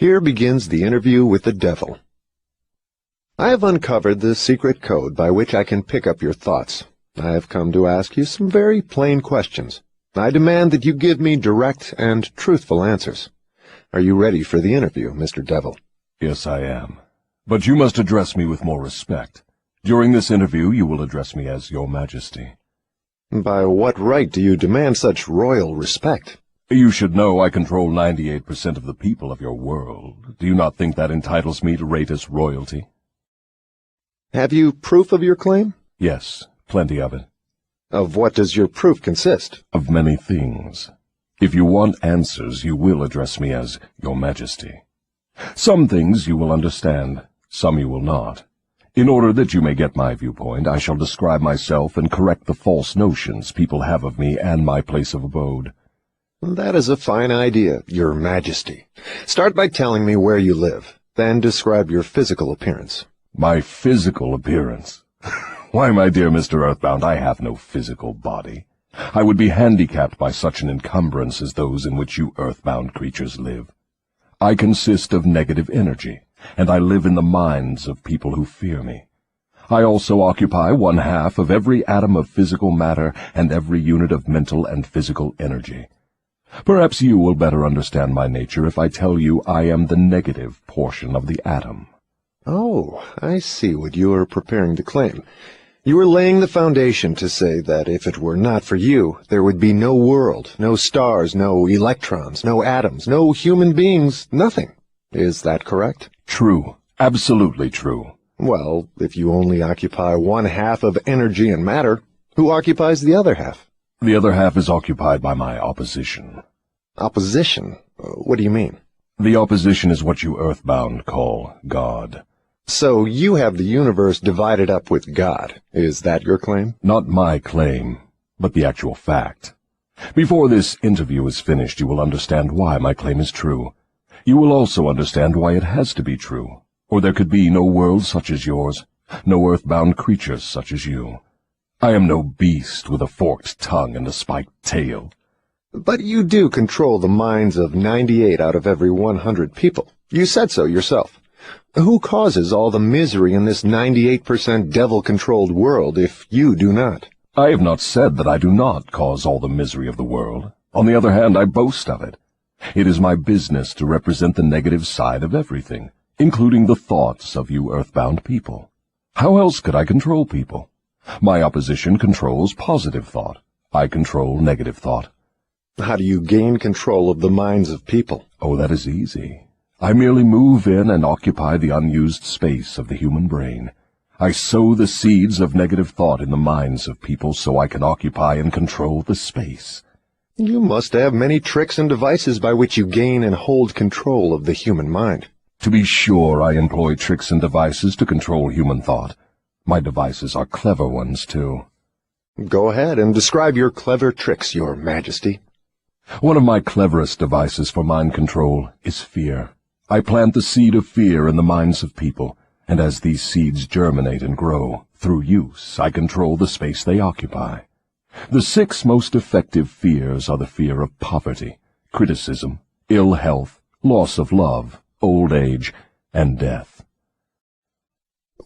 Here begins the interview with the devil. I have uncovered the secret code by which I can pick up your thoughts. I have come to ask you some very plain questions. I demand that you give me direct and truthful answers. Are you ready for the interview, Mr. Devil? Yes, I am. But you must address me with more respect. During this interview, you will address me as Your Majesty. By what right do you demand such royal respect? You should know I control 98% of the people of your world. Do you not think that entitles me to rate as royalty? Have you proof of your claim? Yes, plenty of it. Of what does your proof consist? Of many things. If you want answers, you will address me as Your Majesty. Some things you will understand, some you will not. In order that you may get my viewpoint, I shall describe myself and correct the false notions people have of me and my place of abode. That is a fine idea, Your Majesty. Start by telling me where you live, then describe your physical appearance. My physical appearance? Why, my dear Mr. Earthbound, I have no physical body. I would be handicapped by such an encumbrance as those in which you earthbound creatures live. I consist of negative energy, and I live in the minds of people who fear me. I also occupy 1/2 of every atom of physical matter and every unit of mental and physical energy. Perhaps you will better understand my nature if I tell you I am the negative portion of the atom. Oh, I see what you are preparing to claim. You are laying the foundation to say that if it were not for you, there would be no world, no stars, no electrons, no atoms, no human beings, nothing. Is that correct? True. Absolutely true. Well, if you only occupy 1/2 of energy and matter, who occupies the other half? The other half is occupied by my opposition. Opposition? What do you mean? The opposition is what you earthbound call God. So you have the universe divided up with God. Is that your claim? Not my claim, but the actual fact. Before this interview is finished, you will understand why my claim is true. You will also understand why it has to be true, or there could be no world such as yours, no earthbound creatures such as you. I am no beast with a forked tongue and a spiked tail. But you do control the minds of 98 out of every 100 people. You said so yourself. Who causes all the misery in this 98% devil-controlled world if you do not? I have not said that I do not cause all the misery of the world. On the other hand, I boast of it. It is my business to represent the negative side of everything, including the thoughts of you earthbound people. How else could I control people? My opposition controls positive thought. I control negative thought. How do you gain control of the minds of people? Oh, that is easy. I merely move in and occupy the unused space of the human brain. I sow the seeds of negative thought in the minds of people so I can occupy and control the space. You must have many tricks and devices by which you gain and hold control of the human mind. To be sure, I employ tricks and devices to control human thought. My devices are clever ones, too. Go ahead and describe your clever tricks, Your Majesty. One of my cleverest devices for mind control is fear. I plant the seed of fear in the minds of people, and as these seeds germinate and grow, through use, I control the space they occupy. The 6 most effective fears are the fear of poverty, criticism, ill health, loss of love, old age, and death.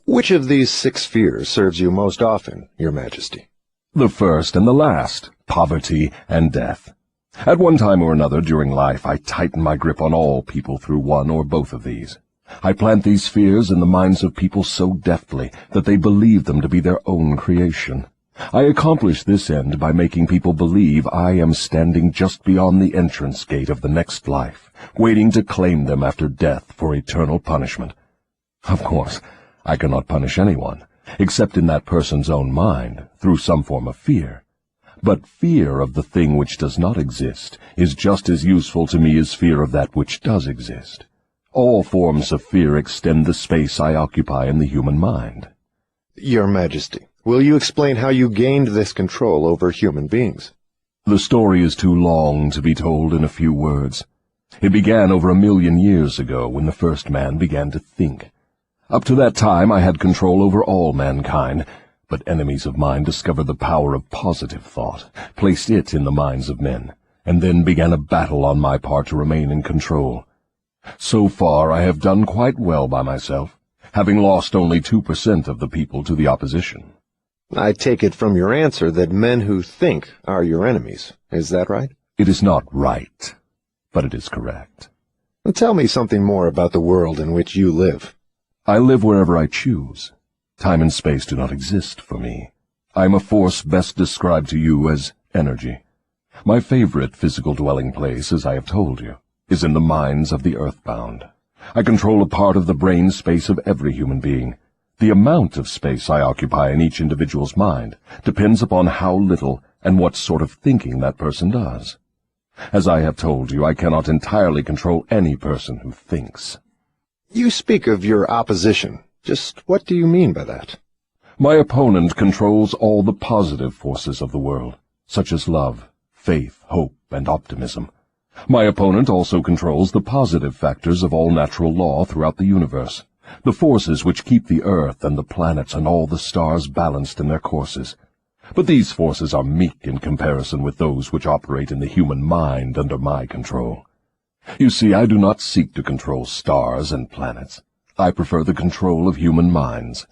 Which of these 6 fears serves you most often, Your Majesty? The first and the last, poverty and death. At one time or another during life, I tighten my grip on all people through one or both of these. I plant these fears in the minds of people so deftly that they believe them to be their own creation. I accomplish this end by making people believe I am standing just beyond the entrance gate of the next life, waiting to claim them after death for eternal punishment. Of course, I cannot punish anyone, except in that person's own mind, through some form of fear. But fear of the thing which does not exist is just as useful to me as fear of that which does exist. All forms of fear extend the space I occupy in the human mind. Your Majesty, will you explain how you gained this control over human beings? The story is too long to be told in a few words. It began over 1,000,000 years ago when the first man began to think. Up to that time I had control over all mankind, but enemies of mine discovered the power of positive thought, placed it in the minds of men, and then began a battle on my part to remain in control. So far I have done quite well by myself, having lost only 2% of the people to the opposition. I take it from your answer that men who think are your enemies. Is that right? It is not right, but it is correct. Tell me something more about the world in which you live. I live wherever I choose. Time and space do not exist for me. I am a force best described to you as energy. My favorite physical dwelling place, as I have told you, is in the minds of the earthbound. I control a part of the brain space of every human being. The amount of space I occupy in each individual's mind depends upon how little and what sort of thinking that person does. As I have told you, I cannot entirely control any person who thinks. You speak of your opposition. Just what do you mean by that? My opponent controls all the positive forces of the world, such as love, faith, hope, and optimism. My opponent also controls the positive factors of all natural law throughout the universe, the forces which keep the earth and the planets and all the stars balanced in their courses. But these forces are meek in comparison with those which operate in the human mind under my control. You see, I do not seek to control stars and planets. I prefer the control of human minds.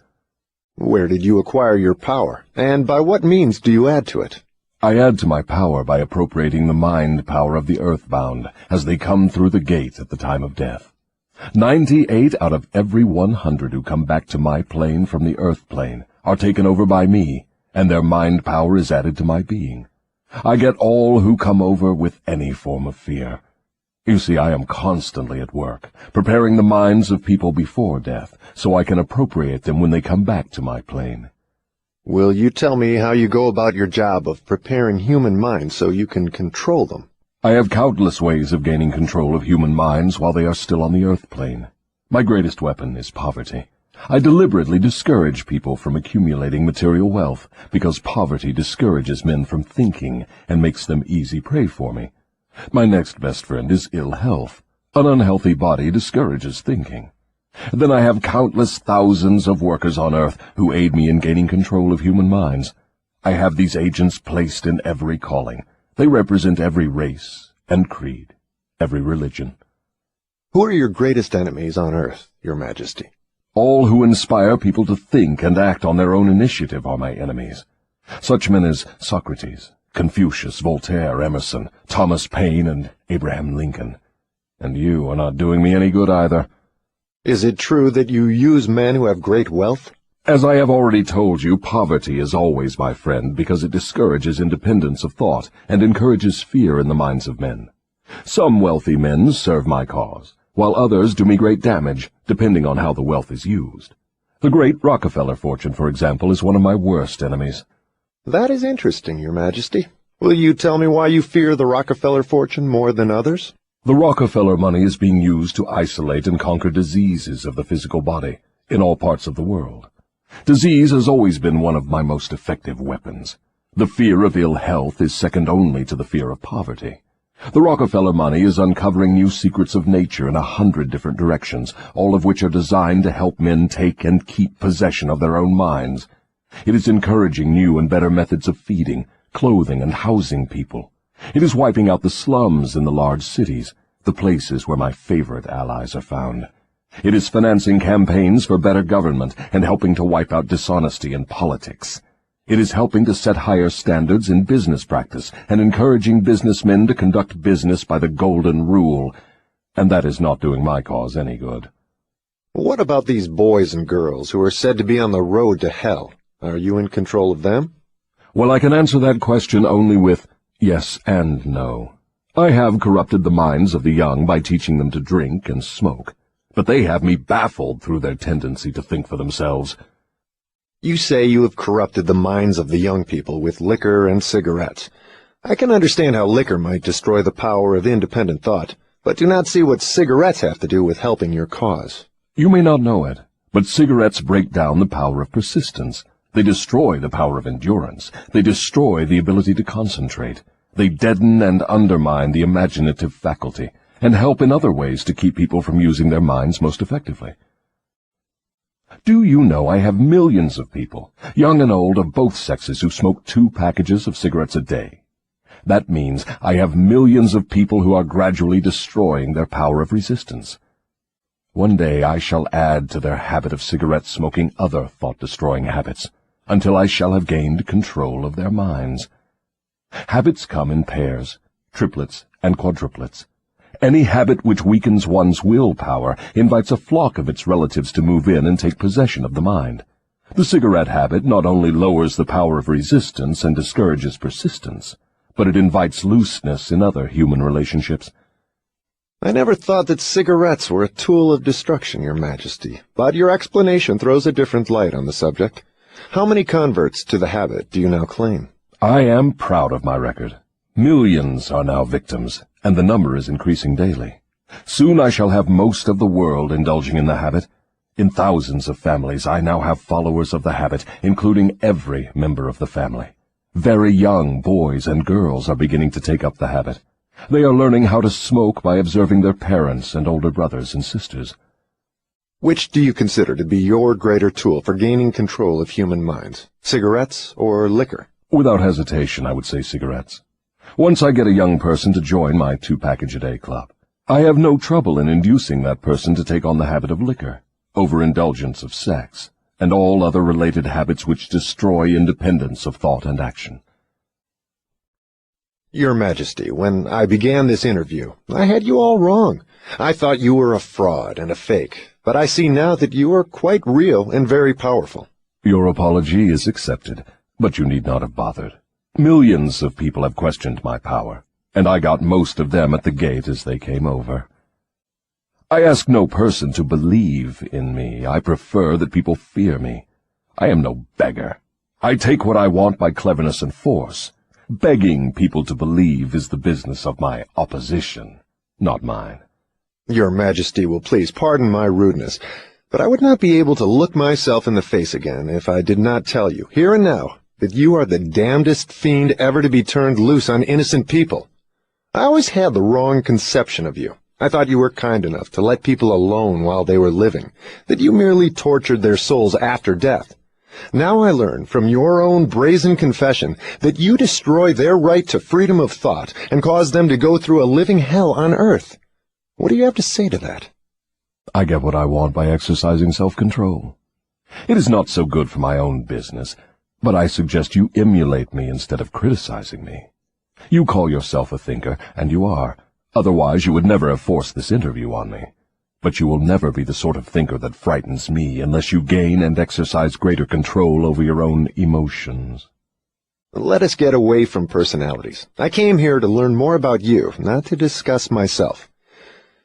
Where did you acquire your power, and by what means do you add to it? I add to my power by appropriating the mind power of the earthbound as they come through the gate at the time of death. 98 out of every 100 who come back to my plane from the earth plane are taken over by me, and their mind power is added to my being. I get all who come over with any form of fear. You see, I am constantly at work, preparing the minds of people before death, so I can appropriate them when they come back to my plane. Will you tell me how you go about your job of preparing human minds so you can control them? I have countless ways of gaining control of human minds while they are still on the earth plane. My greatest weapon is poverty. I deliberately discourage people from accumulating material wealth because poverty discourages men from thinking and makes them easy prey for me. My next best friend is ill health. An unhealthy body discourages thinking. Then I have countless thousands of workers on earth who aid me in gaining control of human minds. I have these agents placed in every calling. They represent every race and creed, every religion. Who are your greatest enemies on earth, Your Majesty? All who inspire people to think and act on their own initiative are my enemies. Such men as Socrates, Confucius, Voltaire, Emerson, Thomas Paine, and Abraham Lincoln. And you are not doing me any good either. Is it true that you use men who have great wealth? As I have already told you, poverty is always my friend because it discourages independence of thought and encourages fear in the minds of men. Some wealthy men serve my cause, while others do me great damage, depending on how the wealth is used. The great Rockefeller fortune, for example, is one of my worst enemies. That is interesting, Your Majesty. Will you tell me why you fear the Rockefeller fortune more than others? The Rockefeller money is being used to isolate and conquer diseases of the physical body in all parts of the world. Disease has always been one of my most effective weapons. The fear of ill health is second only to the fear of poverty. The Rockefeller money is uncovering new secrets of nature in 100 different directions, all of which are designed to help men take and keep possession of their own minds. It is encouraging new and better methods of feeding, clothing, and housing people. It is wiping out the slums in the large cities, the places where my favorite allies are found. It is financing campaigns for better government and helping to wipe out dishonesty in politics. It is helping to set higher standards in business practice and encouraging businessmen to conduct business by the golden rule, and that is not doing my cause any good. What about these boys and girls who are said to be on the road to hell? Are you in control of them? Well, I can answer that question only with yes and no. I have corrupted the minds of the young by teaching them to drink and smoke, but they have me baffled through their tendency to think for themselves. You say you have corrupted the minds of the young people with liquor and cigarettes. I can understand how liquor might destroy the power of independent thought, but do not see what cigarettes have to do with helping your cause. You may not know it, but cigarettes break down the power of persistence. They destroy the power of endurance. They destroy the ability to concentrate. They deaden and undermine the imaginative faculty, and help in other ways to keep people from using their minds most effectively. Do you know I have millions of people, young and old of both sexes, who smoke 2 packages of cigarettes a day? That means I have millions of people who are gradually destroying their power of resistance. One day I shall add to their habit of cigarette-smoking other thought-destroying habits, until I shall have gained control of their minds. Habits come in pairs, triplets, and quadruplets. Any habit which weakens one's willpower invites a flock of its relatives to move in and take possession of the mind. The cigarette habit not only lowers the power of resistance and discourages persistence, but it invites looseness in other human relationships. I never thought that cigarettes were a tool of destruction, Your Majesty, but your explanation throws a different light on the subject. How many converts to the habit do you now claim? I am proud of my record. Millions are now victims, and the number is increasing daily. Soon I shall have most of the world indulging in the habit. In thousands of families I now have followers of the habit, including every member of the family. Very young boys and girls are beginning to take up the habit. They are learning how to smoke by observing their parents and older brothers and sisters. Which do you consider to be your greater tool for gaining control of human minds, cigarettes or liquor? Without hesitation, I would say cigarettes. Once I get a young person to join my 2-package-a-day club, I have no trouble in inducing that person to take on the habit of liquor, overindulgence of sex, and all other related habits which destroy independence of thought and action. Your Majesty, when I began this interview, I had you all wrong. I thought you were a fraud and a fake, but I see now that you are quite real and very powerful. Your apology is accepted, but you need not have bothered. Millions of people have questioned my power, and I got most of them at the gate as they came over. I ask no person to believe in me. I prefer that people fear me. I am no beggar. I take what I want by cleverness and force. Begging people to believe is the business of my opposition, not mine. Your Majesty will please pardon my rudeness, but I would not be able to look myself in the face again if I did not tell you, here and now, that you are the damnedest fiend ever to be turned loose on innocent people. I always had the wrong conception of you. I thought you were kind enough to let people alone while they were living, that you merely tortured their souls after death. Now I learn from your own brazen confession that you destroy their right to freedom of thought and cause them to go through a living hell on earth. What do you have to say to that? I get what I want by exercising self-control. It is not so good for my own business, but I suggest you emulate me instead of criticizing me. You call yourself a thinker, and you are. Otherwise you would never have forced this interview on me. But you will never be the sort of thinker that frightens me unless you gain and exercise greater control over your own emotions. Let us get away from personalities. I came here to learn more about you, not to discuss myself.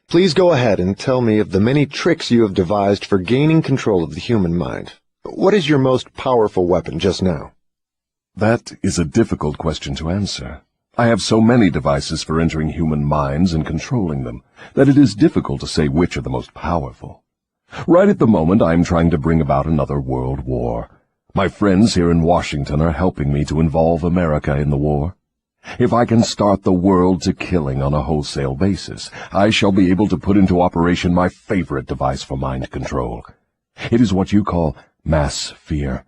Please go ahead and tell me of the many tricks you have devised for gaining control of the human mind. What is your most powerful weapon just now? That is a difficult question to answer. I have so many devices for entering human minds and controlling them that it is difficult to say which are the most powerful. Right at the moment I am trying to bring about another world war. My friends here in Washington are helping me to involve America in the war. If I can start the world to killing on a wholesale basis, I shall be able to put into operation my favorite device for mind control. It is what you call mass fear.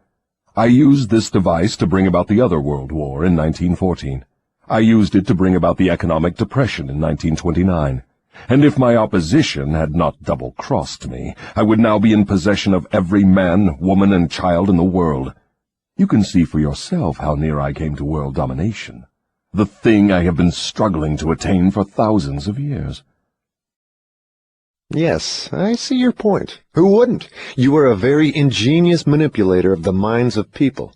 I used this device to bring about the other world war in 1914. I used it to bring about the economic depression in 1929. And if my opposition had not double-crossed me, I would now be in possession of every man, woman, and child in the world. You can see for yourself how near I came to world domination, the thing I have been struggling to attain for thousands of years. Yes, I see your point. Who wouldn't? You are a very ingenious manipulator of the minds of people.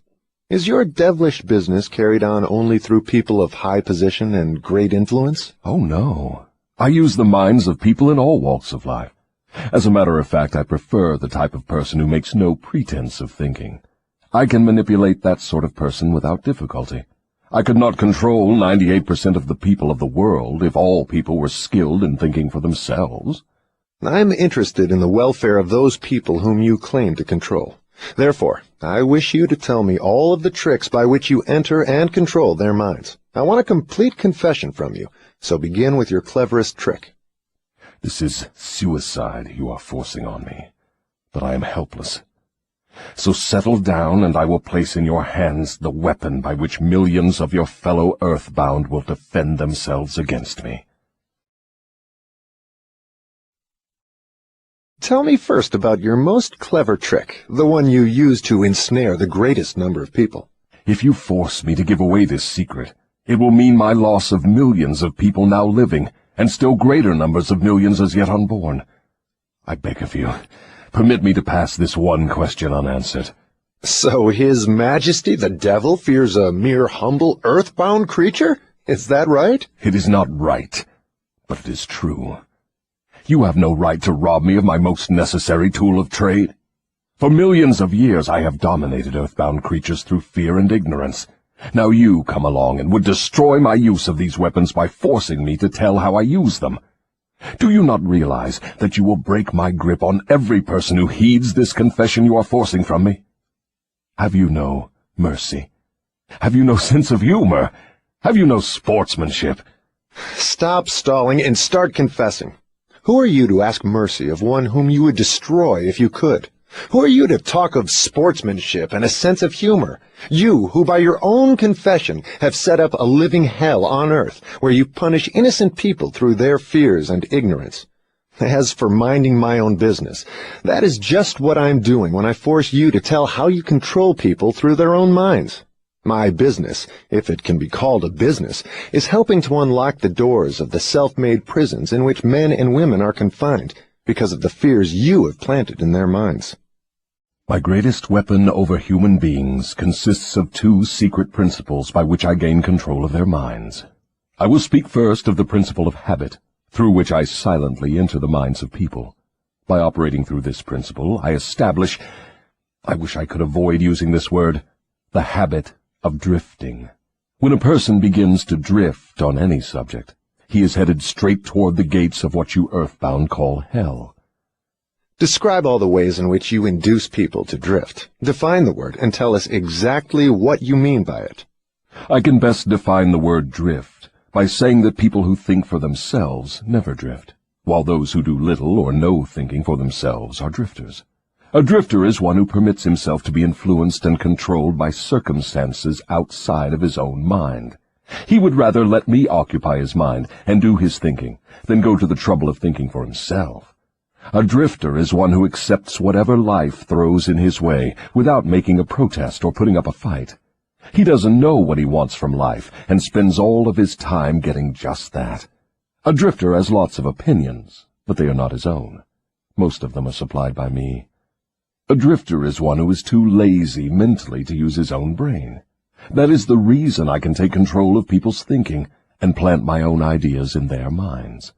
Is your devilish business carried on only through people of high position and great influence? Oh, no. I use the minds of people in all walks of life. As a matter of fact, I prefer the type of person who makes no pretense of thinking. I can manipulate that sort of person without difficulty. I could not control 98% of the people of the world if all people were skilled in thinking for themselves. I'm interested in the welfare of those people whom you claim to control. Therefore, I wish you to tell me all of the tricks by which you enter and control their minds. I want a complete confession from you, so begin with your cleverest trick. This is suicide you are forcing on me, but I am helpless. So settle down, and I will place in your hands the weapon by which millions of your fellow earthbound will defend themselves against me. Tell me first about your most clever trick, the one you use to ensnare the greatest number of people. If you force me to give away this secret, it will mean my loss of millions of people now living, and still greater numbers of millions as yet unborn. I beg of you, permit me to pass this one question unanswered. So His Majesty the Devil fears a mere humble earthbound creature? Is that right? It is not right, but it is true. You have no right to rob me of my most necessary tool of trade. For millions of years I have dominated earthbound creatures through fear and ignorance. Now you come along and would destroy my use of these weapons by forcing me to tell how I use them. Do you not realize that you will break my grip on every person who heeds this confession you are forcing from me? Have you no mercy? Have you no sense of humor? Have you no sportsmanship? Stop stalling and start confessing. Who are you to ask mercy of one whom you would destroy if you could? Who are you to talk of sportsmanship and a sense of humor? You, who by your own confession have set up a living hell on earth, where you punish innocent people through their fears and ignorance. As for minding my own business, that is just what I'm doing when I force you to tell how you control people through their own minds. My business, if it can be called a business, is helping to unlock the doors of the self-made prisons in which men and women are confined because of the fears you have planted in their minds. My greatest weapon over human beings consists of two secret principles by which I gain control of their minds. I will speak first of the principle of habit, through which I silently enter the minds of people. By operating through this principle, I establish, I wish I could avoid using this word, the habit of drifting. When a person begins to drift on any subject, he is headed straight toward the gates of what you earthbound call hell. Describe all the ways in which you induce people to drift. Define the word and tell us exactly what you mean by it. I can best define the word drift by saying that people who think for themselves never drift, while those who do little or no thinking for themselves are drifters. A drifter is one who permits himself to be influenced and controlled by circumstances outside of his own mind. He would rather let me occupy his mind and do his thinking than go to the trouble of thinking for himself. A drifter is one who accepts whatever life throws in his way without making a protest or putting up a fight. He doesn't know what he wants from life and spends all of his time getting just that. A drifter has lots of opinions, but they are not his own. Most of them are supplied by me. A drifter is one who is too lazy mentally to use his own brain. That is the reason I can take control of people's thinking and plant my own ideas in their minds.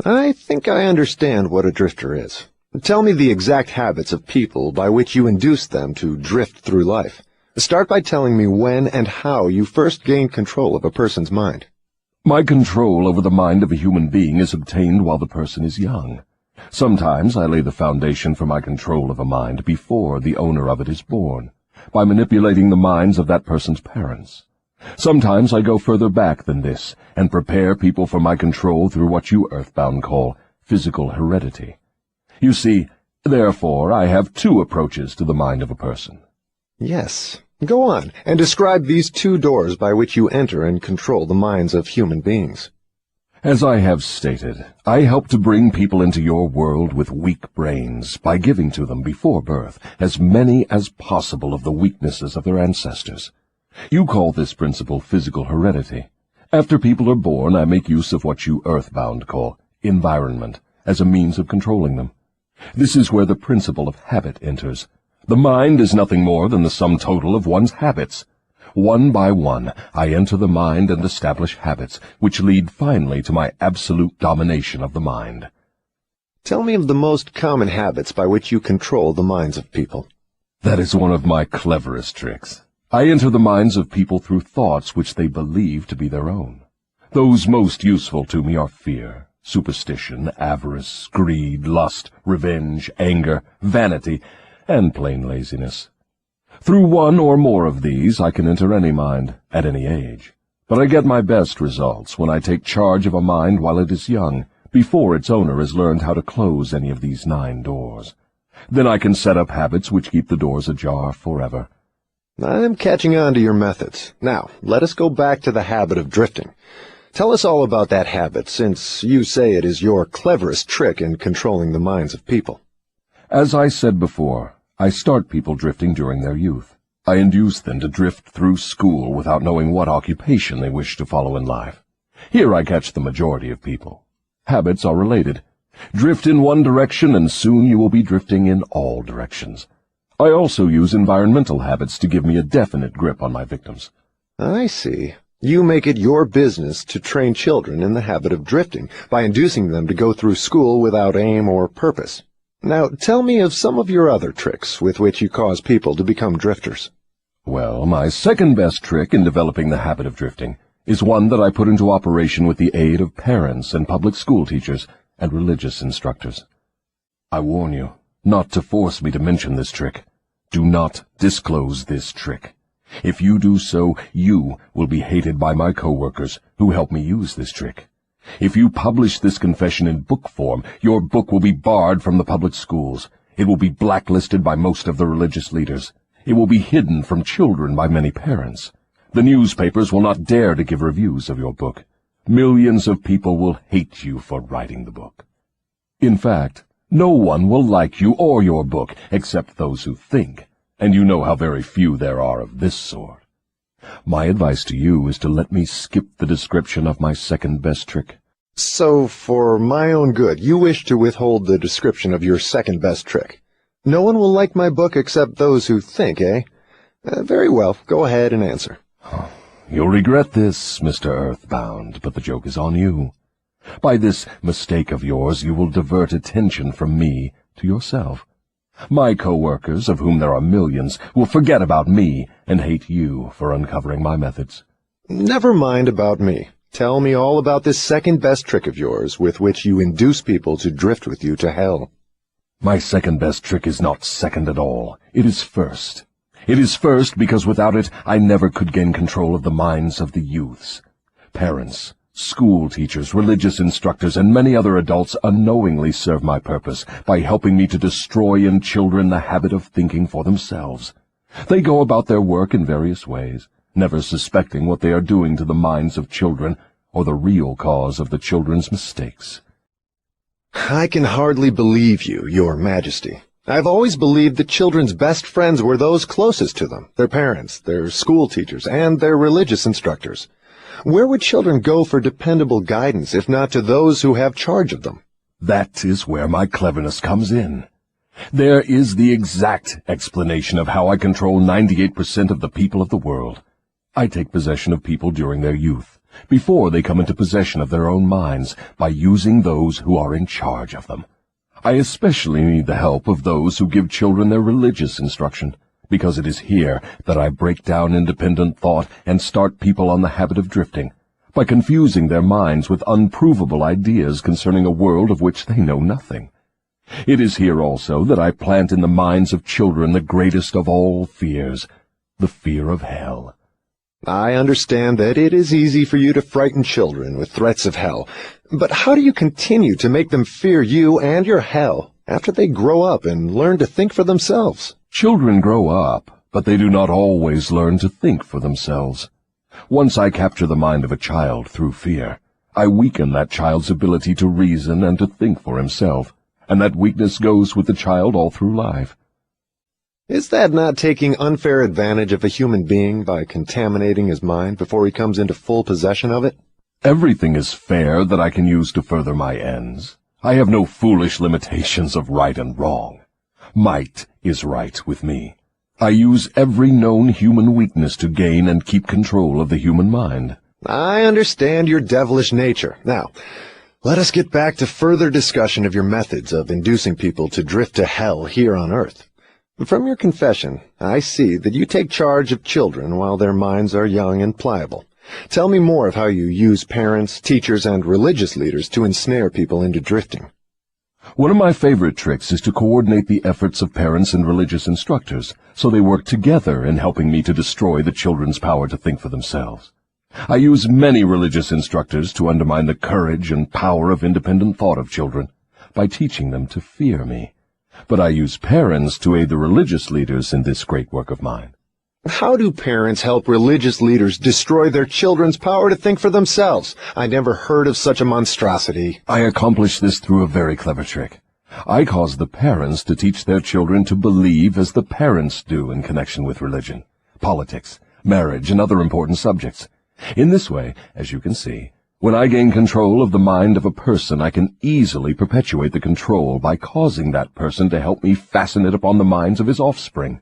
I think I understand what a drifter is. Tell me the exact habits of people by which you induce them to drift through life. Start by telling me when and how you first gained control of a person's mind. My control over the mind of a human being is obtained while the person is young. Sometimes I lay the foundation for my control of a mind before the owner of it is born, by manipulating the minds of that person's parents. Sometimes I go further back than this and prepare people for my control through what you earthbound call physical heredity. You see, therefore, I have two approaches to the mind of a person. Yes. Go on, and describe these two doors by which you enter and control the minds of human beings. As I have stated, I help to bring people into your world with weak brains by giving to them before birth as many as possible of the weaknesses of their ancestors. You call this principle physical heredity. After people are born, I make use of what you earthbound call environment as a means of controlling them. This is where the principle of habit enters. The mind is nothing more than the sum total of one's habits. One by one, I enter the mind and establish habits, which lead finally to my absolute domination of the mind. Tell me of the most common habits by which you control the minds of people. That is one of my cleverest tricks. I enter the minds of people through thoughts which they believe to be their own. Those most useful to me are fear, superstition, avarice, greed, lust, revenge, anger, vanity, and plain laziness. Through one or more of these I can enter any mind, at any age. But I get my best results when I take charge of a mind while it is young, before its owner has learned how to close any of these 9 doors. Then I can set up habits which keep the doors ajar forever. I'm catching on to your methods. Now, let us go back to the habit of drifting. Tell us all about that habit, since you say it is your cleverest trick in controlling the minds of people. As I said before, I start people drifting during their youth. I induce them to drift through school without knowing what occupation they wish to follow in life. Here I catch the majority of people. Habits are related. Drift in one direction and soon you will be drifting in all directions. I also use environmental habits to give me a definite grip on my victims. I see. You make it your business to train children in the habit of drifting by inducing them to go through school without aim or purpose. Now, tell me of some of your other tricks with which you cause people to become drifters. Well, my second best trick in developing the habit of drifting is one that I put into operation with the aid of parents and public school teachers and religious instructors. I warn you not to force me to mention this trick. Do not disclose this trick. If you do so, you will be hated by my co-workers who help me use this trick. If you publish this confession in book form, your book will be barred from the public schools. It will be blacklisted by most of the religious leaders. It will be hidden from children by many parents. The newspapers will not dare to give reviews of your book. Millions of people will hate you for writing the book. In fact, no one will like you or your book except those who think, and you know how very few there are of this sort. My advice to you is to let me skip the description of my second best trick. So, for my own good, you wish to withhold the description of your second best trick. No one will like my book except those who think, eh? Very well, go ahead and answer. You'll regret this, Mr. Earthbound, but the joke is on you. By this mistake of yours, you will divert attention from me to yourself. My co-workers, of whom there are millions, will forget about me and hate you for uncovering my methods. Never mind about me. Tell me all about this second best trick of yours with which you induce people to drift with you to hell. My second best trick is not second at all. It is first. It is first because without it I never could gain control of the minds of the youths. Parents, school teachers, religious instructors, and many other adults unknowingly serve my purpose by helping me to destroy in children the habit of thinking for themselves. They go about their work in various ways, never suspecting what they are doing to the minds of children or the real cause of the children's mistakes. I can hardly believe you, Your Majesty. I've always believed that children's best friends were those closest to them, their parents, their school teachers, and their religious instructors. Where would children go for dependable guidance if not to those who have charge of them? That is where my cleverness comes in. There is the exact explanation of how I control 98% of the people of the world. I take possession of people during their youth, before they come into possession of their own minds, by using those who are in charge of them. I especially need the help of those who give children their religious instruction, because it is here that I break down independent thought and start people on the habit of drifting, by confusing their minds with unprovable ideas concerning a world of which they know nothing. It is here also that I plant in the minds of children the greatest of all fears, the fear of hell. I understand that it is easy for you to frighten children with threats of hell, but how do you continue to make them fear you and your hell after they grow up and learn to think for themselves? Children grow up, but they do not always learn to think for themselves. Once I capture the mind of a child through fear, I weaken that child's ability to reason and to think for himself, and that weakness goes with the child all through life. Is that not taking unfair advantage of a human being by contaminating his mind before he comes into full possession of it? Everything is fair that I can use to further my ends. I have no foolish limitations of right and wrong. Might is right with me. I use every known human weakness to gain and keep control of the human mind. I understand your devilish nature. Now, let us get back to further discussion of your methods of inducing people to drift to hell here on earth. From your confession, I see that you take charge of children while their minds are young and pliable. Tell me more of how you use parents, teachers, and religious leaders to ensnare people into drifting. One of my favorite tricks is to coordinate the efforts of parents and religious instructors, so they work together in helping me to destroy the children's power to think for themselves. I use many religious instructors to undermine the courage and power of independent thought of children by teaching them to fear me. But I use parents to aid the religious leaders in this great work of mine. How do parents help religious leaders destroy their children's power to think for themselves? I never heard of such a monstrosity. I accomplish this through a very clever trick. I cause the parents to teach their children to believe as the parents do in connection with religion, politics, marriage, and other important subjects. In this way, as you can see, when I gain control of the mind of a person, I can easily perpetuate the control by causing that person to help me fasten it upon the minds of his offspring.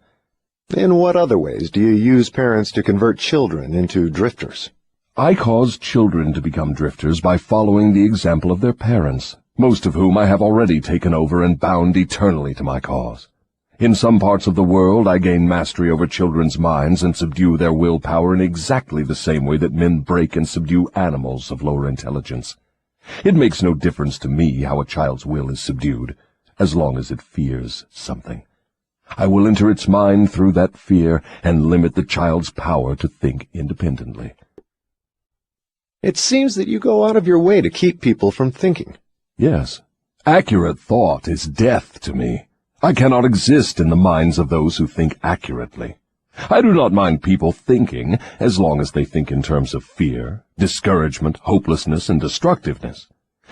In what other ways do you use parents to convert children into drifters? I cause children to become drifters by following the example of their parents, most of whom I have already taken over and bound eternally to my cause. In some parts of the world I gain mastery over children's minds and subdue their willpower in exactly the same way that men break and subdue animals of lower intelligence. It makes no difference to me how a child's will is subdued, as long as it fears something. I will enter its mind through that fear and limit the child's power to think independently. It seems that you go out of your way to keep people from thinking. Yes, accurate thought is death to me. I cannot exist in the minds of those who think accurately. I do not mind people thinking, as long as they think in terms of fear, discouragement, hopelessness, and destructiveness.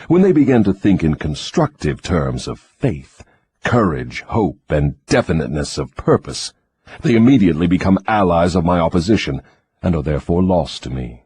When they begin to think in constructive terms of faith, courage, hope, and definiteness of purpose, they immediately become allies of my opposition, and are therefore lost to me.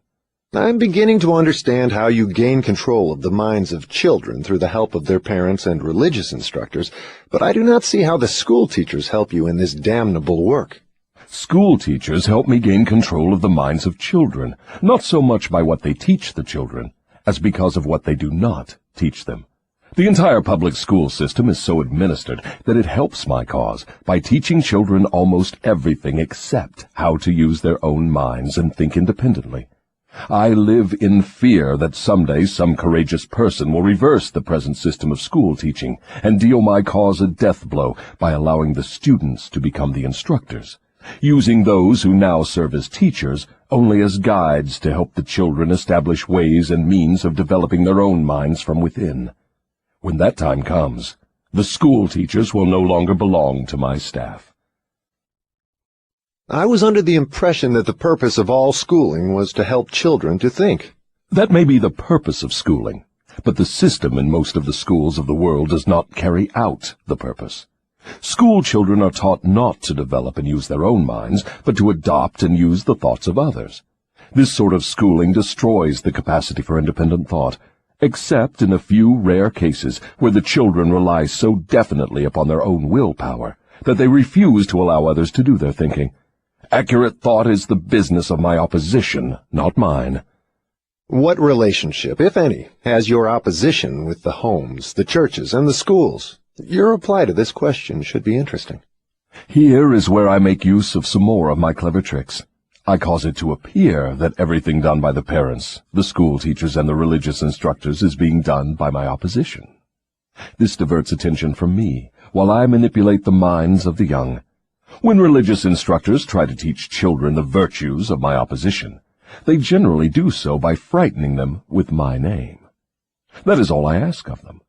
I'm beginning to understand how you gain control of the minds of children through the help of their parents and religious instructors, but I do not see how the school teachers help you in this damnable work. School teachers help me gain control of the minds of children, not so much by what they teach the children, as because of what they do not teach them. The entire public school system is so administered that it helps my cause by teaching children almost everything except how to use their own minds and think independently. I live in fear that someday some courageous person will reverse the present system of school teaching and deal my cause a death blow by allowing the students to become the instructors, using those who now serve as teachers only as guides to help the children establish ways and means of developing their own minds from within. When that time comes, the school teachers will no longer belong to my staff. I was under the impression that the purpose of all schooling was to help children to think. That may be the purpose of schooling, but the system in most of the schools of the world does not carry out the purpose. School children are taught not to develop and use their own minds, but to adopt and use the thoughts of others. This sort of schooling destroys the capacity for independent thought, except in a few rare cases where the children rely so definitely upon their own willpower that they refuse to allow others to do their thinking. Accurate thought is the business of my opposition, not mine. What relationship, if any, has your opposition with the homes, the churches, and the schools? Your reply to this question should be interesting. Here is where I make use of some more of my clever tricks. I cause it to appear that everything done by the parents, the school teachers, and the religious instructors is being done by my opposition. This diverts attention from me, while I manipulate the minds of the young. When religious instructors try to teach children the virtues of my opposition, they generally do so by frightening them with my name. That is all I ask of them.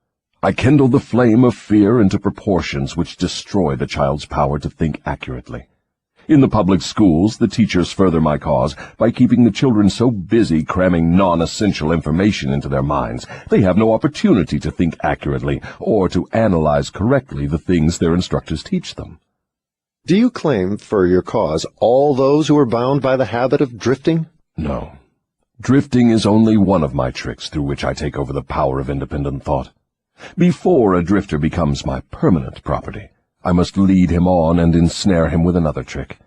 I kindle the flame of fear into proportions which destroy the child's power to think accurately. In the public schools, the teachers further my cause by keeping the children so busy cramming non-essential information into their minds, they have no opportunity to think accurately or to analyze correctly the things their instructors teach them. Do you claim for your cause all those who are bound by the habit of drifting? No. Drifting is only one of my tricks through which I take over the power of independent thought. Before a drifter becomes my permanent property, I must lead him on and ensnare him with another trick.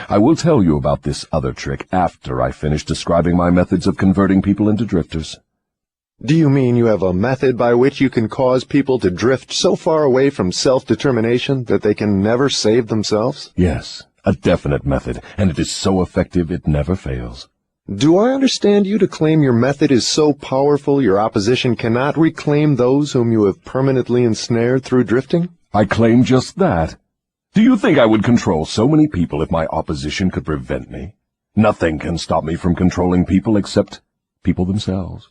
I will tell you about this other trick after I finish describing my methods of converting people into drifters. Do you mean you have a method by which you can cause people to drift so far away from self-determination that they can never save themselves? Yes, a definite method, and it is so effective it never fails. Do I understand you to claim your method is so powerful your opposition cannot reclaim those whom you have permanently ensnared through drifting? I claim just that. Do you think I would control so many people if my opposition could prevent me? Nothing can stop me from controlling people except people themselves.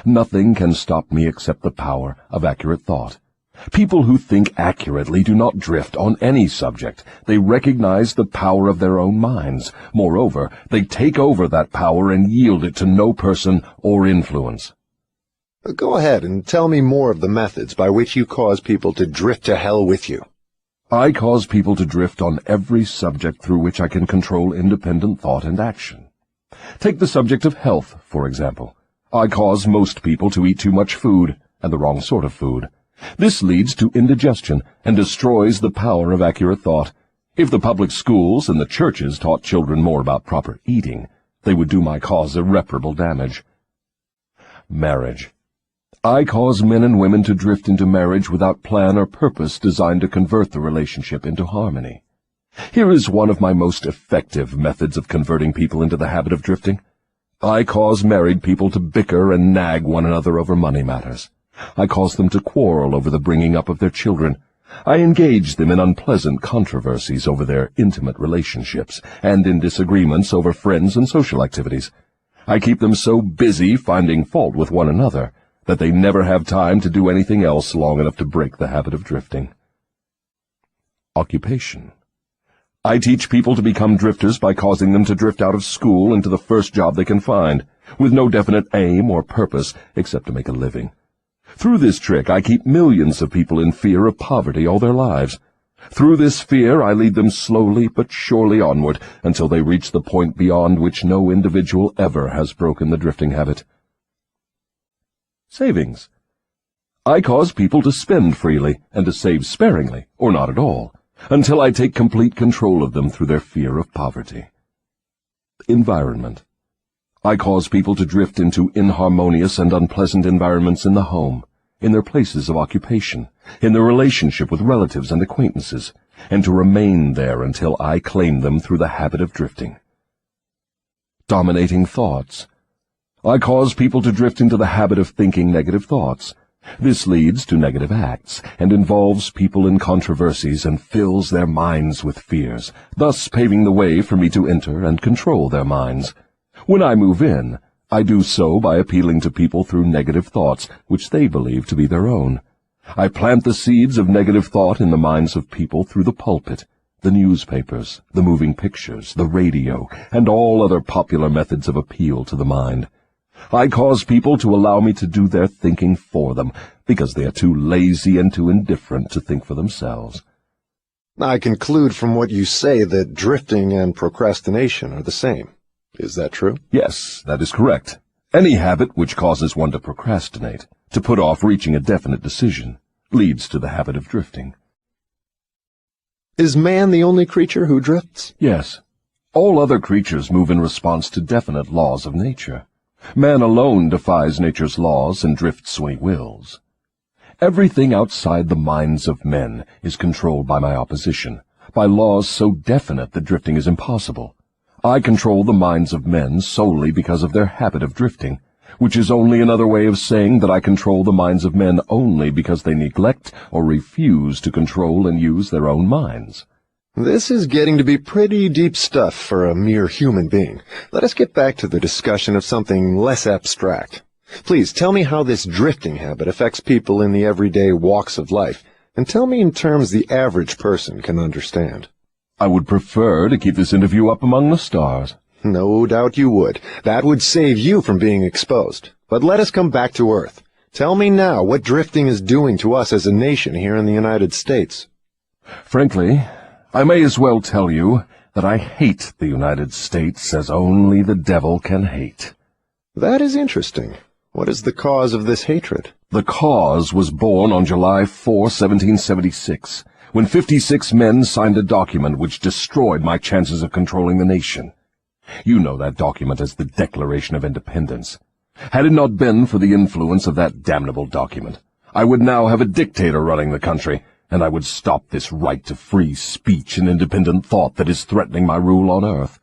Nothing can stop me except the power of accurate thought, People who think accurately do not drift on any subject. They recognize the power of their own minds. Moreover, they take over that power and yield it to no person or influence. Go ahead and tell me more of the methods by which you cause people to drift to hell with you. I cause people to drift on every subject through which I can control independent thought and action. Take the subject of health, for example. I cause most people to eat too much food, and the wrong sort of food. This leads to indigestion and destroys the power of accurate thought. If the public schools and the churches taught children more about proper eating, they would do my cause irreparable damage. Marriage. I cause men and women to drift into marriage without plan or purpose designed to convert the relationship into harmony. Here is one of my most effective methods of converting people into the habit of drifting. I cause married people to bicker and nag one another over money matters. I cause them to quarrel over the bringing up of their children. I engage them in unpleasant controversies over their intimate relationships and in disagreements over friends and social activities. I keep them so busy finding fault with one another that they never have time to do anything else long enough to break the habit of drifting. Occupation. I teach people to become drifters by causing them to drift out of school into the first job they can find, with no definite aim or purpose except to make a living. Through this trick, I keep millions of people in fear of poverty all their lives. Through this fear, I lead them slowly but surely onward until they reach the point beyond which no individual ever has broken the drifting habit. Savings. I cause people to spend freely and to save sparingly, or not at all, until I take complete control of them through their fear of poverty. Environment. I cause people to drift into inharmonious and unpleasant environments in the home, in their places of occupation, in their relationship with relatives and acquaintances, and to remain there until I claim them through the habit of drifting. Dominating thoughts. I cause people to drift into the habit of thinking negative thoughts. This leads to negative acts, and involves people in controversies and fills their minds with fears, thus paving the way for me to enter and control their minds. When I move in, I do so by appealing to people through negative thoughts, which they believe to be their own. I plant the seeds of negative thought in the minds of people through the pulpit, the newspapers, the moving pictures, the radio, and all other popular methods of appeal to the mind. I cause people to allow me to do their thinking for them, because they are too lazy and too indifferent to think for themselves. I conclude from what you say that drifting and procrastination are the same. Is that true? Yes, that is correct. Any habit which causes one to procrastinate, to put off reaching a definite decision, leads to the habit of drifting. Is man the only creature who drifts? Yes. All other creatures move in response to definite laws of nature. Man alone defies nature's laws and drifts when he wills. Everything outside the minds of men is controlled by my opposition, by laws so definite that drifting is impossible. I control the minds of men solely because of their habit of drifting, which is only another way of saying that I control the minds of men only because they neglect or refuse to control and use their own minds. This is getting to be pretty deep stuff for a mere human being. Let us get back to the discussion of something less abstract. Please tell me how this drifting habit affects people in the everyday walks of life, and tell me in terms the average person can understand. I would prefer to keep this interview up among the stars. No doubt you would. That would save you from being exposed. But let us come back to Earth. Tell me now what drifting is doing to us as a nation here in the United States. Frankly, I may as well tell you that I hate the United States as only the devil can hate. That is interesting. What is the cause of this hatred? The cause was born on July 4, 1776, when 56 men signed a document which destroyed my chances of controlling the nation. You know that document as the Declaration of Independence. Had it not been for the influence of that damnable document, I would now have a dictator running the country, and I would stop this right to free speech and independent thought that is threatening my rule on earth.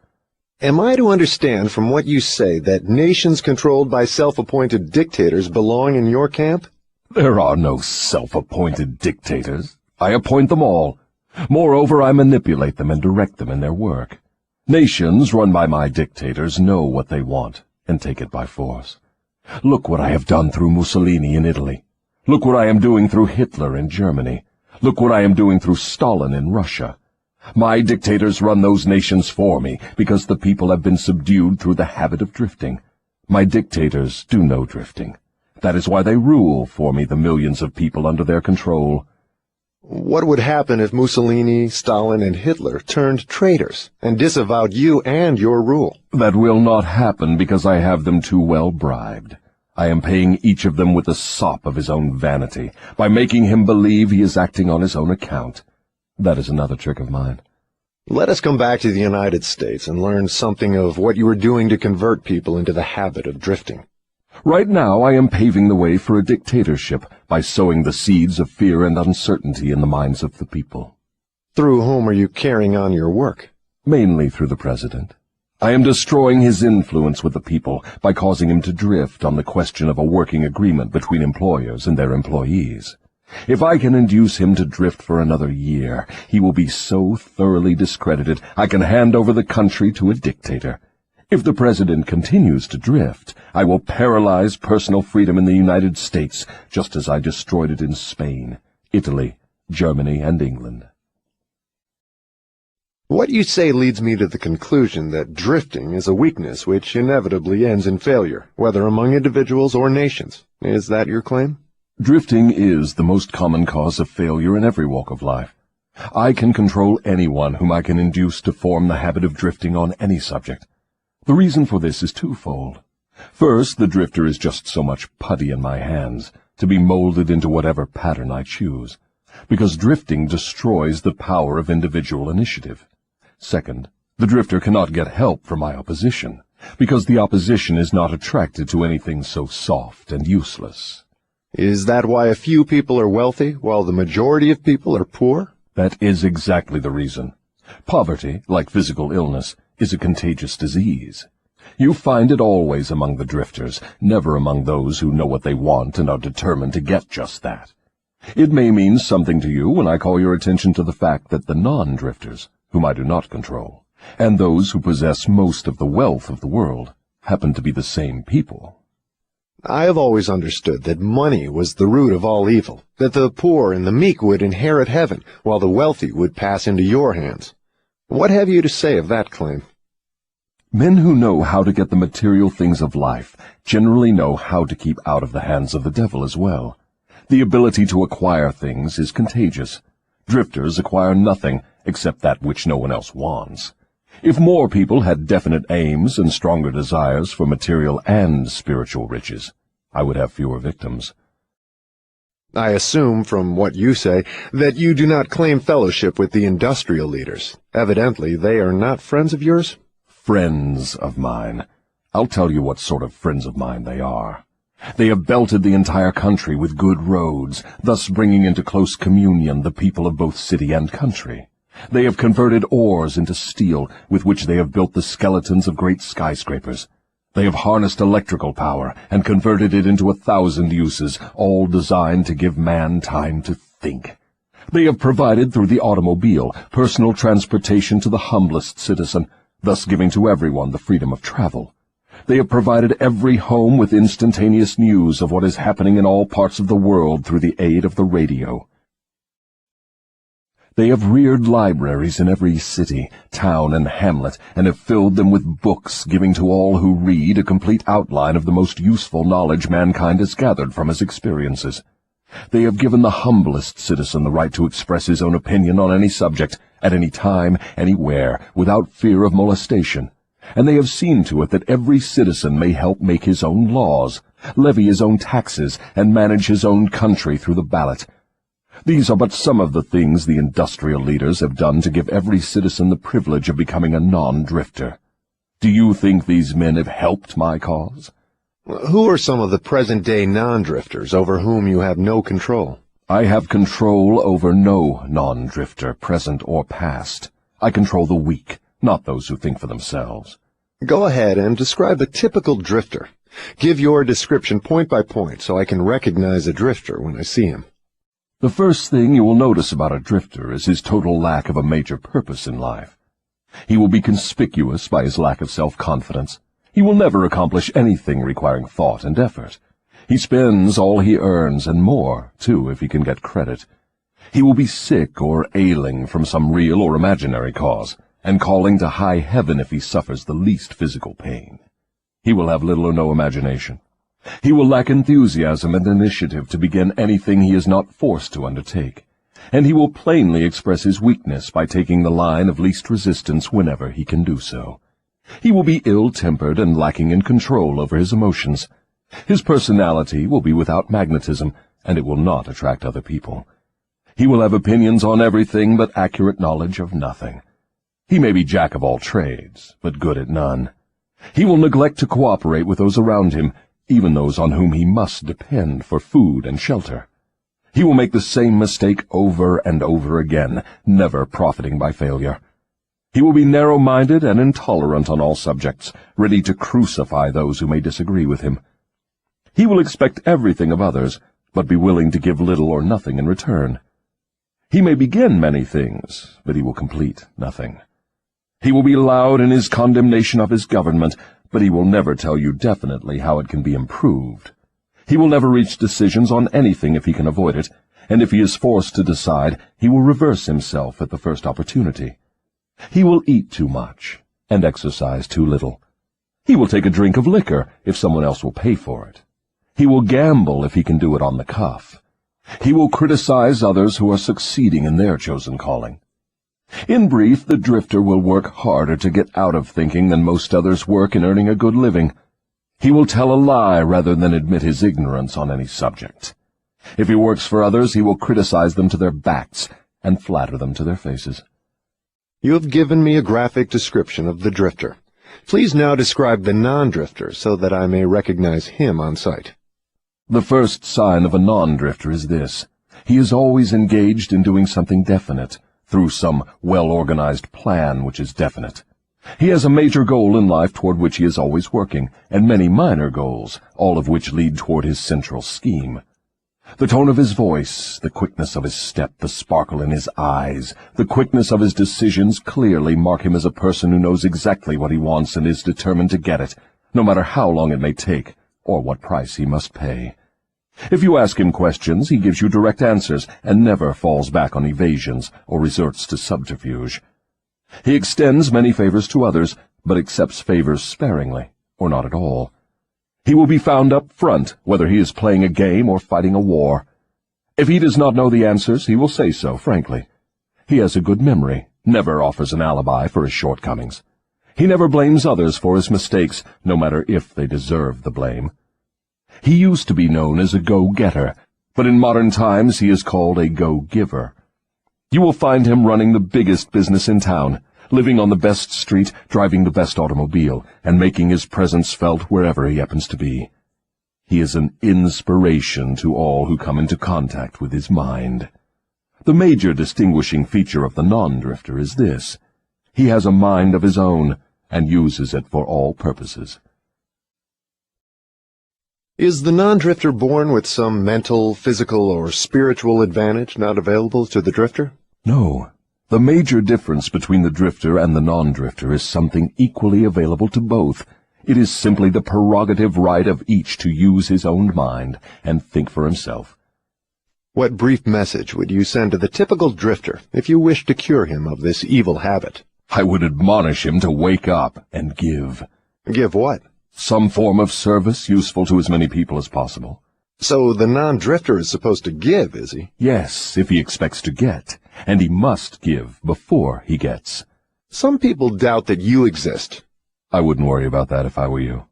Am I to understand from what you say that nations controlled by self-appointed dictators belong in your camp? There are no self-appointed dictators. I appoint them all. Moreover, I manipulate them and direct them in their work. Nations run by my dictators know what they want and take it by force. Look what I have done through Mussolini in Italy. Look what I am doing through Hitler in Germany. Look what I am doing through Stalin in Russia. My dictators run those nations for me because the people have been subdued through the habit of drifting. My dictators do no drifting. That is why they rule for me the millions of people under their control. What would happen if Mussolini, Stalin, and Hitler turned traitors and disavowed you and your rule? That will not happen because I have them too well bribed. I am paying each of them with the sop of his own vanity, by making him believe he is acting on his own account. That is another trick of mine. Let us come back to the United States and learn something of what you are doing to convert people into the habit of drifting. Right now I am paving the way for a dictatorship by sowing the seeds of fear and uncertainty in the minds of the people. Through whom are you carrying on your work? Mainly through the president. I am destroying his influence with the people by causing him to drift on the question of a working agreement between employers and their employees. If I can induce him to drift for another year, he will be so thoroughly discredited I can hand over the country to a dictator. If the president continues to drift, I will paralyze personal freedom in the United States, just as I destroyed it in Spain, Italy, Germany, and England. What you say leads me to the conclusion that drifting is a weakness which inevitably ends in failure, whether among individuals or nations. Is that your claim? Drifting is the most common cause of failure in every walk of life. I can control anyone whom I can induce to form the habit of drifting on any subject. The reason for this is twofold. First, the drifter is just so much putty in my hands, to be molded into whatever pattern I choose, because drifting destroys the power of individual initiative. Second, the drifter cannot get help from my opposition, because the opposition is not attracted to anything so soft and useless. Is that why a few people are wealthy, while the majority of people are poor? That is exactly the reason. Poverty, like physical illness, is a contagious disease. You find it always among the drifters, never among those who know what they want and are determined to get just that. It may mean something to you when I call your attention to the fact that the non-drifters, whom I do not control, and those who possess most of the wealth of the world, happen to be the same people. I have always understood that money was the root of all evil, that the poor and the meek would inherit heaven, while the wealthy would pass into your hands. What have you to say of that claim? Men who know how to get the material things of life generally know how to keep out of the hands of the devil as well. The ability to acquire things is contagious. Drifters acquire nothing except that which no one else wants. If more people had definite aims and stronger desires for material and spiritual riches, I would have fewer victims. I assume, from what you say, that you do not claim fellowship with the industrial leaders. Evidently, they are not friends of yours? Friends of mine. I'll tell you what sort of friends of mine they are. They have belted the entire country with good roads, thus bringing into close communion the people of both city and country. They have converted ores into steel, with which they have built the skeletons of great skyscrapers. They have harnessed electrical power and converted it into 1,000 uses, all designed to give man time to think. They have provided through the automobile personal transportation to the humblest citizen, thus giving to everyone the freedom of travel. They have provided every home with instantaneous news of what is happening in all parts of the world through the aid of the radio. They have reared libraries in every city, town, and hamlet, and have filled them with books, giving to all who read a complete outline of the most useful knowledge mankind has gathered from his experiences. They have given the humblest citizen the right to express his own opinion on any subject, at any time, anywhere, without fear of molestation. And they have seen to it that every citizen may help make his own laws, levy his own taxes, and manage his own country through the ballot. These are but some of the things the industrial leaders have done to give every citizen the privilege of becoming a non-drifter. Do you think these men have helped my cause? Who are some of the present-day non-drifters over whom you have no control? I have control over no non-drifter, present or past. I control the weak, not those who think for themselves. Go ahead and describe a typical drifter. Give your description point by point so I can recognize a drifter when I see him. The first thing you will notice about a drifter is his total lack of a major purpose in life. He will be conspicuous by his lack of self-confidence. He will never accomplish anything requiring thought and effort. He spends all he earns, and more, too, if he can get credit. He will be sick or ailing from some real or imaginary cause, and calling to high heaven if he suffers the least physical pain. He will have little or no imagination. He will lack enthusiasm and initiative to begin anything he is not forced to undertake, and he will plainly express his weakness by taking the line of least resistance whenever he can do so. He will be ill-tempered and lacking in control over his emotions. His personality will be without magnetism, and it will not attract other people. He will have opinions on everything but accurate knowledge of nothing. He may be jack of all trades, but good at none. He will neglect to cooperate with those around him, even those on whom he must depend for food and shelter. He will make the same mistake over and over again, never profiting by failure. He will be narrow-minded and intolerant on all subjects, ready to crucify those who may disagree with him. He will expect everything of others, but be willing to give little or nothing in return. He may begin many things, but he will complete nothing. He will be loud in his condemnation of his government, but he will never tell you definitely how it can be improved. He will never reach decisions on anything if he can avoid it, and if he is forced to decide, he will reverse himself at the first opportunity. He will eat too much and exercise too little. He will take a drink of liquor if someone else will pay for it. He will gamble if he can do it on the cuff. He will criticize others who are succeeding in their chosen calling. In brief, the drifter will work harder to get out of thinking than most others work in earning a good living. He will tell a lie rather than admit his ignorance on any subject. If he works for others, he will criticize them to their backs and flatter them to their faces. You have given me a graphic description of the drifter. Please now describe the non-drifter so that I may recognize him on sight. The first sign of a non-drifter is this. He is always engaged in doing something definite, through some well-organized plan which is definite. He has a major goal in life toward which he is always working, and many minor goals, all of which lead toward his central scheme. The tone of his voice, the quickness of his step, the sparkle in his eyes, the quickness of his decisions clearly mark him as a person who knows exactly what he wants and is determined to get it, no matter how long it may take, or what price he must pay. If you ask him questions, he gives you direct answers, and never falls back on evasions or resorts to subterfuge. He extends many favors to others, but accepts favors sparingly, or not at all. He will be found up front, whether he is playing a game or fighting a war. If he does not know the answers, he will say so, frankly. He has a good memory, never offers an alibi for his shortcomings. He never blames others for his mistakes, no matter if they deserve the blame. He used to be known as a go-getter, but in modern times he is called a go-giver. You will find him running the biggest business in town, living on the best street, driving the best automobile, and making his presence felt wherever he happens to be. He is an inspiration to all who come into contact with his mind. The major distinguishing feature of the non-drifter is this. He has a mind of his own, and uses it for all purposes. Is the non-drifter born with some mental, physical, or spiritual advantage not available to the drifter? No. The major difference between the drifter and the non-drifter is something equally available to both. It is simply the prerogative right of each to use his own mind and think for himself. What brief message would you send to the typical drifter if you wished to cure him of this evil habit? I would admonish him to wake up and give. Give what? Some form of service useful to as many people as possible. So the non-drifter is supposed to give, is he? Yes, if he expects to get, and he must give before he gets. Some people doubt that you exist. I wouldn't worry about that if I were you.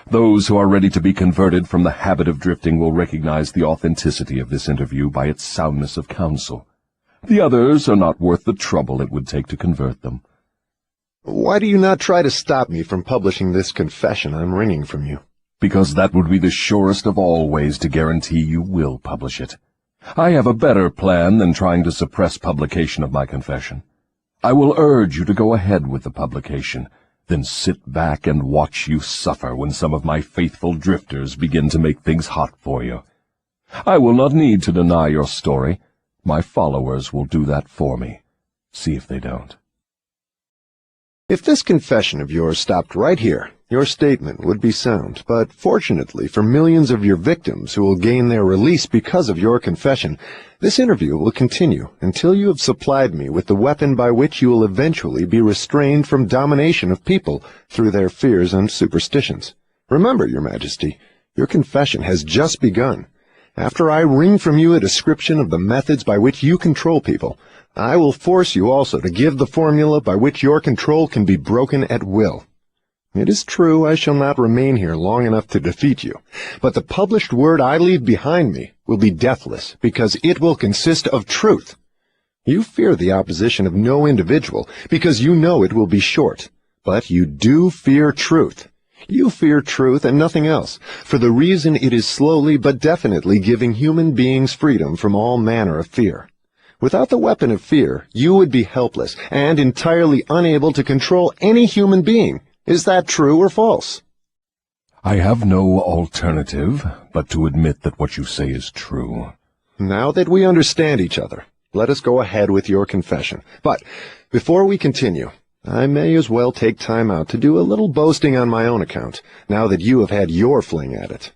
Those who are ready to be converted from the habit of drifting will recognize the authenticity of this interview by its soundness of counsel. The others are not worth the trouble it would take to convert them. Why do you not try to stop me from publishing this confession I'm wringing from you? Because that would be the surest of all ways to guarantee you will publish it. I have a better plan than trying to suppress publication of my confession. I will urge you to go ahead with the publication, then sit back and watch you suffer when some of my faithful drifters begin to make things hot for you. I will not need to deny your story. My followers will do that for me. See if they don't. If this confession of yours stopped right here, Your statement would be sound, but fortunately for millions of your victims who will gain their release because of your confession, this interview will continue until you have supplied me with the weapon by which you will eventually be restrained from domination of people through their fears and superstitions. Remember, Your Majesty, your confession has just begun. After I wring from you a description of the methods by which you control people, I will force you also to give the formula by which your control can be broken at will. It is true I shall not remain here long enough to defeat you, but the published word I leave behind me will be deathless because it will consist of truth. You fear the opposition of no individual because you know it will be short, but you do fear truth. You fear truth and nothing else, for the reason it is slowly but definitely giving human beings freedom from all manner of fear. Without the weapon of fear, you would be helpless and entirely unable to control any human being. Is that true or false? I have no alternative but to admit that what you say is true. Now that we understand each other, let us go ahead with your confession. But before we continue, I may as well take time out to do a little boasting on my own account, now that you have had your fling at it.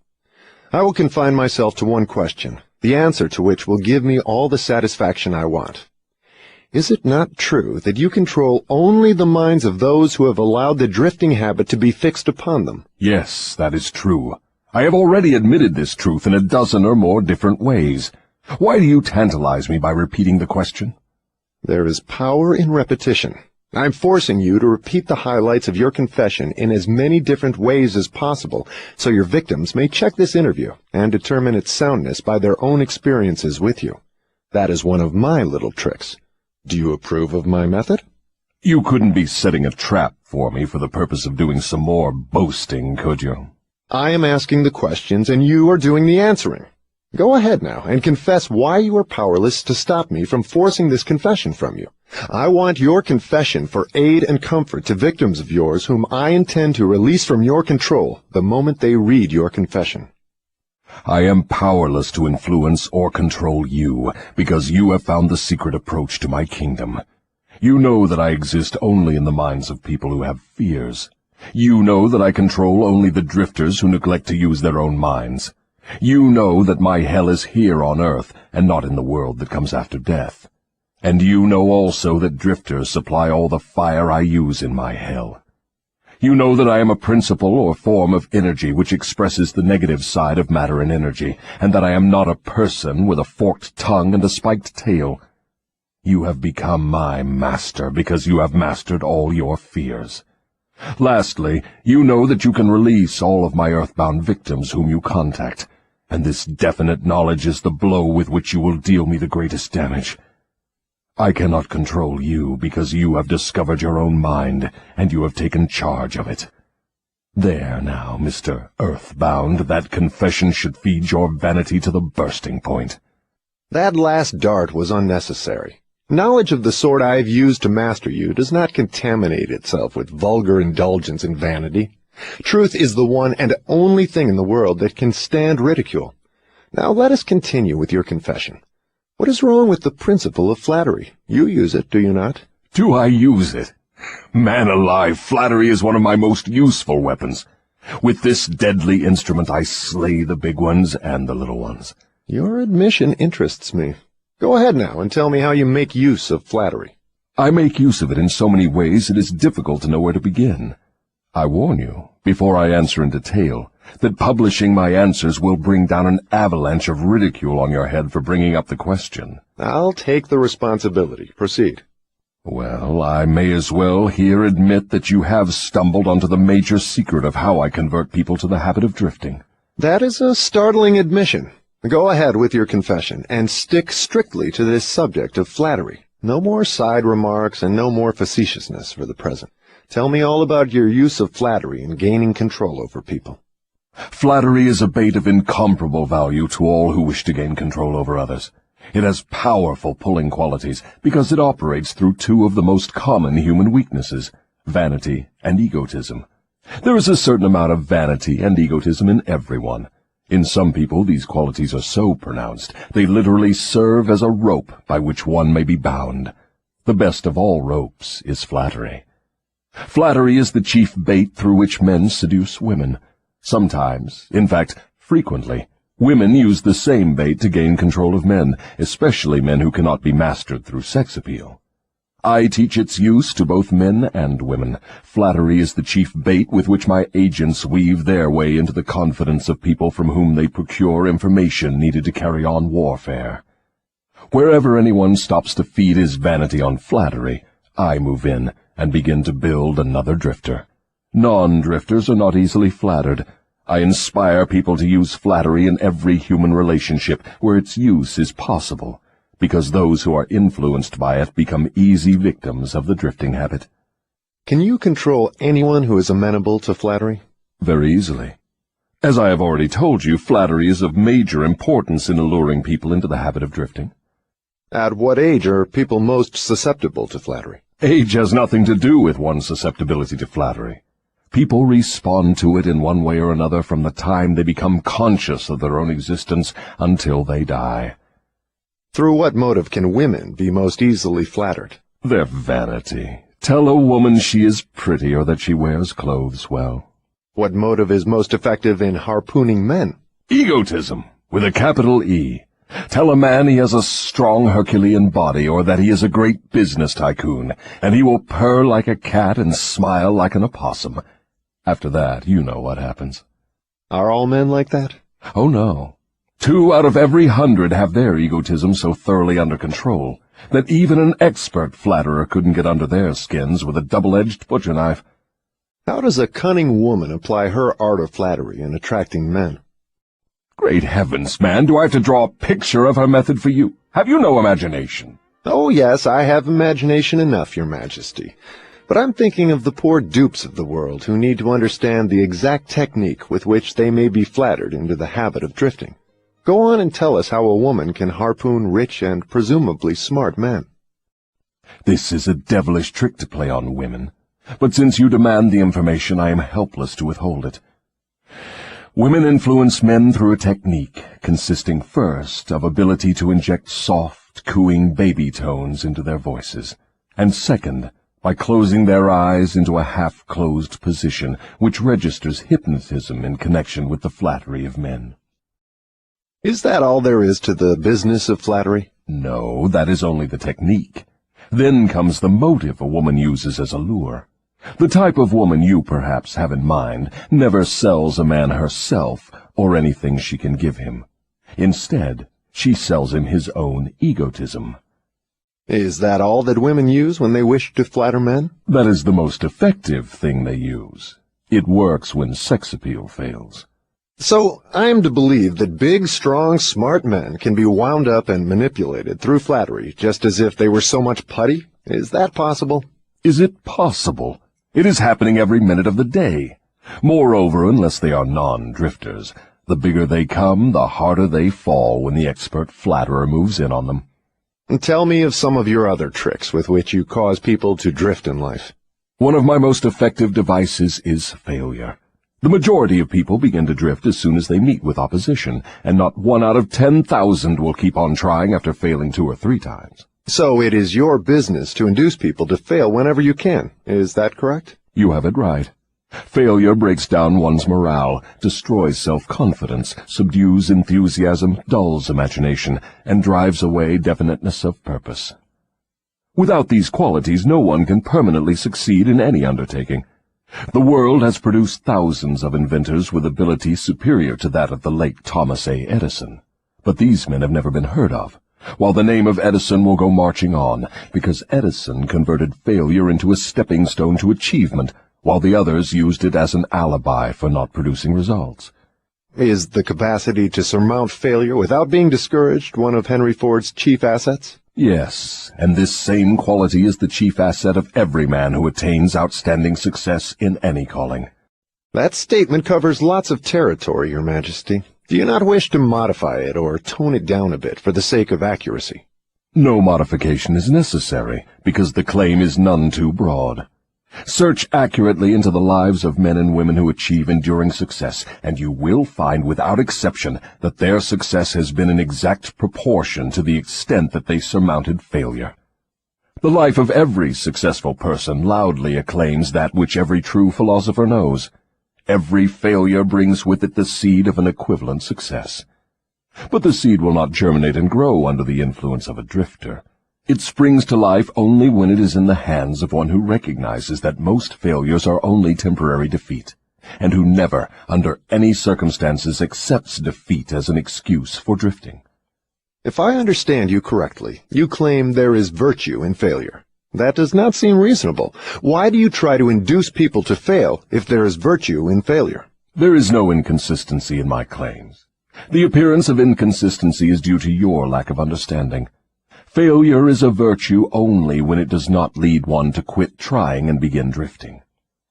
I will confine myself to one question, the answer to which will give me all the satisfaction I want. Is it not true that you control only the minds of those who have allowed the drifting habit to be fixed upon them? Yes, that is true. I have already admitted this truth in a dozen or more different ways. Why do you tantalize me by repeating the question? There is power in repetition. I'm forcing you to repeat the highlights of your confession in as many different ways as possible, so your victims may check this interview and determine its soundness by their own experiences with you. That is one of my little tricks. Do you approve of my method? You couldn't be setting a trap for me for the purpose of doing some more boasting, could you? I am asking the questions and you are doing the answering. Go ahead now and confess why you are powerless to stop me from forcing this confession from you. I want your confession for aid and comfort to victims of yours whom I intend to release from your control the moment they read your confession. I am powerless to influence or control you, because you have found the secret approach to my kingdom. You know that I exist only in the minds of people who have fears. You know that I control only the drifters who neglect to use their own minds. You know that my hell is here on earth, and not in the world that comes after death. And you know also that drifters supply all the fire I use in my hell. You know that I am a principle or form of energy which expresses the negative side of matter and energy, and that I am not a person with a forked tongue and a spiked tail. You have become my master because you have mastered all your fears. Lastly, you know that you can release all of my earthbound victims whom you contact, and this definite knowledge is the blow with which you will deal me the greatest damage. I cannot control you because you have discovered your own mind, and you have taken charge of it. There now, Mr. Earthbound, that confession should feed your vanity to the bursting point. That last dart was unnecessary. Knowledge of the sort I have used to master you does not contaminate itself with vulgar indulgence and vanity. Truth is the one and only thing in the world that can stand ridicule. Now let us continue with your confession. What is wrong with the principle of flattery? You use it, do you not? Do I use it? Man alive, flattery is one of my most useful weapons. With this deadly instrument I slay the big ones and the little ones. Your admission interests me. Go ahead now and tell me how you make use of flattery. I make use of it in so many ways it is difficult to know where to begin. I warn you, before I answer in detail, that publishing my answers will bring down an avalanche of ridicule on your head for bringing up the question. I'll take the responsibility. Proceed. Well, I may as well here admit that you have stumbled onto the major secret of how I convert people to the habit of drifting. That is a startling admission. Go ahead with your confession, and stick strictly to this subject of flattery. No more side remarks and no more facetiousness for the present. Tell me all about your use of flattery in gaining control over people. Flattery is a bait of incomparable value to all who wish to gain control over others. It has powerful pulling qualities because it operates through two of the most common human weaknesses, vanity and egotism. There is a certain amount of vanity and egotism in everyone. In some people these qualities are so pronounced, they literally serve as a rope by which one may be bound. The best of all ropes is flattery. Flattery is the chief bait through which men seduce women. Sometimes, in fact, frequently, women use the same bait to gain control of men, especially men who cannot be mastered through sex appeal. I teach its use to both men and women. Flattery is the chief bait with which my agents weave their way into the confidence of people from whom they procure information needed to carry on warfare. Wherever anyone stops to feed his vanity on flattery, I move in and begin to build another drifter. Non-drifters are not easily flattered. I inspire people to use flattery in every human relationship where its use is possible, because those who are influenced by it become easy victims of the drifting habit. Can you control anyone who is amenable to flattery? Very easily. As I have already told you, flattery is of major importance in alluring people into the habit of drifting. At what age are people most susceptible to flattery? Age has nothing to do with one's susceptibility to flattery. People respond to it in one way or another from the time they become conscious of their own existence until they die. Through what motive can women be most easily flattered? Their vanity. Tell a woman she is pretty or that she wears clothes well. What motive is most effective in harpooning men? Egotism, with a capital E. Tell a man he has a strong Herculean body or that he is a great business tycoon, and he will purr like a cat and smile like an opossum. After that, you know what happens. Are all men like that? Oh, no. 2 out of every 100 have their egotism so thoroughly under control that even an expert flatterer couldn't get under their skins with a double-edged butcher knife. How does a cunning woman apply her art of flattery in attracting men? Great heavens, man, do I have to draw a picture of her method for you? Have you no imagination? Oh, yes, I have imagination enough, Your Majesty. But I'm thinking of the poor dupes of the world who need to understand the exact technique with which they may be flattered into the habit of drifting. Go on and tell us how a woman can harpoon rich and presumably smart men. This is a devilish trick to play on women, but since you demand the information, I am helpless to withhold it. Women influence men through a technique consisting first of ability to inject soft, cooing baby tones into their voices, and second, by closing their eyes into a half-closed position which registers hypnotism in connection with the flattery of men. Is that all there is to the business of flattery? No, that is only the technique. Then comes the motive a woman uses as a lure. The type of woman you perhaps have in mind never sells a man herself or anything she can give him. Instead, she sells him his own egotism. Is that all that women use when they wish to flatter men? That is the most effective thing they use. It works when sex appeal fails. So I am to believe that big, strong, smart men can be wound up and manipulated through flattery just as if they were so much putty? Is that possible? Is it possible? It is happening every minute of the day. Moreover, unless they are non-drifters, the bigger they come, the harder they fall when the expert flatterer moves in on them. And tell me of some of your other tricks with which you cause people to drift in life. One of my most effective devices is failure. The majority of people begin to drift as soon as they meet with opposition, and not 1 out of 10,000 will keep on trying after failing 2 or 3 times. So it is your business to induce people to fail whenever you can. Is that correct? You have it right. Failure breaks down one's morale, destroys self-confidence, subdues enthusiasm, dulls imagination, and drives away definiteness of purpose. Without these qualities, no one can permanently succeed in any undertaking. The world has produced thousands of inventors with ability superior to that of the late Thomas A. Edison. But these men have never been heard of, while the name of Edison will go marching on, because Edison converted failure into a stepping stone to achievement, while the others used it as an alibi for not producing results. Is the capacity to surmount failure without being discouraged one of Henry Ford's chief assets? Yes, and this same quality is the chief asset of every man who attains outstanding success in any calling. That statement covers lots of territory, Your Majesty. Do you not wish to modify it or tone it down a bit for the sake of accuracy? No modification is necessary, because the claim is none too broad. Search accurately into the lives of men and women who achieve enduring success, and you will find without exception that their success has been in exact proportion to the extent that they surmounted failure. The life of every successful person loudly acclaims that which every true philosopher knows. Every failure brings with it the seed of an equivalent success. But the seed will not germinate and grow under the influence of a drifter. It springs to life only when it is in the hands of one who recognizes that most failures are only temporary defeat, and who never, under any circumstances, accepts defeat as an excuse for drifting. If I understand you correctly, you claim there is virtue in failure. That does not seem reasonable. Why do you try to induce people to fail if there is virtue in failure? There is no inconsistency in my claims. The appearance of inconsistency is due to your lack of understanding. Failure is a virtue only when it does not lead one to quit trying and begin drifting.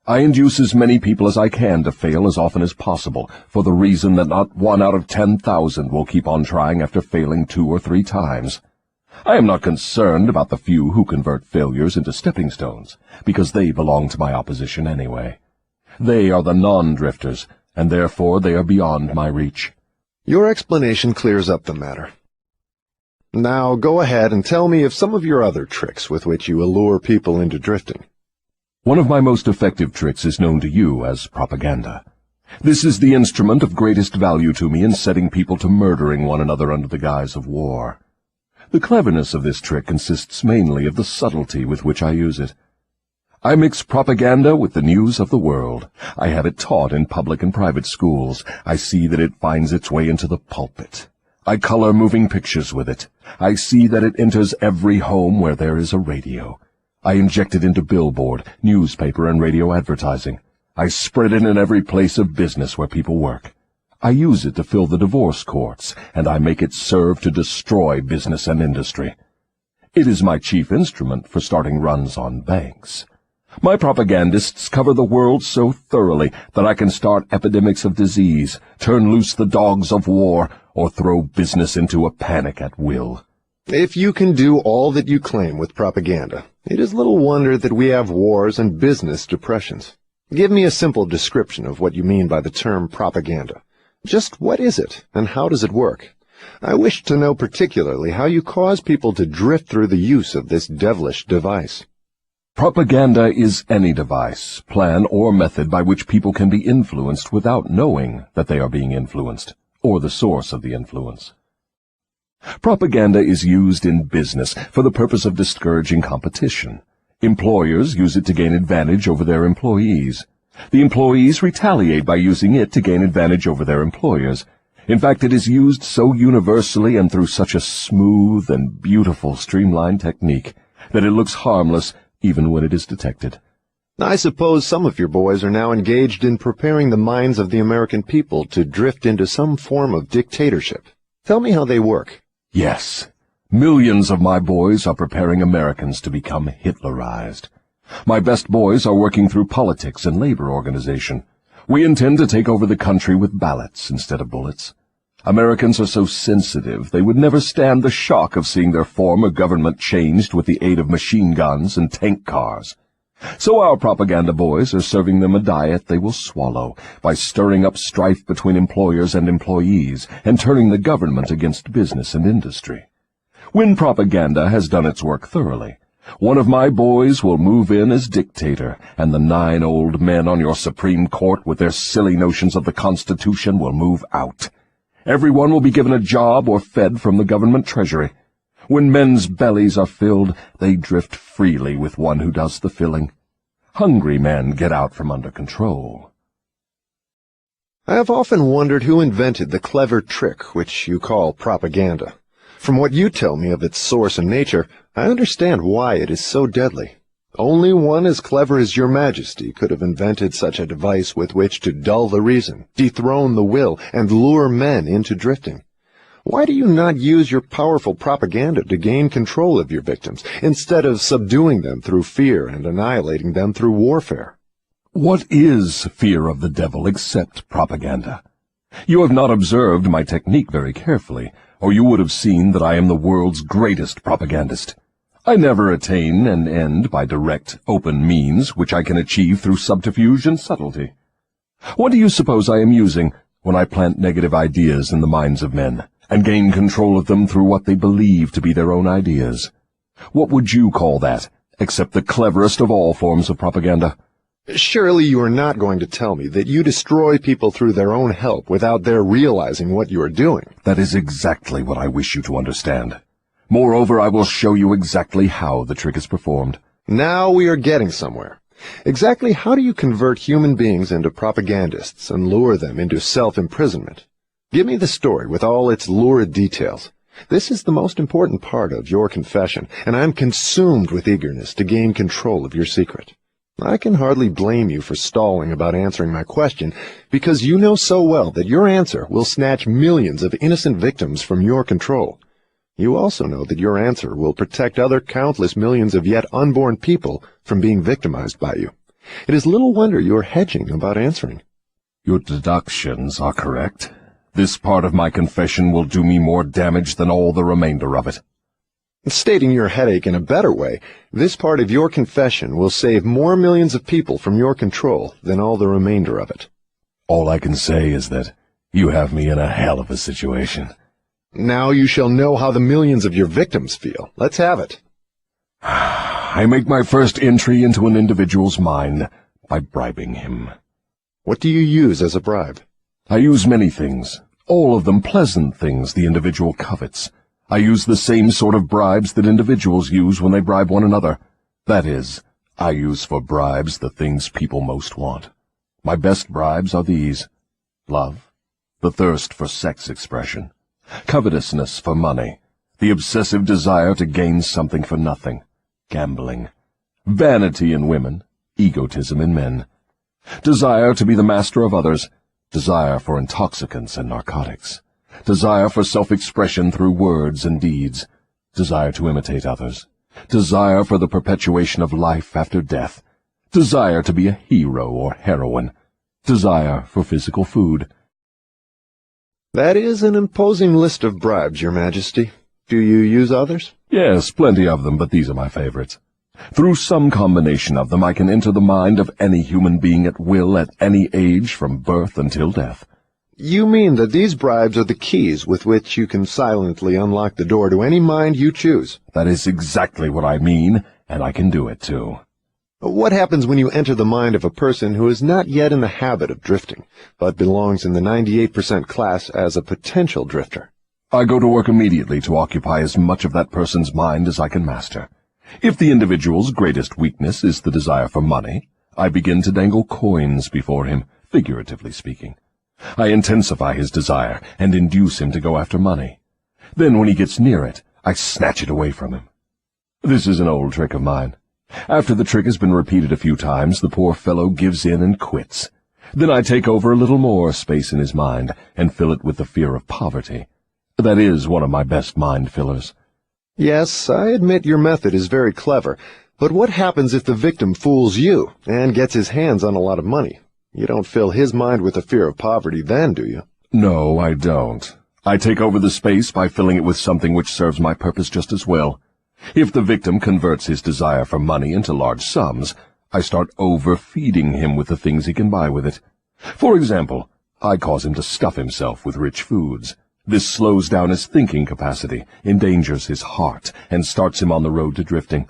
I induce as many people as I can to fail as often as possible, for the reason that not 1 out of 10,000 will keep on trying after failing 2 or 3 times. I am not concerned about the few who convert failures into stepping stones, because they belong to my opposition anyway. They are the non-drifters, and therefore they are beyond my reach. Your explanation clears up the matter. Now go ahead and tell me of some of your other tricks with which you allure people into drifting. One of my most effective tricks is known to you as propaganda. This is the instrument of greatest value to me in setting people to murdering one another under the guise of war. The cleverness of this trick consists mainly of the subtlety with which I use it. I mix propaganda with the news of the world. I have it taught in public and private schools. I see that it finds its way into the pulpit. I color moving pictures with it. I see that it enters every home where there is a radio. I inject it into billboard, newspaper, and radio advertising. I spread it in every place of business where people work. I use it to fill the divorce courts, and I make it serve to destroy business and industry. It is my chief instrument for starting runs on banks. My propagandists cover the world so thoroughly that I can start epidemics of disease, turn loose the dogs of war, or throw business into a panic at will. If you can do all that you claim with propaganda, it is little wonder that we have wars and business depressions. Give me a simple description of what you mean by the term propaganda. Just what is it, and how does it work? I wish to know particularly how you cause people to drift through the use of this devilish device. Propaganda is any device, plan, or method by which people can be influenced without knowing that they are being influenced, or the source of the influence. Propaganda is used in business for the purpose of discouraging competition. Employers use it to gain advantage over their employees. The employees retaliate by using it to gain advantage over their employers. In fact, it is used so universally and through such a smooth and beautiful streamlined technique that it looks harmless even when it is detected. I suppose some of your boys are now engaged in preparing the minds of the American people to drift into some form of dictatorship. Tell me how they work. Yes, millions of my boys are preparing Americans to become Hitlerized. My best boys are working through politics and labor organization. We intend to take over the country with ballots instead of bullets. Americans are so sensitive they would never stand the shock of seeing their form of government changed with the aid of machine guns and tank cars. So our propaganda boys are serving them a diet they will swallow by stirring up strife between employers and employees and turning the government against business and industry. When propaganda has done its work thoroughly, one of my boys will move in as dictator, and the 9 old men on your Supreme Court with their silly notions of the Constitution will move out. Everyone will be given a job or fed from the government treasury. When men's bellies are filled, they drift freely with one who does the filling. Hungry men get out from under control. I have often wondered who invented the clever trick which you call propaganda. From what you tell me of its source and nature, I understand why it is so deadly. Only one as clever as your Majesty could have invented such a device with which to dull the reason, dethrone the will, and lure men into drifting. Why do you not use your powerful propaganda to gain control of your victims, instead of subduing them through fear and annihilating them through warfare? What is fear of the devil except propaganda? You have not observed my technique very carefully, or you would have seen that I am the world's greatest propagandist. I never attain an end by direct, open means, which I can achieve through subterfuge and subtlety. What do you suppose I am using when I plant negative ideas in the minds of men, and gain control of them through what they believe to be their own ideas? What would you call that, except the cleverest of all forms of propaganda? Surely you are not going to tell me that you destroy people through their own help without their realizing what you are doing. That is exactly what I wish you to understand. Moreover, I will show you exactly how the trick is performed. Now we are getting somewhere. Exactly how do you convert human beings into propagandists and lure them into self-imprisonment? Give me the story with all its lurid details. This is the most important part of your confession, and I am consumed with eagerness to gain control of your secret. I can hardly blame you for stalling about answering my question, because you know so well that your answer will snatch millions of innocent victims from your control. You also know that your answer will protect other countless millions of yet unborn people from being victimized by you. It is little wonder you are hedging about answering. Your deductions are correct. This part of my confession will do me more damage than all the remainder of it. Stating your headache in a better way, this part of your confession will save more millions of people from your control than all the remainder of it. All I can say is that you have me in a hell of a situation. Now you shall know how the millions of your victims feel. Let's have it. I make my first entry into an individual's mind by bribing him. What do you use as a bribe? I use many things, all of them pleasant things the individual covets. I use the same sort of bribes that individuals use when they bribe one another. That is, I use for bribes the things people most want. My best bribes are these: love, the thirst for sex expression, covetousness for money, the obsessive desire to gain something for nothing, gambling, vanity in women, egotism in men, desire to be the master of others, desire for intoxicants and narcotics, desire for self-expression through words and deeds, desire to imitate others, desire for the perpetuation of life after death, desire to be a hero or heroine, desire for physical food. That is an imposing list of bribes, Your Majesty. Do you use others? Yes, plenty of them, but these are my favorites. Through some combination of them I can enter the mind of any human being at will at any age from birth until death. You mean that these bribes are the keys with which you can silently unlock the door to any mind you choose? That is exactly what I mean, and I can do it too. What happens when you enter the mind of a person who is not yet in the habit of drifting, but belongs in the 98% class as a potential drifter? I go to work immediately to occupy as much of that person's mind as I can master. If the individual's greatest weakness is the desire for money, I begin to dangle coins before him, figuratively speaking. I intensify his desire and induce him to go after money. Then when he gets near it, I snatch it away from him. This is an old trick of mine. After the trick has been repeated a few times, the poor fellow gives in and quits. Then I take over a little more space in his mind and fill it with the fear of poverty. That is one of my best mind fillers. Yes, I admit your method is very clever, but what happens if the victim fools you and gets his hands on a lot of money? You don't fill his mind with the fear of poverty then, do you? No, I don't. I take over the space by filling it with something which serves my purpose just as well. If the victim converts his desire for money into large sums, I start overfeeding him with the things he can buy with it. For example, I cause him to stuff himself with rich foods. This slows down his thinking capacity, endangers his heart, and starts him on the road to drifting.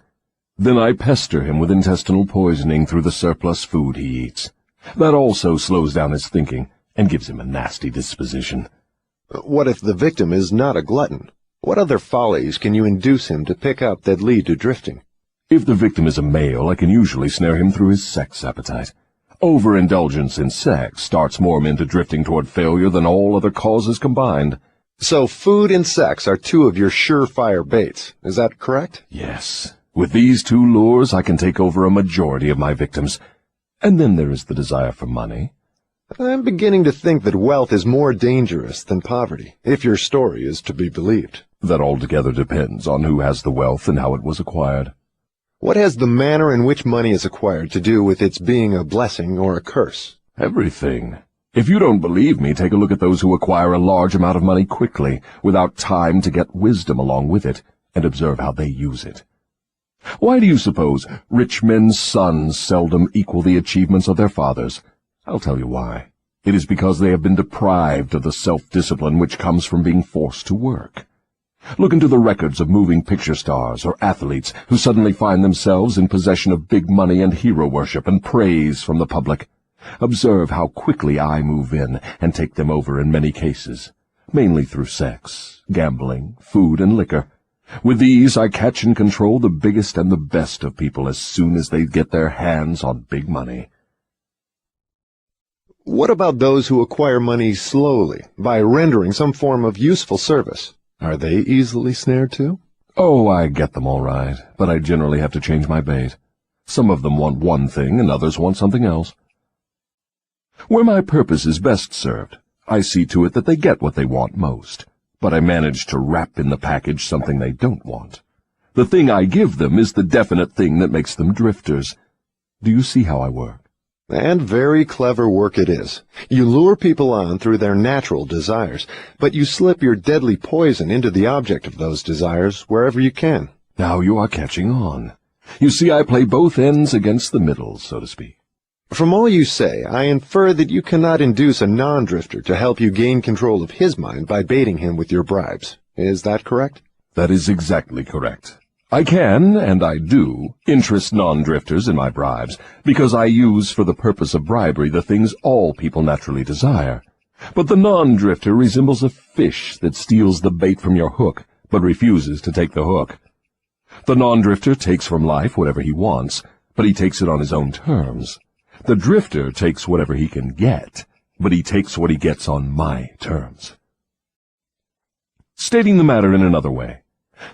Then I pester him with intestinal poisoning through the surplus food he eats. That also slows down his thinking and gives him a nasty disposition. What if the victim is not a glutton? What other follies can you induce him to pick up that lead to drifting? If the victim is a male, I can usually snare him through his sex appetite. Overindulgence in sex starts more men into drifting toward failure than all other causes combined. So food and sex are two of your surefire baits. Is that correct? Yes. With these two lures, I can take over a majority of my victims. And then there is the desire for money. I'm beginning to think that wealth is more dangerous than poverty, if your story is to be believed. That altogether depends on who has the wealth and how it was acquired. What has the manner in which money is acquired to do with its being a blessing or a curse? Everything. If you don't believe me, take a look at those who acquire a large amount of money quickly, without time to get wisdom along with it, and observe how they use it. Why do you suppose rich men's sons seldom equal the achievements of their fathers? I'll tell you why. It is because they have been deprived of the self-discipline which comes from being forced to work. Look into the records of moving picture stars or athletes who suddenly find themselves in possession of big money and hero worship and praise from the public. Observe how quickly I move in and take them over in many cases, mainly through sex, gambling, food, and liquor. With these, I catch and control the biggest and the best of people as soon as they get their hands on big money. What about those who acquire money slowly, by rendering some form of useful service? Are they easily snared too? Oh, I get them all right, but I generally have to change my bait. Some of them want one thing and others want something else. Where my purpose is best served, I see to it that they get what they want most, but I manage to wrap in the package something they don't want. The thing I give them is the definite thing that makes them drifters. Do you see how I work? And very clever work it is. You lure people on through their natural desires, but you slip your deadly poison into the object of those desires wherever you can. Now you are catching on. You see, I play both ends against the middle, so to speak. From all you say, I infer that you cannot induce a non-drifter to help you gain control of his mind by baiting him with your bribes. Is that correct? That is exactly correct. I can, and I do, interest non-drifters in my bribes, because I use for the purpose of bribery the things all people naturally desire. But the non-drifter resembles a fish that steals the bait from your hook, but refuses to take the hook. The non-drifter takes from life whatever he wants, but he takes it on his own terms. The drifter takes whatever he can get, but he takes what he gets on my terms. Stating the matter in another way,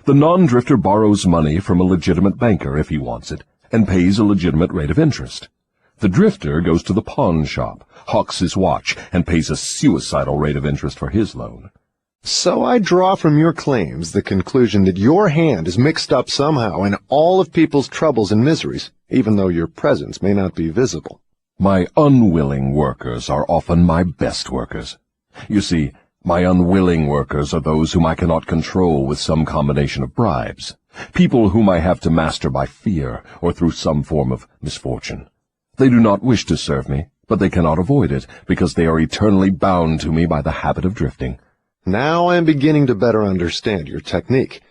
the non-drifter borrows money from a legitimate banker if he wants it, and pays a legitimate rate of interest. The drifter goes to the pawn shop, hawks his watch, and pays a suicidal rate of interest for his loan. So I draw from your claims the conclusion that your hand is mixed up somehow in all of people's troubles and miseries, even though your presence may not be visible. My unwilling workers are often my best workers. You see, my unwilling workers are those whom I cannot control with some combination of bribes, people whom I have to master by fear or through some form of misfortune. They do not wish to serve me, but they cannot avoid it, because they are eternally bound to me by the habit of drifting. Now I am beginning to better understand your technique.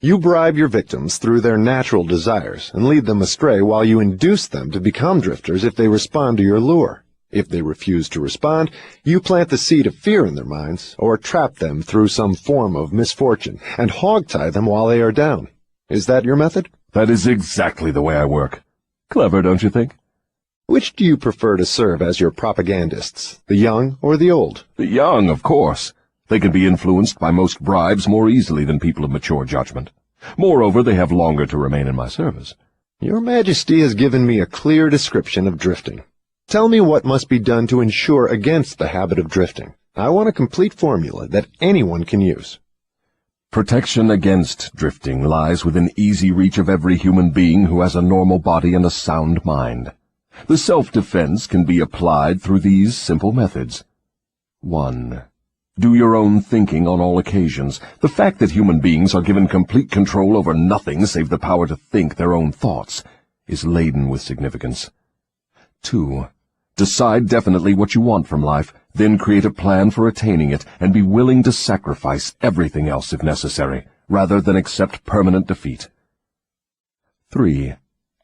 You bribe your victims through their natural desires and lead them astray while you induce them to become drifters if they respond to your lure. If they refuse to respond, you plant the seed of fear in their minds, or trap them through some form of misfortune, and hog-tie them while they are down. Is that your method? That is exactly the way I work. Clever, don't you think? Which do you prefer to serve as your propagandists, the young or the old? The young, of course. They can be influenced by most bribes more easily than people of mature judgment. Moreover, they have longer to remain in my service. Your Majesty has given me a clear description of drifting. Tell me what must be done to ensure against the habit of drifting. I want a complete formula that anyone can use. Protection against drifting lies within easy reach of every human being who has a normal body and a sound mind. The self-defense can be applied through these simple methods. 1. Do your own thinking on all occasions. The fact that human beings are given complete control over nothing save the power to think their own thoughts is laden with significance. 2. Decide definitely what you want from life, then create a plan for attaining it, and be willing to sacrifice everything else if necessary, rather than accept permanent defeat. 3.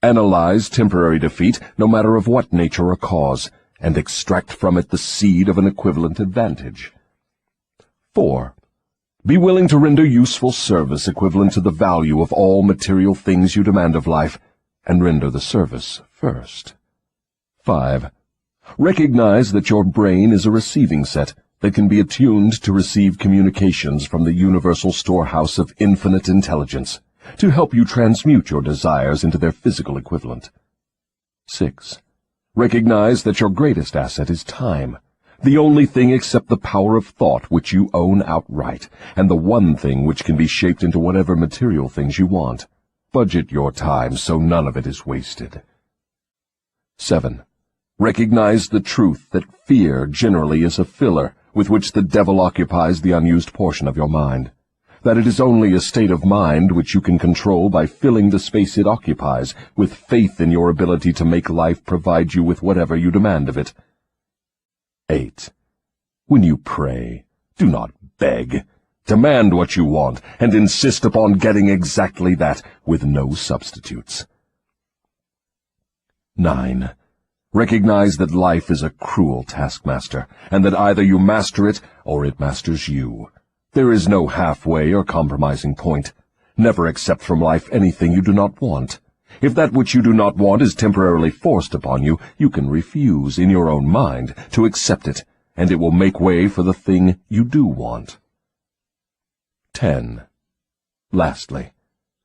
Analyze temporary defeat, no matter of what nature or cause, and extract from it the seed of an equivalent advantage. 4. Be willing to render useful service equivalent to the value of all material things you demand of life, and render the service first. 5. Recognize that your brain is a receiving set that can be attuned to receive communications from the universal storehouse of infinite intelligence, to help you transmute your desires into their physical equivalent. 6. Recognize that your greatest asset is time, the only thing except the power of thought which you own outright, and the one thing which can be shaped into whatever material things you want. Budget your time so none of it is wasted. 7. Recognize the truth that fear generally is a filler with which the devil occupies the unused portion of your mind, that it is only a state of mind which you can control by filling the space it occupies with faith in your ability to make life provide you with whatever you demand of it. 8. When you pray, do not beg. Demand what you want, and insist upon getting exactly that, with no substitutes. 9. Recognize that life is a cruel taskmaster, and that either you master it, or it masters you. There is no halfway or compromising point. Never accept from life anything you do not want. If that which you do not want is temporarily forced upon you, you can refuse, in your own mind, to accept it, and it will make way for the thing you do want. 10. Lastly,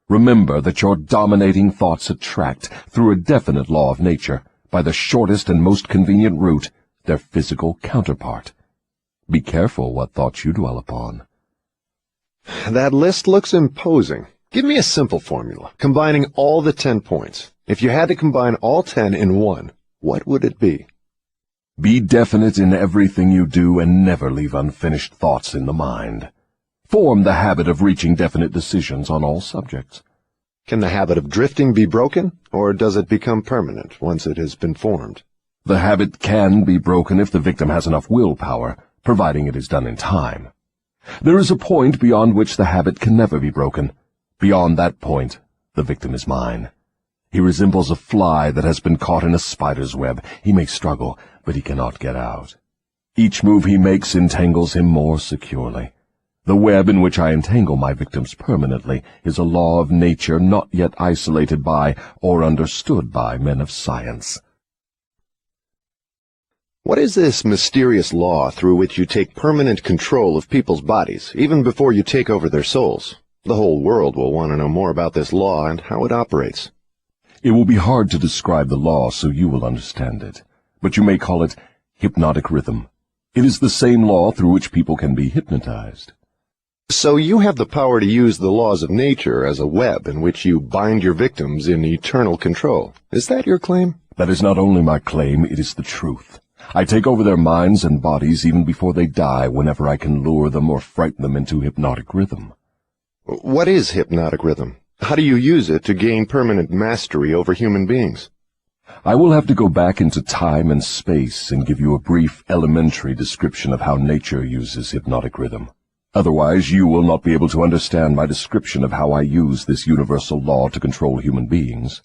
remember that your dominating thoughts attract, through a definite law of nature, by the shortest and most convenient route, their physical counterpart. Be careful what thoughts you dwell upon. That list looks imposing. Give me a simple formula, combining all the 10 points. If you had to combine all 10 in one, what would it be? Be definite in everything you do, and never leave unfinished thoughts in the mind. Form the habit of reaching definite decisions on all subjects. Can the habit of drifting be broken, or does it become permanent once it has been formed? The habit can be broken if the victim has enough willpower, providing it is done in time. There is a point beyond which the habit can never be broken. Beyond that point, the victim is mine. He resembles a fly that has been caught in a spider's web. He may struggle, but he cannot get out. Each move he makes entangles him more securely. The web in which I entangle my victims permanently is a law of nature not yet isolated by or understood by men of science. What is this mysterious law through which you take permanent control of people's bodies, even before you take over their souls? The whole world will want to know more about this law and how it operates. It will be hard to describe the law so you will understand it, but you may call it hypnotic rhythm. It is the same law through which people can be hypnotized. So you have the power to use the laws of nature as a web in which you bind your victims in eternal control. Is that your claim? That is not only my claim, it is the truth. I take over their minds and bodies even before they die whenever I can lure them or frighten them into hypnotic rhythm. What is hypnotic rhythm? How do you use it to gain permanent mastery over human beings? I will have to go back into time and space and give you a brief, elementary description of how nature uses hypnotic rhythm. Otherwise, you will not be able to understand my description of how I use this universal law to control human beings.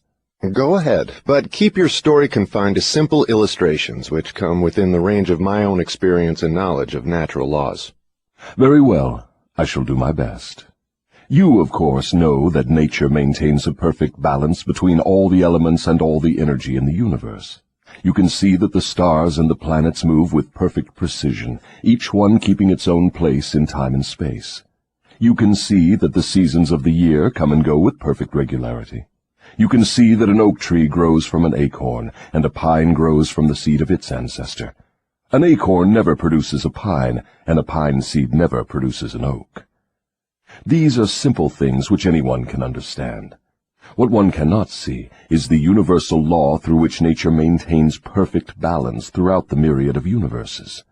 Go ahead, but keep your story confined to simple illustrations which come within the range of my own experience and knowledge of natural laws. Very well. I shall do my best. You, of course, know that nature maintains a perfect balance between all the elements and all the energy in the universe. You can see that the stars and the planets move with perfect precision, each one keeping its own place in time and space. You can see that the seasons of the year come and go with perfect regularity. You can see that an oak tree grows from an acorn, and a pine grows from the seed of its ancestor. An acorn never produces a pine, and a pine seed never produces an oak. These are simple things which anyone can understand. What one cannot see is the universal law through which nature maintains perfect balance throughout the myriad of universes.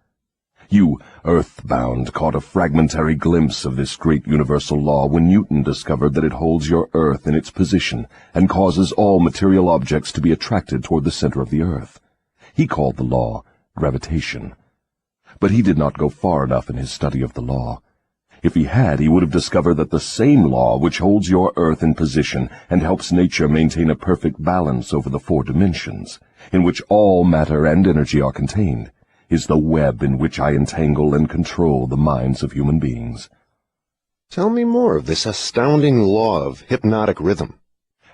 You, earthbound, caught a fragmentary glimpse of this great universal law when Newton discovered that it holds your earth in its position and causes all material objects to be attracted toward the center of the earth. He called the law gravitation. But he did not go far enough in his study of the law. If he had, he would have discovered that the same law which holds your earth in position and helps nature maintain a perfect balance over the 4 dimensions, in which all matter and energy are contained, is the web in which I entangle and control the minds of human beings. Tell me more of this astounding law of hypnotic rhythm.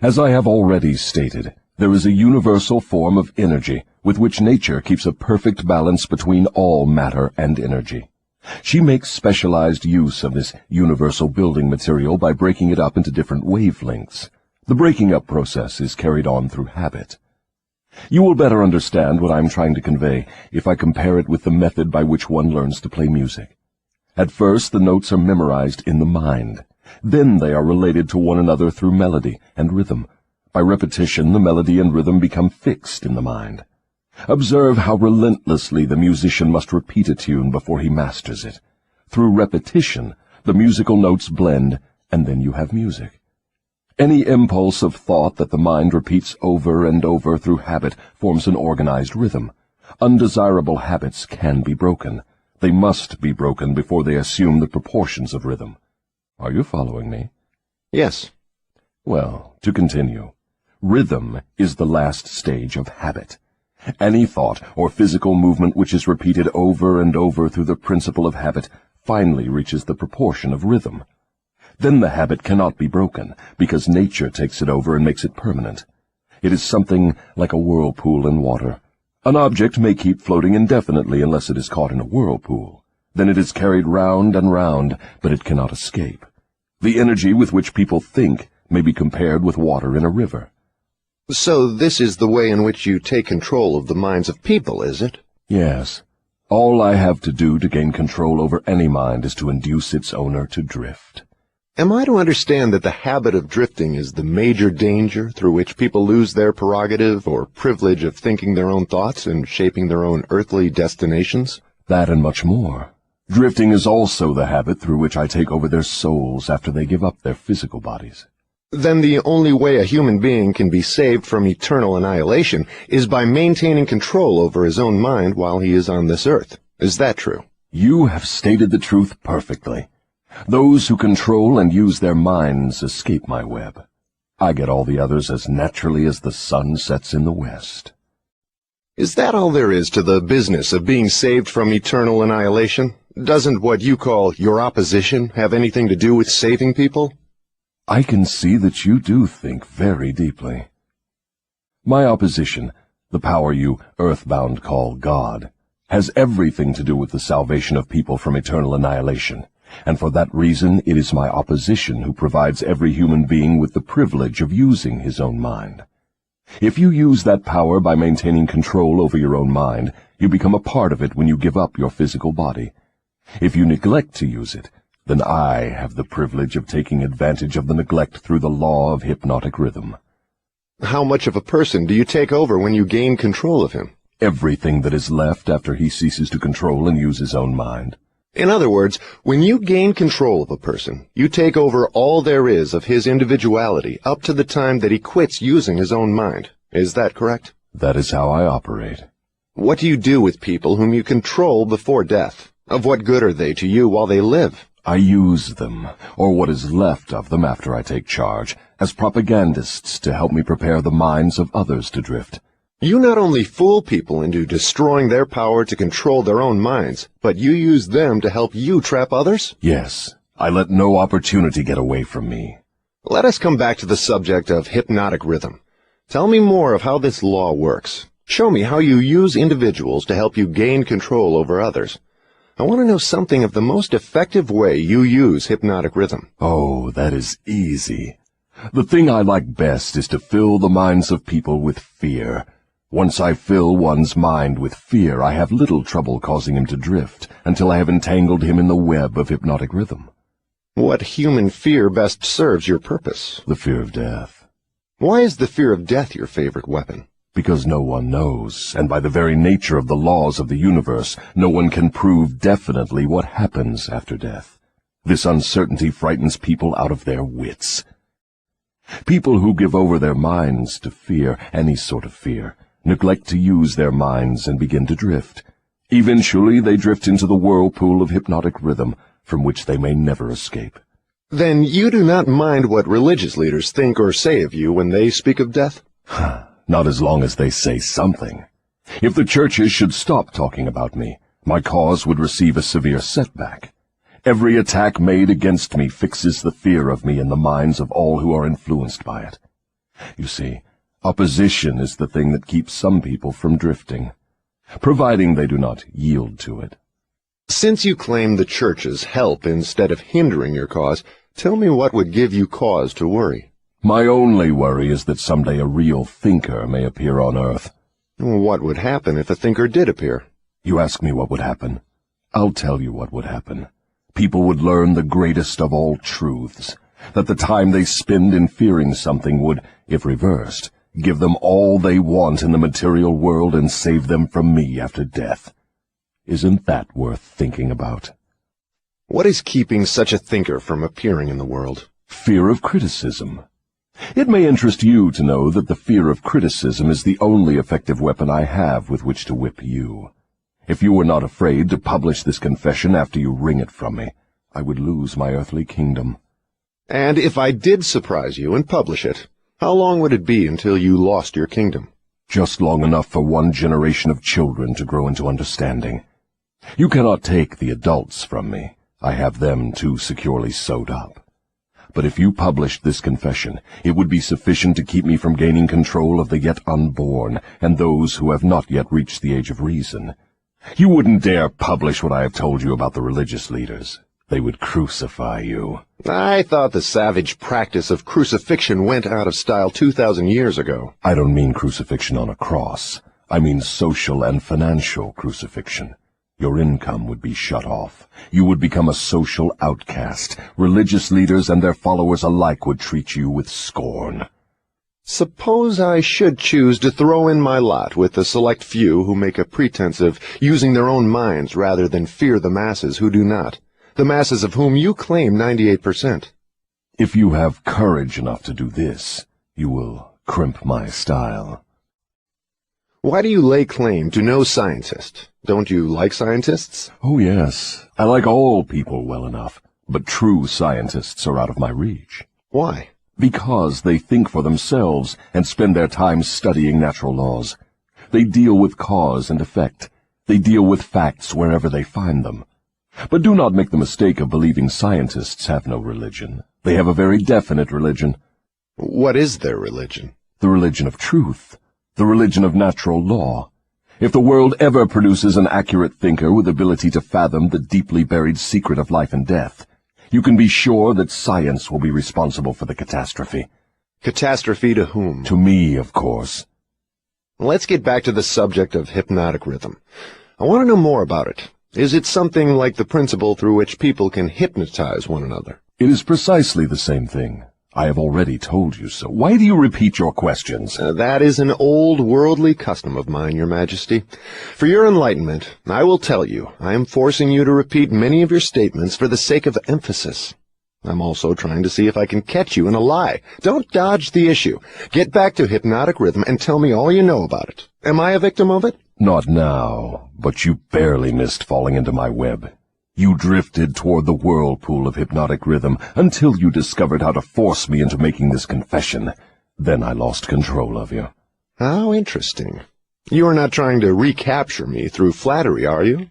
As I have already stated, there is a universal form of energy with which nature keeps a perfect balance between all matter and energy. She makes specialized use of this universal building material by breaking it up into different wavelengths. The breaking up process is carried on through habit. You will better understand what I am trying to convey if I compare it with the method by which one learns to play music. At first, the notes are memorized in the mind. Then they are related to one another through melody and rhythm. By repetition, the melody and rhythm become fixed in the mind. Observe how relentlessly the musician must repeat a tune before he masters it. Through repetition, the musical notes blend, and then you have music. Any impulse of thought that the mind repeats over and over through habit forms an organized rhythm. Undesirable habits can be broken. They must be broken before they assume the proportions of rhythm. Are you following me? Yes. Well, to continue, rhythm is the last stage of habit. Any thought or physical movement which is repeated over and over through the principle of habit finally reaches the proportion of rhythm. Then the habit cannot be broken, because nature takes it over and makes it permanent. It is something like a whirlpool in water. An object may keep floating indefinitely unless it is caught in a whirlpool. Then it is carried round and round, but it cannot escape. The energy with which people think may be compared with water in a river. So this is the way in which you take control of the minds of people, is it? Yes. All I have to do to gain control over any mind is to induce its owner to drift. Am I to understand that the habit of drifting is the major danger through which people lose their prerogative or privilege of thinking their own thoughts and shaping their own earthly destinations? That and much more. Drifting is also the habit through which I take over their souls after they give up their physical bodies. Then the only way a human being can be saved from eternal annihilation is by maintaining control over his own mind while he is on this earth. Is that true? You have stated the truth perfectly. Those who control and use their minds escape my web. I get all the others as naturally as the sun sets in the west. Is that all there is to the business of being saved from eternal annihilation? Doesn't what you call your opposition have anything to do with saving people? I can see that you do think very deeply. My opposition, the power you earthbound call God, has everything to do with the salvation of people from eternal annihilation, and for that reason it is my opposition who provides every human being with the privilege of using his own mind. If you use that power by maintaining control over your own mind, you become a part of it when you give up your physical body. If you neglect to use it, then I have the privilege of taking advantage of the neglect through the law of hypnotic rhythm. How much of a person do you take over when you gain control of him? Everything that is left after he ceases to control and use his own mind. In other words, when you gain control of a person, you take over all there is of his individuality up to the time that he quits using his own mind. Is that correct? That is how I operate. What do you do with people whom you control before death? Of what good are they to you while they live? I use them, or what is left of them after I take charge, as propagandists to help me prepare the minds of others to drift. You not only fool people into destroying their power to control their own minds, but you use them to help you trap others? Yes, I let no opportunity get away from me. Let us come back to the subject of hypnotic rhythm. Tell me more of how this law works. Show me how you use individuals to help you gain control over others. I want to know something of the most effective way you use hypnotic rhythm. Oh, that is easy. The thing I like best is to fill the minds of people with fear. Once I fill one's mind with fear, I have little trouble causing him to drift until I have entangled him in the web of hypnotic rhythm. What human fear best serves your purpose? The fear of death. Why is the fear of death your favorite weapon? Because no one knows, and by the very nature of the laws of the universe, no one can prove definitely what happens after death. This uncertainty frightens people out of their wits. People who give over their minds to fear, any sort of fear, neglect to use their minds and begin to drift. Eventually they drift into the whirlpool of hypnotic rhythm, from which they may never escape. Then you do not mind what religious leaders think or say of you when they speak of death? Not as long as they say something. If the churches should stop talking about me, my cause would receive a severe setback. Every attack made against me fixes the fear of me in the minds of all who are influenced by it. You see, opposition is the thing that keeps some people from drifting, providing they do not yield to it. Since you claim the churches help instead of hindering your cause, tell me what would give you cause to worry. My only worry is that someday a real thinker may appear on earth. What would happen if a thinker did appear? You ask me what would happen. I'll tell you what would happen. People would learn the greatest of all truths, that the time they spend in fearing something would, if reversed, give them all they want in the material world and save them from me after death. Isn't that worth thinking about? What is keeping such a thinker from appearing in the world? Fear of criticism. It may interest you to know that the fear of criticism is the only effective weapon I have with which to whip you. If you were not afraid to publish this confession after you wring it from me, I would lose my earthly kingdom. And if I did surprise you and publish it, how long would it be until you lost your kingdom? Just long enough for one generation of children to grow into understanding. You cannot take the adults from me. I have them too securely sewed up. But if you published this confession, it would be sufficient to keep me from gaining control of the yet unborn and those who have not yet reached the age of reason. You wouldn't dare publish what I have told you about the religious leaders. They would crucify you. I thought the savage practice of crucifixion went out of style 2,000 years ago. I don't mean crucifixion on a cross. I mean social and financial crucifixion. Your income would be shut off. You would become a social outcast. Religious leaders and their followers alike would treat you with scorn. Suppose I should choose to throw in my lot with the select few who make a pretense of using their own minds rather than fear the masses who do not, the masses of whom you claim 98%. If you have courage enough to do this, you will crimp my style. Why do you lay claim to no scientist? Don't you like scientists? Oh, yes. I like all people well enough, but true scientists are out of my reach. Why? Because they think for themselves and spend their time studying natural laws. They deal with cause and effect. They deal with facts wherever they find them. But do not make the mistake of believing scientists have no religion. They have a very definite religion. What is their religion? The religion of truth. The religion of natural law. If the world ever produces an accurate thinker with ability to fathom the deeply buried secret of life and death, you can be sure that science will be responsible for the catastrophe. Catastrophe to whom? To me, of course. Let's get back to the subject of hypnotic rhythm. I want to know more about it. Is it something like the principle through which people can hypnotize one another? It is precisely the same thing. I have already told you so. Why do you repeat your questions? That is an old worldly custom of mine, Your Majesty. For your enlightenment, I will tell you, I am forcing you to repeat many of your statements for the sake of emphasis. I'm also trying to see if I can catch you in a lie. Don't dodge the issue. Get back to hypnotic rhythm and tell me all you know about it. Am I a victim of it? Not now, but you barely missed falling into my web. You drifted toward the whirlpool of hypnotic rhythm until you discovered how to force me into making this confession. Then I lost control of you. How interesting. You are not trying to recapture me through flattery, are you?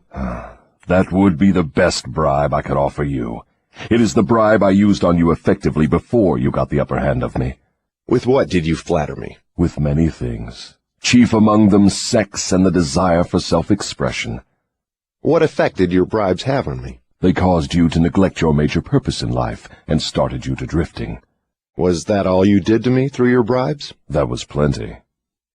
That would be the best bribe I could offer you. It is the bribe I used on you effectively before you got the upper hand of me. With what did you flatter me? With many things. Chief among them sex and the desire for self-expression. What effect did your bribes have on me? They caused you to neglect your major purpose in life and started you to drifting. Was that all you did to me through your bribes? That was plenty.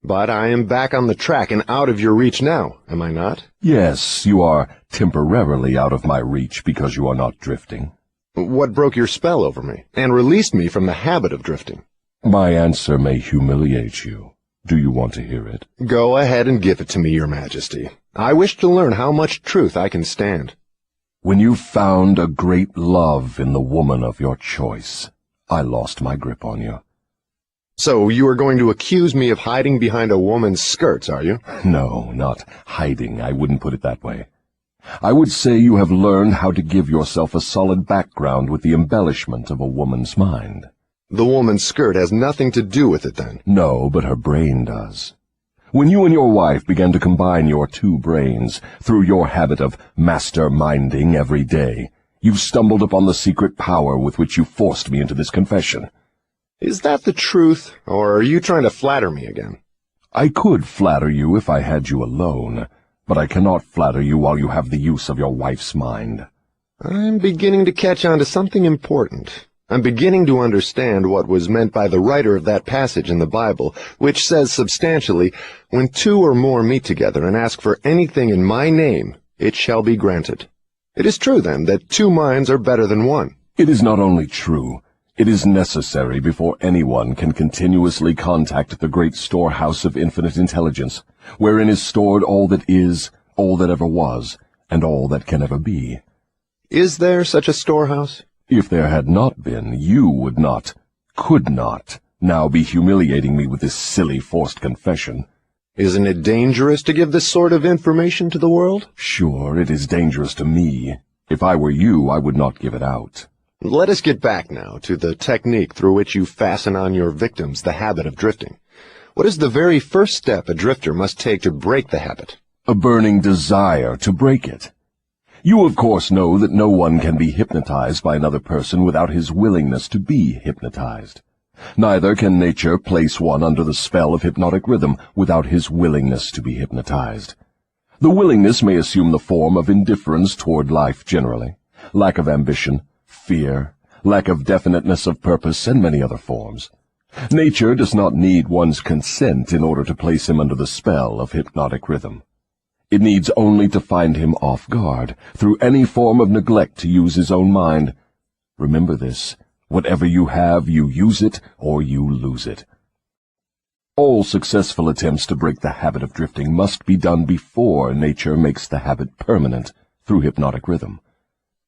But I am back on the track and out of your reach now, am I not? Yes, you are temporarily out of my reach because you are not drifting. What broke your spell over me and released me from the habit of drifting? My answer may humiliate you. Do you want to hear it? Go ahead and give it to me, Your Majesty. I wish to learn how much truth I can stand. When you found a great love in the woman of your choice, I lost my grip on you. So you are going to accuse me of hiding behind a woman's skirts, are you? No, not hiding. I wouldn't put it that way. I would say you have learned how to give yourself a solid background with the embellishment of a woman's mind. The woman's skirt has nothing to do with it, then? No, but her brain does. When you and your wife began to combine your two brains through your habit of master-minding every day, you stumbled upon the secret power with which you forced me into this confession. Is that the truth, or are you trying to flatter me again? I could flatter you if I had you alone, but I cannot flatter you while you have the use of your wife's mind. I'm beginning to catch on to something important. I'm beginning to understand what was meant by the writer of that passage in the Bible, which says substantially, "When two or more meet together and ask for anything in my name, it shall be granted." It is true, then, that two minds are better than one. It is not only true, it is necessary before anyone can continuously contact the great storehouse of infinite intelligence, wherein is stored all that is, all that ever was, and all that can ever be. Is there such a storehouse? If there had not been, you would not, could not, now be humiliating me with this silly forced confession. Isn't it dangerous to give this sort of information to the world? Sure, it is dangerous to me. If I were you, I would not give it out. Let us get back now to the technique through which you fasten on your victims the habit of drifting. What is the very first step a drifter must take to break the habit? A burning desire to break it. You of course know that no one can be hypnotized by another person without his willingness to be hypnotized. Neither can nature place one under the spell of hypnotic rhythm without his willingness to be hypnotized. The willingness may assume the form of indifference toward life generally, lack of ambition, fear, lack of definiteness of purpose, and many other forms. Nature does not need one's consent in order to place him under the spell of hypnotic rhythm. It needs only to find him off guard, through any form of neglect to use his own mind. Remember this. Whatever you have, you use it or you lose it. All successful attempts to break the habit of drifting must be done before nature makes the habit permanent through hypnotic rhythm.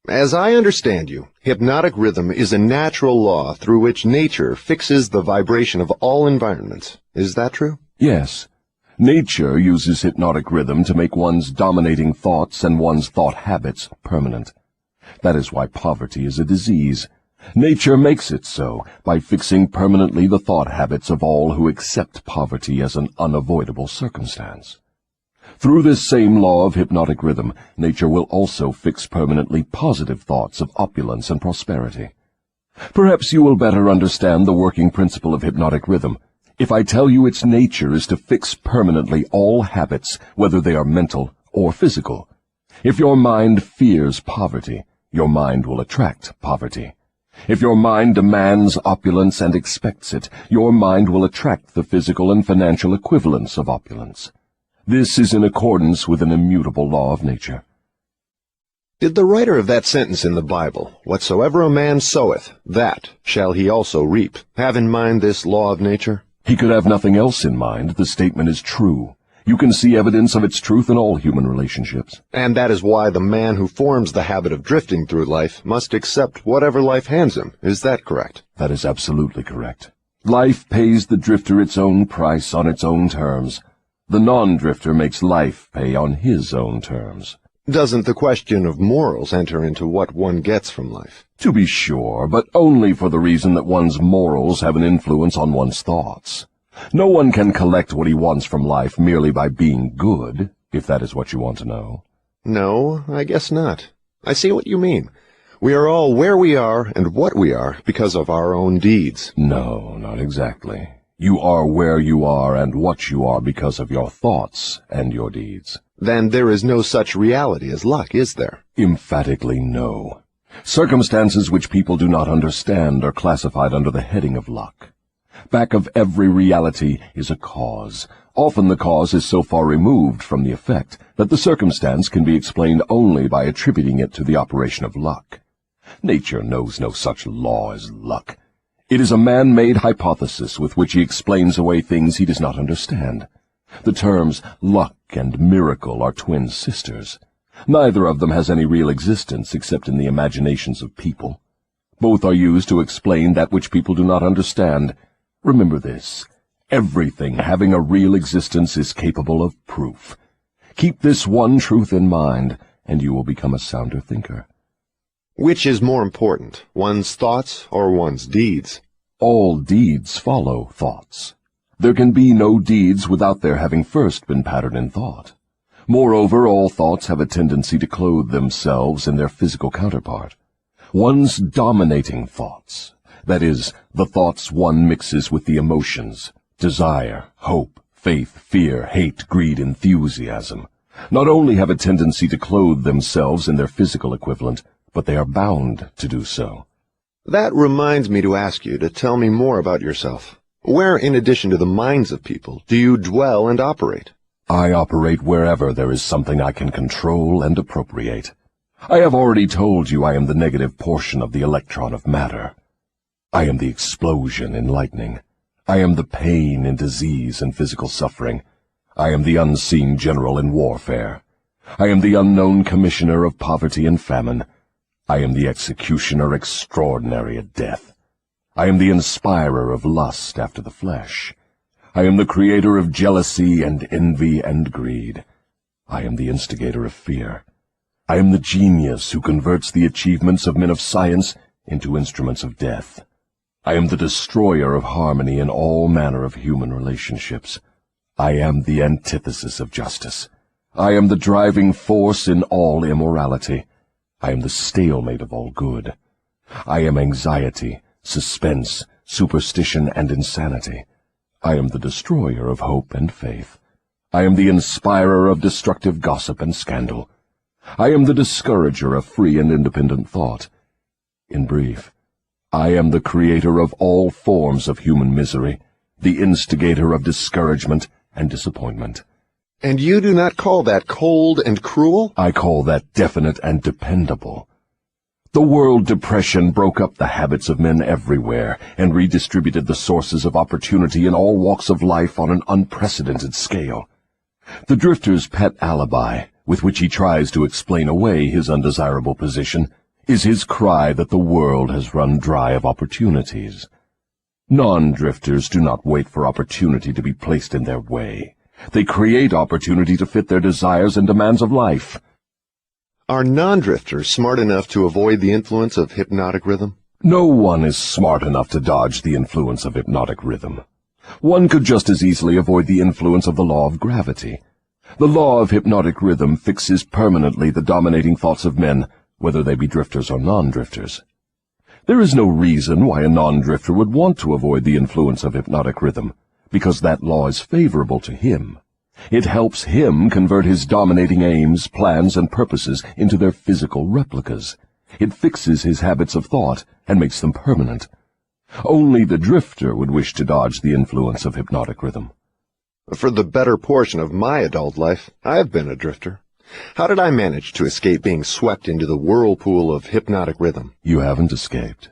As I understand you, hypnotic rhythm is a natural law through which nature fixes the vibration of all environments. Is that true? Yes. Nature uses hypnotic rhythm to make one's dominating thoughts and one's thought habits permanent. That is why poverty is a disease. Nature makes it so by fixing permanently the thought habits of all who accept poverty as an unavoidable circumstance. Through this same law of hypnotic rhythm, nature will also fix permanently positive thoughts of opulence and prosperity. Perhaps you will better understand the working principle of hypnotic rhythm if I tell you its nature is to fix permanently all habits, whether they are mental or physical. If your mind fears poverty, your mind will attract poverty. If your mind demands opulence and expects it, your mind will attract the physical and financial equivalents of opulence. This is in accordance with an immutable law of nature. Did the writer of that sentence in the Bible, "Whatsoever a man soweth, that shall he also reap," have in mind this law of nature? He could have nothing else in mind. The statement is true. You can see evidence of its truth in all human relationships. And that is why the man who forms the habit of drifting through life must accept whatever life hands him. Is that correct? That is absolutely correct. Life pays the drifter its own price on its own terms. The non-drifter makes life pay on his own terms. Doesn't the question of morals enter into what one gets from life? To be sure, but only for the reason that one's morals have an influence on one's thoughts. No one can collect what he wants from life merely by being good, if that is what you want to know. No, I guess not. I see what you mean. We are all where we are and what we are because of our own deeds. No, not exactly. You are where you are and what you are because of your thoughts and your deeds. Then there is no such reality as luck, is there? Emphatically no. Circumstances which people do not understand are classified under the heading of luck. Back of every reality is a cause. Often the cause is so far removed from the effect that the circumstance can be explained only by attributing it to the operation of luck. Nature knows no such law as luck. It is a man-made hypothesis with which he explains away things he does not understand. The terms luck and miracle are twin sisters. Neither of them has any real existence except in the imaginations of people. Both are used to explain that which people do not understand. Remember this. Everything having a real existence is capable of proof. Keep this one truth in mind, and you will become a sounder thinker. Which is more important, one's thoughts or one's deeds? All deeds follow thoughts. There can be no deeds without their having first been patterned in thought. Moreover, all thoughts have a tendency to clothe themselves in their physical counterpart. One's dominating thoughts, that is, the thoughts one mixes with the emotions, desire, hope, faith, fear, hate, greed, enthusiasm, not only have a tendency to clothe themselves in their physical equivalent, but they are bound to do so. That reminds me to ask you to tell me more about yourself. Where, in addition to the minds of people, do you dwell and operate? I operate wherever there is something I can control and appropriate. I have already told you I am the negative portion of the electron of matter. I am the explosion in lightning. I am the pain in disease and physical suffering. I am the unseen general in warfare. I am the unknown commissioner of poverty and famine. I am the executioner extraordinary at death. I am the inspirer of lust after the flesh. I am the creator of jealousy and envy and greed. I am the instigator of fear. I am the genius who converts the achievements of men of science into instruments of death. I am the destroyer of harmony in all manner of human relationships. I am the antithesis of justice. I am the driving force in all immorality. I am the stalemate of all good. I am anxiety, suspense, superstition, and insanity. I am the destroyer of hope and faith. I am the inspirer of destructive gossip and scandal. I am the discourager of free and independent thought. In brief, I am the creator of all forms of human misery, the instigator of discouragement and disappointment. And you do not call that cold and cruel? I call that definite and dependable. The world depression broke up the habits of men everywhere and redistributed the sources of opportunity in all walks of life on an unprecedented scale. The drifter's pet alibi, with which he tries to explain away his undesirable position, is his cry that the world has run dry of opportunities. Non-drifters do not wait for opportunity to be placed in their way. They create opportunity to fit their desires and demands of life. Are non-drifters smart enough to avoid the influence of hypnotic rhythm? No one is smart enough to dodge the influence of hypnotic rhythm. One could just as easily avoid the influence of the law of gravity. The law of hypnotic rhythm fixes permanently the dominating thoughts of men, whether they be drifters or non-drifters. There is no reason why a non-drifter would want to avoid the influence of hypnotic rhythm, because that law is favorable to him. It helps him convert his dominating aims, plans, and purposes into their physical replicas. It fixes his habits of thought and makes them permanent. Only the drifter would wish to dodge the influence of hypnotic rhythm. For the better portion of my adult life, I have been a drifter. How did I manage to escape being swept into the whirlpool of hypnotic rhythm? You haven't escaped.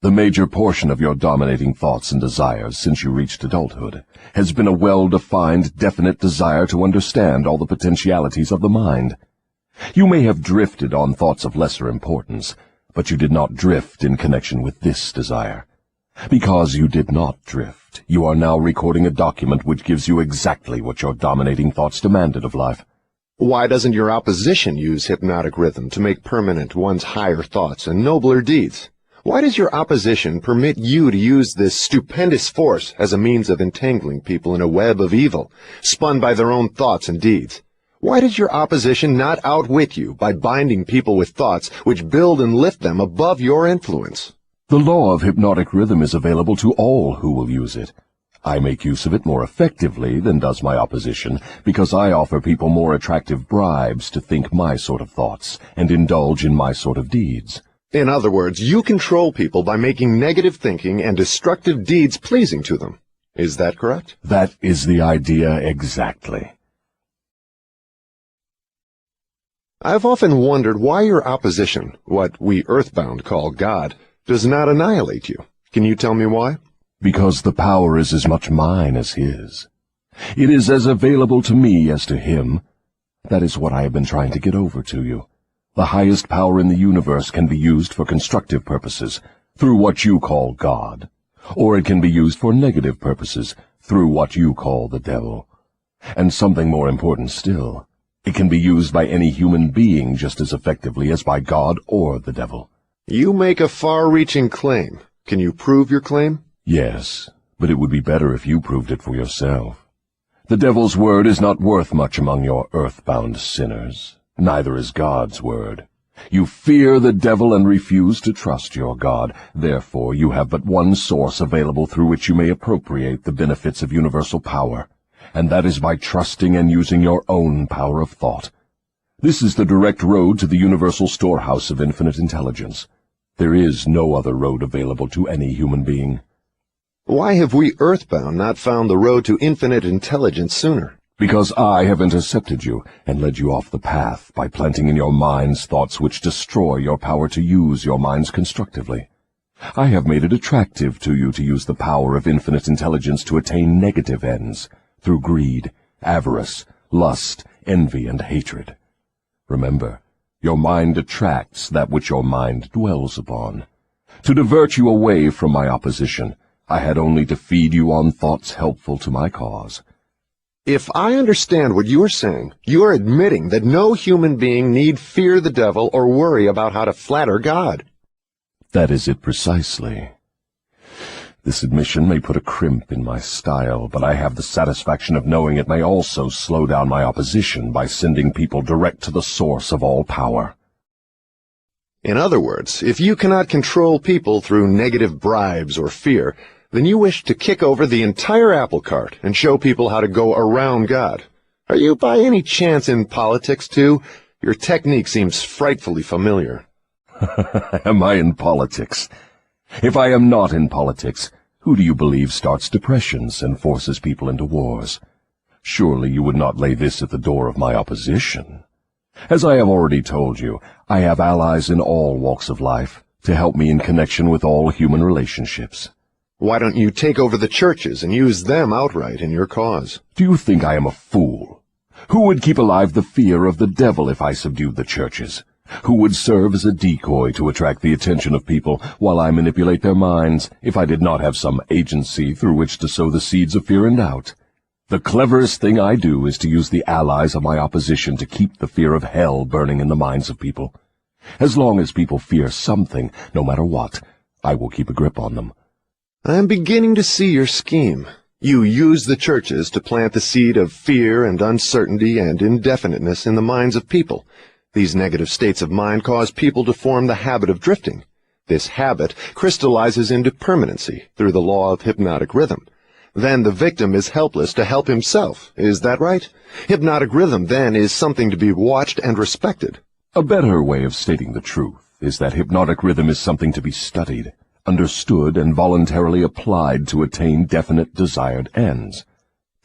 The major portion of your dominating thoughts and desires since you reached adulthood has been a well-defined, definite desire to understand all the potentialities of the mind. You may have drifted on thoughts of lesser importance, but you did not drift in connection with this desire. Because you did not drift, you are now recording a document which gives you exactly what your dominating thoughts demanded of life. Why doesn't your opposition use hypnotic rhythm to make permanent one's higher thoughts and nobler deeds? Why does your opposition permit you to use this stupendous force as a means of entangling people in a web of evil, spun by their own thoughts and deeds? Why does your opposition not outwit you by binding people with thoughts which build and lift them above your influence? The law of hypnotic rhythm is available to all who will use it. I make use of it more effectively than does my opposition, because I offer people more attractive bribes to think my sort of thoughts and indulge in my sort of deeds. In other words, you control people by making negative thinking and destructive deeds pleasing to them. Is that correct? That is the idea exactly. I've often wondered why your opposition, what we earthbound call God, does not annihilate you. Can you tell me why? Because the power is as much mine as his. It is as available to me as to him. That is what I have been trying to get over to you. The highest power in the universe can be used for constructive purposes, through what you call God, or it can be used for negative purposes, through what you call the devil. And something more important still, it can be used by any human being just as effectively as by God or the devil. You make a far-reaching claim. Can you prove your claim? Yes, but it would be better if you proved it for yourself. The devil's word is not worth much among your earthbound sinners. Neither is God's word. You fear the devil and refuse to trust your God. Therefore, you have but one source available through which you may appropriate the benefits of universal power, and that is by trusting and using your own power of thought. This is the direct road to the universal storehouse of infinite intelligence. There is no other road available to any human being. Why have we earthbound not found the road to infinite intelligence sooner? Because I have intercepted you and led you off the path by planting in your minds thoughts which destroy your power to use your minds constructively. I have made it attractive to you to use the power of infinite intelligence to attain negative ends, through greed, avarice, lust, envy, and hatred. Remember, your mind attracts that which your mind dwells upon. To divert you away from my opposition, I had only to feed you on thoughts helpful to my cause. If I understand what you're saying, you're admitting that no human being need fear the devil or worry about how to flatter God. That is it precisely. This admission may put a crimp in my style, but I have the satisfaction of knowing it may also slow down my opposition by sending people direct to the source of all power. In other words, if you cannot control people through negative bribes or fear, then you wish to kick over the entire apple cart and show people how to go around God. Are you by any chance in politics, too? Your technique seems frightfully familiar. Am I in politics? If I am not in politics, who do you believe starts depressions and forces people into wars? Surely you would not lay this at the door of my opposition. As I have already told you, I have allies in all walks of life to help me in connection with all human relationships. Why don't you take over the churches and use them outright in your cause? Do you think I am a fool? Who would keep alive the fear of the devil if I subdued the churches? Who would serve as a decoy to attract the attention of people while I manipulate their minds if I did not have some agency through which to sow the seeds of fear and doubt? The cleverest thing I do is to use the allies of my opposition to keep the fear of hell burning in the minds of people. As long as people fear something, no matter what, I will keep a grip on them. I'm beginning to see your scheme. You use the churches to plant the seed of fear and uncertainty and indefiniteness in the minds of people. These negative states of mind cause people to form the habit of drifting. This habit crystallizes into permanency through the law of hypnotic rhythm. Then the victim is helpless to help himself. Is that right? Hypnotic rhythm, then, is something to be watched and respected. A better way of stating the truth is that hypnotic rhythm is something to be studied, understood, and voluntarily applied to attain definite desired ends.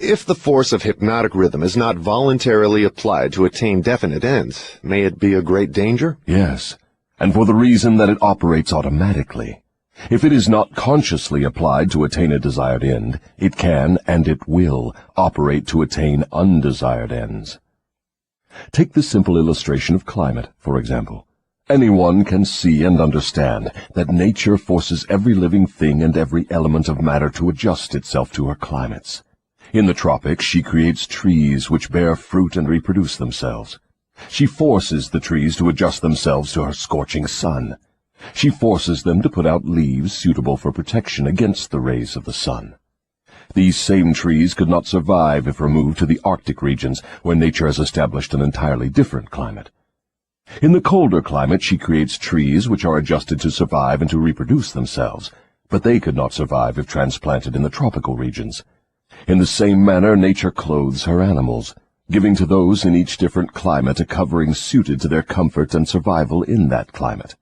If the force of hypnotic rhythm is not voluntarily applied to attain definite ends, may it be a great danger? Yes, and for the reason that it operates automatically. If it is not consciously applied to attain a desired end, it can, and it will, operate to attain undesired ends. Take the simple illustration of climate, for example. Anyone can see and understand that nature forces every living thing and every element of matter to adjust itself to her climates. In the tropics, she creates trees which bear fruit and reproduce themselves. She forces the trees to adjust themselves to her scorching sun. She forces them to put out leaves suitable for protection against the rays of the sun. These same trees could not survive if removed to the Arctic regions, where nature has established an entirely different climate. In the colder climate, she creates trees which are adjusted to survive and to reproduce themselves, but they could not survive if transplanted in the tropical regions. In the same manner, nature clothes her animals, giving to those in each different climate a covering suited to their comfort and survival in that climate.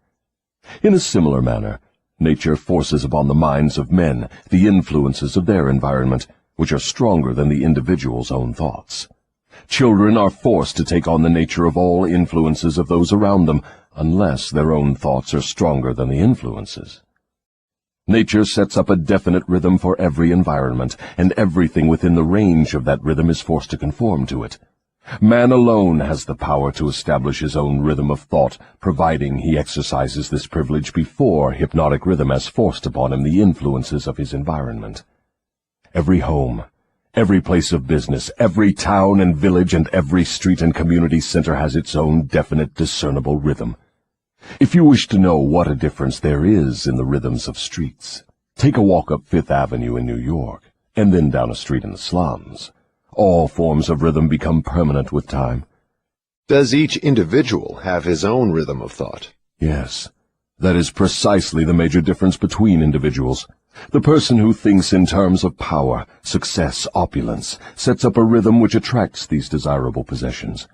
In a similar manner, nature forces upon the minds of men the influences of their environment, which are stronger than the individual's own thoughts. Children are forced to take on the nature of all influences of those around them, unless their own thoughts are stronger than the influences. Nature sets up a definite rhythm for every environment, and everything within the range of that rhythm is forced to conform to it. Man alone has the power to establish his own rhythm of thought, providing he exercises this privilege before hypnotic rhythm has forced upon him the influences of his environment. Every home, every place of business, every town and village, and every street and community center has its own definite, discernible rhythm. If you wish to know what a difference there is in the rhythms of streets, take a walk up Fifth Avenue in New York, and then down a street in the slums. All forms of rhythm become permanent with time. Does each individual have his own rhythm of thought? Yes, that is precisely the major difference between individuals. The person who thinks in terms of power, success, opulence, sets up a rhythm which attracts these desirable possessions.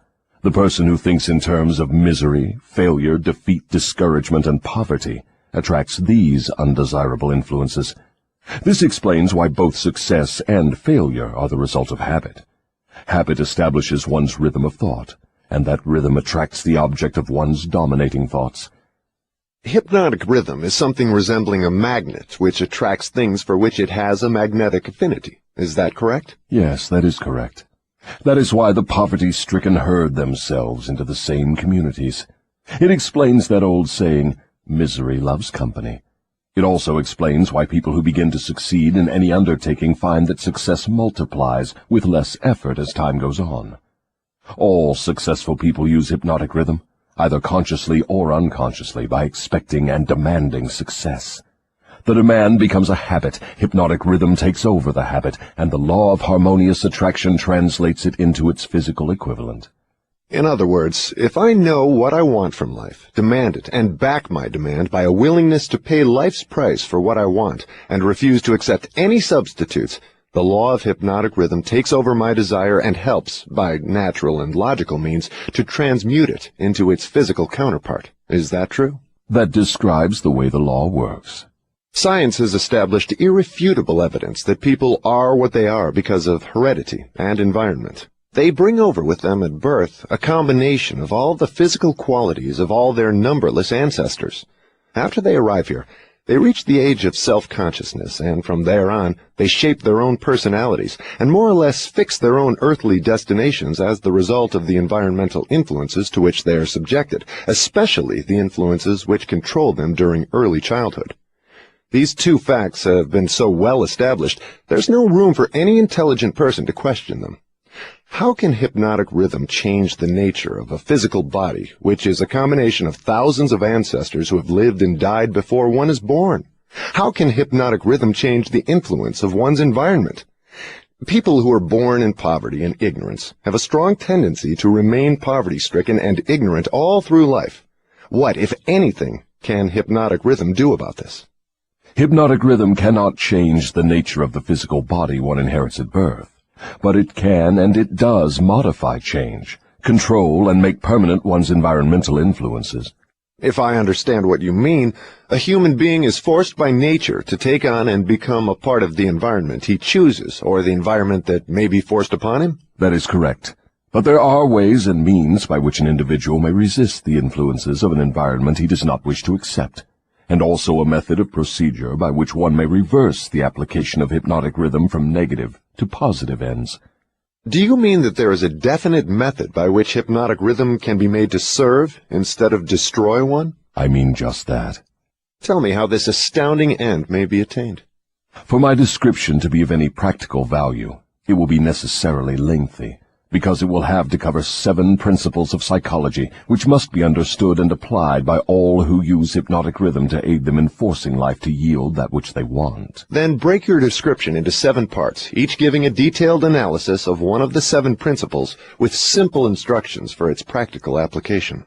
The person who thinks in terms of misery, failure, defeat, discouragement, and poverty attracts these undesirable influences. This explains why both success and failure are the result of habit. Habit establishes one's rhythm of thought, and that rhythm attracts the object of one's dominating thoughts. Hypnotic rhythm is something resembling a magnet which attracts things for which it has a magnetic affinity. Is that correct? Yes, that is correct. That is why the poverty-stricken herd themselves into the same communities. It explains that old saying, misery loves company. It also explains why people who begin to succeed in any undertaking find that success multiplies with less effort as time goes on. All successful people use hypnotic rhythm, either consciously or unconsciously, by expecting and demanding success. The demand becomes a habit, hypnotic rhythm takes over the habit, and the law of harmonious attraction translates it into its physical equivalent. In other words, if I know what I want from life, demand it, and back my demand by a willingness to pay life's price for what I want, and refuse to accept any substitutes, the law of hypnotic rhythm takes over my desire and helps, by natural and logical means, to transmute it into its physical counterpart. Is that true? That describes the way the law works. Science has established irrefutable evidence that people are what they are because of heredity and environment. They bring over with them at birth a combination of all the physical qualities of all their numberless ancestors. After they arrive here, they reach the age of self-consciousness, and from there on, they shape their own personalities and more or less fix their own earthly destinations as the result of the environmental influences to which they are subjected, especially the influences which control them during early childhood. These two facts have been so well established, there's no room for any intelligent person to question them. How can hypnotic rhythm change the nature of a physical body, which is a combination of thousands of ancestors who have lived and died before one is born? How can hypnotic rhythm change the influence of one's environment? People who are born in poverty and ignorance have a strong tendency to remain poverty-stricken and ignorant all through life. What, if anything, can hypnotic rhythm do about this? Hypnotic rhythm cannot change the nature of the physical body one inherits at birth, but it can and it does modify change, control and make permanent one's environmental influences. If I understand what you mean, a human being is forced by nature to take on and become a part of the environment he chooses, or the environment that may be forced upon him? That is correct. But there are ways and means by which an individual may resist the influences of an environment he does not wish to accept, and also a method of procedure by which one may reverse the application of hypnotic rhythm from negative to positive ends. Do you mean that there is a definite method by which hypnotic rhythm can be made to serve instead of destroy one? I mean just that. Tell me how this astounding end may be attained. For my description to be of any practical value, it will be necessarily lengthy, because it will have to cover 7 principles of psychology which must be understood and applied by all who use hypnotic rhythm to aid them in forcing life to yield that which they want. Then break your description into 7 parts, each giving a detailed analysis of one of the 7 principles with simple instructions for its practical application.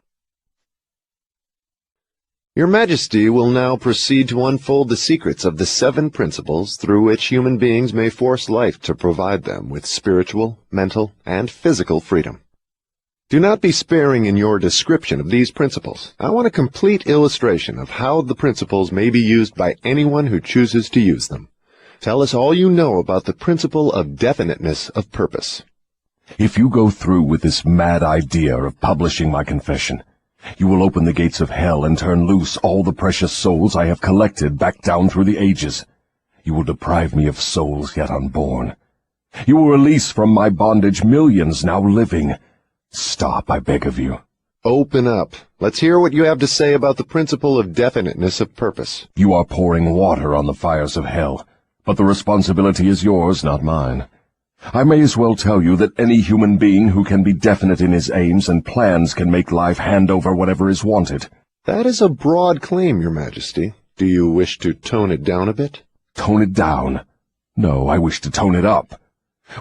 Your Majesty will now proceed to unfold the secrets of the 7 principles through which human beings may force life to provide them with spiritual, mental, and physical freedom. Do not be sparing in your description of these principles. I want a complete illustration of how the principles may be used by anyone who chooses to use them. Tell us all you know about the principle of definiteness of purpose. If you go through with this mad idea of publishing my confession, you will open the gates of hell and turn loose all the precious souls I have collected back down through the ages. You will deprive me of souls yet unborn. You will release from my bondage millions now living. Stop, I beg of you. Open up. Let's hear what you have to say about the principle of definiteness of purpose. You are pouring water on the fires of hell, but the responsibility is yours, not mine. I may as well tell you that any human being who can be definite in his aims and plans can make life hand over whatever is wanted. That is a broad claim, Your Majesty. Do you wish to tone it down a bit? Tone it down? No, I wish to tone it up.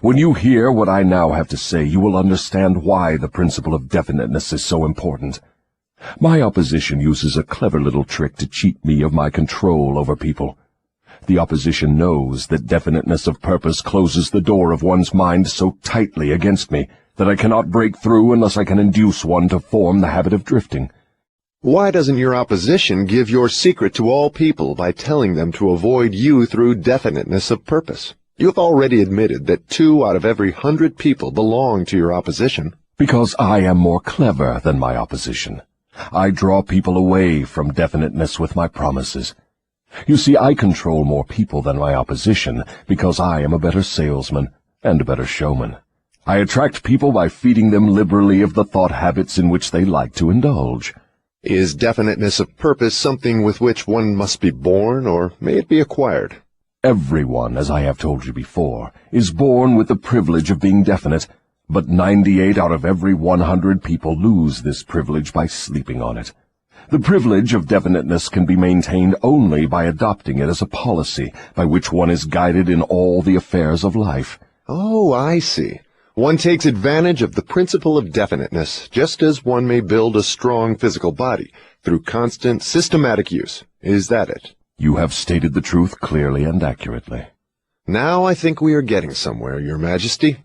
When you hear what I now have to say, you will understand why the principle of definiteness is so important. My opposition uses a clever little trick to cheat me of my control over people. The opposition knows that definiteness of purpose closes the door of one's mind so tightly against me that I cannot break through unless I can induce one to form the habit of drifting. Why doesn't your opposition give your secret to all people by telling them to avoid you through definiteness of purpose? You have already admitted that 2 out of every 100 people belong to your opposition. Because I am more clever than my opposition. I draw people away from definiteness with my promises. You see, I control more people than my opposition because I am a better salesman and a better showman. I attract people by feeding them liberally of the thought habits in which they like to indulge. Is definiteness of purpose something with which one must be born, or may it be acquired? Everyone, as I have told you before, is born with the privilege of being definite, but 98 out of every 100 people lose this privilege by sleeping on it. The privilege of definiteness can be maintained only by adopting it as a policy by which one is guided in all the affairs of life. Oh, I see. One takes advantage of the principle of definiteness, just as one may build a strong physical body, through constant, systematic use. Is that it? You have stated the truth clearly and accurately. Now I think we are getting somewhere, Your Majesty.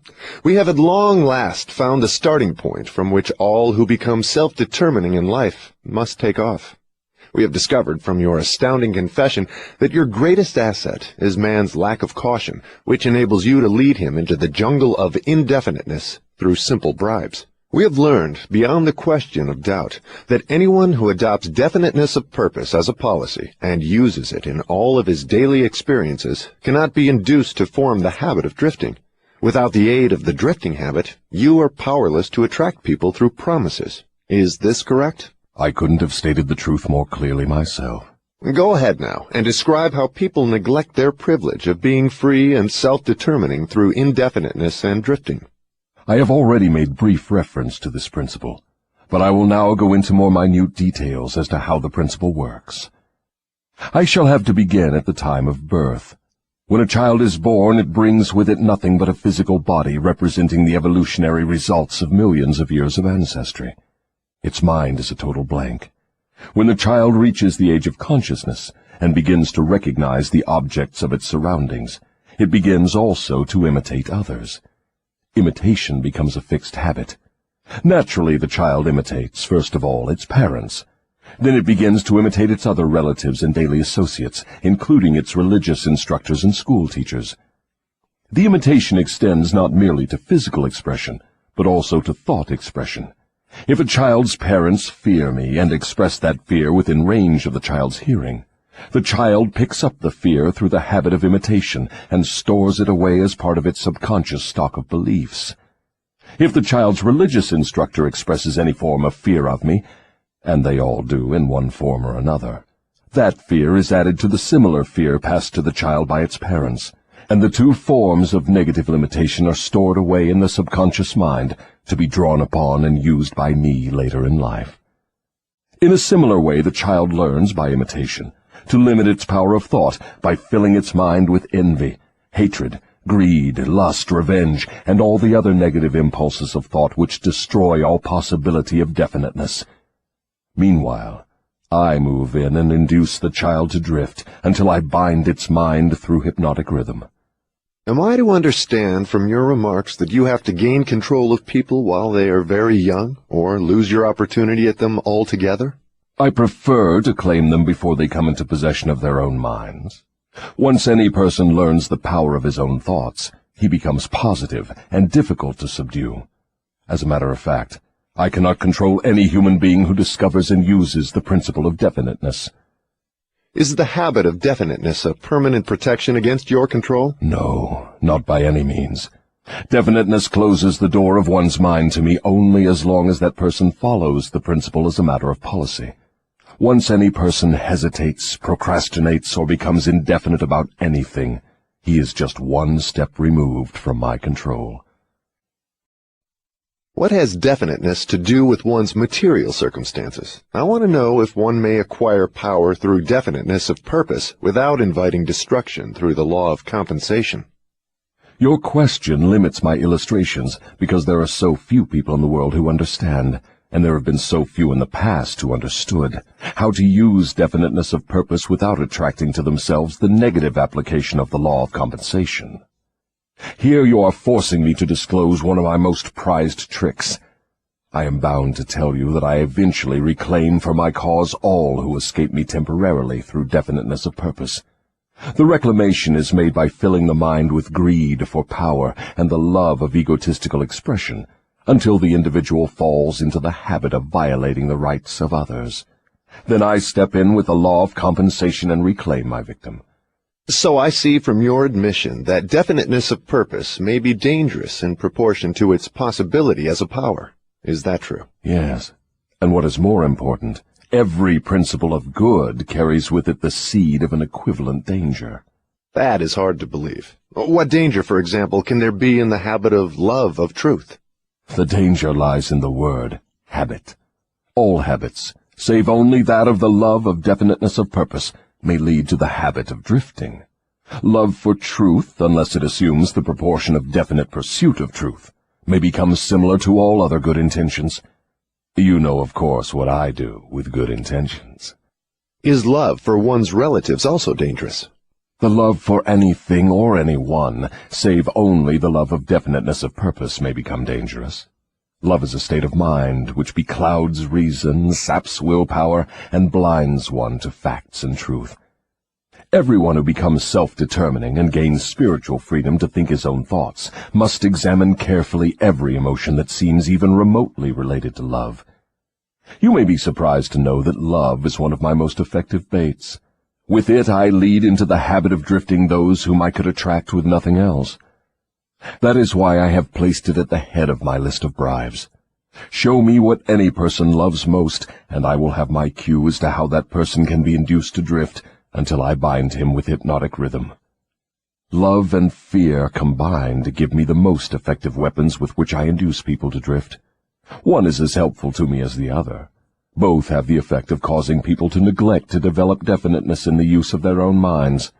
We have at long last found the starting point from which all who become self-determining in life must take off. We have discovered from your astounding confession that your greatest asset is man's lack of caution, which enables you to lead him into the jungle of indefiniteness through simple bribes. We have learned, beyond the question of doubt, that anyone who adopts definiteness of purpose as a policy and uses it in all of his daily experiences cannot be induced to form the habit of drifting. Without the aid of the drifting habit, you are powerless to attract people through promises. Is this correct? I couldn't have stated the truth more clearly myself. Go ahead now and describe how people neglect their privilege of being free and self-determining through indefiniteness and drifting. I have already made brief reference to this principle, but I will now go into more minute details as to how the principle works. I shall have to begin at the time of birth. When a child is born, it brings with it nothing but a physical body representing the evolutionary results of millions of years of ancestry. Its mind is a total blank. When the child reaches the age of consciousness and begins to recognize the objects of its surroundings, it begins also to imitate others. Imitation becomes a fixed habit. Naturally, the child imitates, first of all, its parents. Then it begins to imitate its other relatives and daily associates, including its religious instructors and school teachers. The imitation extends not merely to physical expression, but also to thought expression. If a child's parents fear me and express that fear within range of the child's hearing, the child picks up the fear through the habit of imitation and stores it away as part of its subconscious stock of beliefs. If the child's religious instructor expresses any form of fear of me, and they all do in one form or another, that fear is added to the similar fear passed to the child by its parents, and the two forms of negative imitation are stored away in the subconscious mind to be drawn upon and used by me later in life. In a similar way, the child learns by imitation to limit its power of thought by filling its mind with envy, hatred, greed, lust, revenge, and all the other negative impulses of thought which destroy all possibility of definiteness. Meanwhile, I move in and induce the child to drift until I bind its mind through hypnotic rhythm. Am I to understand from your remarks that you have to gain control of people while they are very young, or lose your opportunity at them altogether? I prefer to claim them before they come into possession of their own minds. Once any person learns the power of his own thoughts, he becomes positive and difficult to subdue. As a matter of fact, I cannot control any human being who discovers and uses the principle of definiteness. Is the habit of definiteness a permanent protection against your control? No, not by any means. Definiteness closes the door of one's mind to me only as long as that person follows the principle as a matter of policy. Once any person hesitates, procrastinates, or becomes indefinite about anything, he is just one step removed from my control. What has definiteness to do with one's material circumstances? I want to know if one may acquire power through definiteness of purpose without inviting destruction through the law of compensation. Your question limits my illustrations because there are so few people in the world who understand, and there have been so few in the past who understood, how to use definiteness of purpose without attracting to themselves the negative application of the law of compensation. Here you are forcing me to disclose one of my most prized tricks. I am bound to tell you that I eventually reclaim for my cause all who escape me temporarily through definiteness of purpose. The reclamation is made by filling the mind with greed for power and the love of egotistical expression, until the individual falls into the habit of violating the rights of others. Then I step in with the law of compensation and reclaim my victim. So I see from your admission that definiteness of purpose may be dangerous in proportion to its possibility as a power. Is that true? Yes, and what is more important, Every principle of good carries with it the seed of an equivalent danger. That is hard to believe. What danger, for example, can there be in the habit of love of truth? The danger lies in the word habit. All habits, save only that of the love of definiteness of purpose, may lead to the habit of drifting. Love for truth, unless it assumes the proportion of definite pursuit of truth, may become similar to all other good intentions. You know, of course, what I do with good intentions. Is love for one's relatives also dangerous? The love for anything or anyone, save only the love of definiteness of purpose, may become dangerous. Love is a state of mind which beclouds reason, saps willpower, and blinds one to facts and truth. Everyone who becomes self-determining and gains spiritual freedom to think his own thoughts must examine carefully every emotion that seems even remotely related to love. You may be surprised to know that love is one of my most effective baits. With it I lead into the habit of drifting those whom I could attract with nothing else. That is why I have placed it at the head of my list of bribes. Show me what any person loves most, and I will have my cue as to how that person can be induced to drift, until I bind him with hypnotic rhythm. Love and fear combined give me the most effective weapons with which I induce people to drift. One is as helpful to me as the other. Both have the effect of causing people to neglect to develop definiteness in the use of their own minds.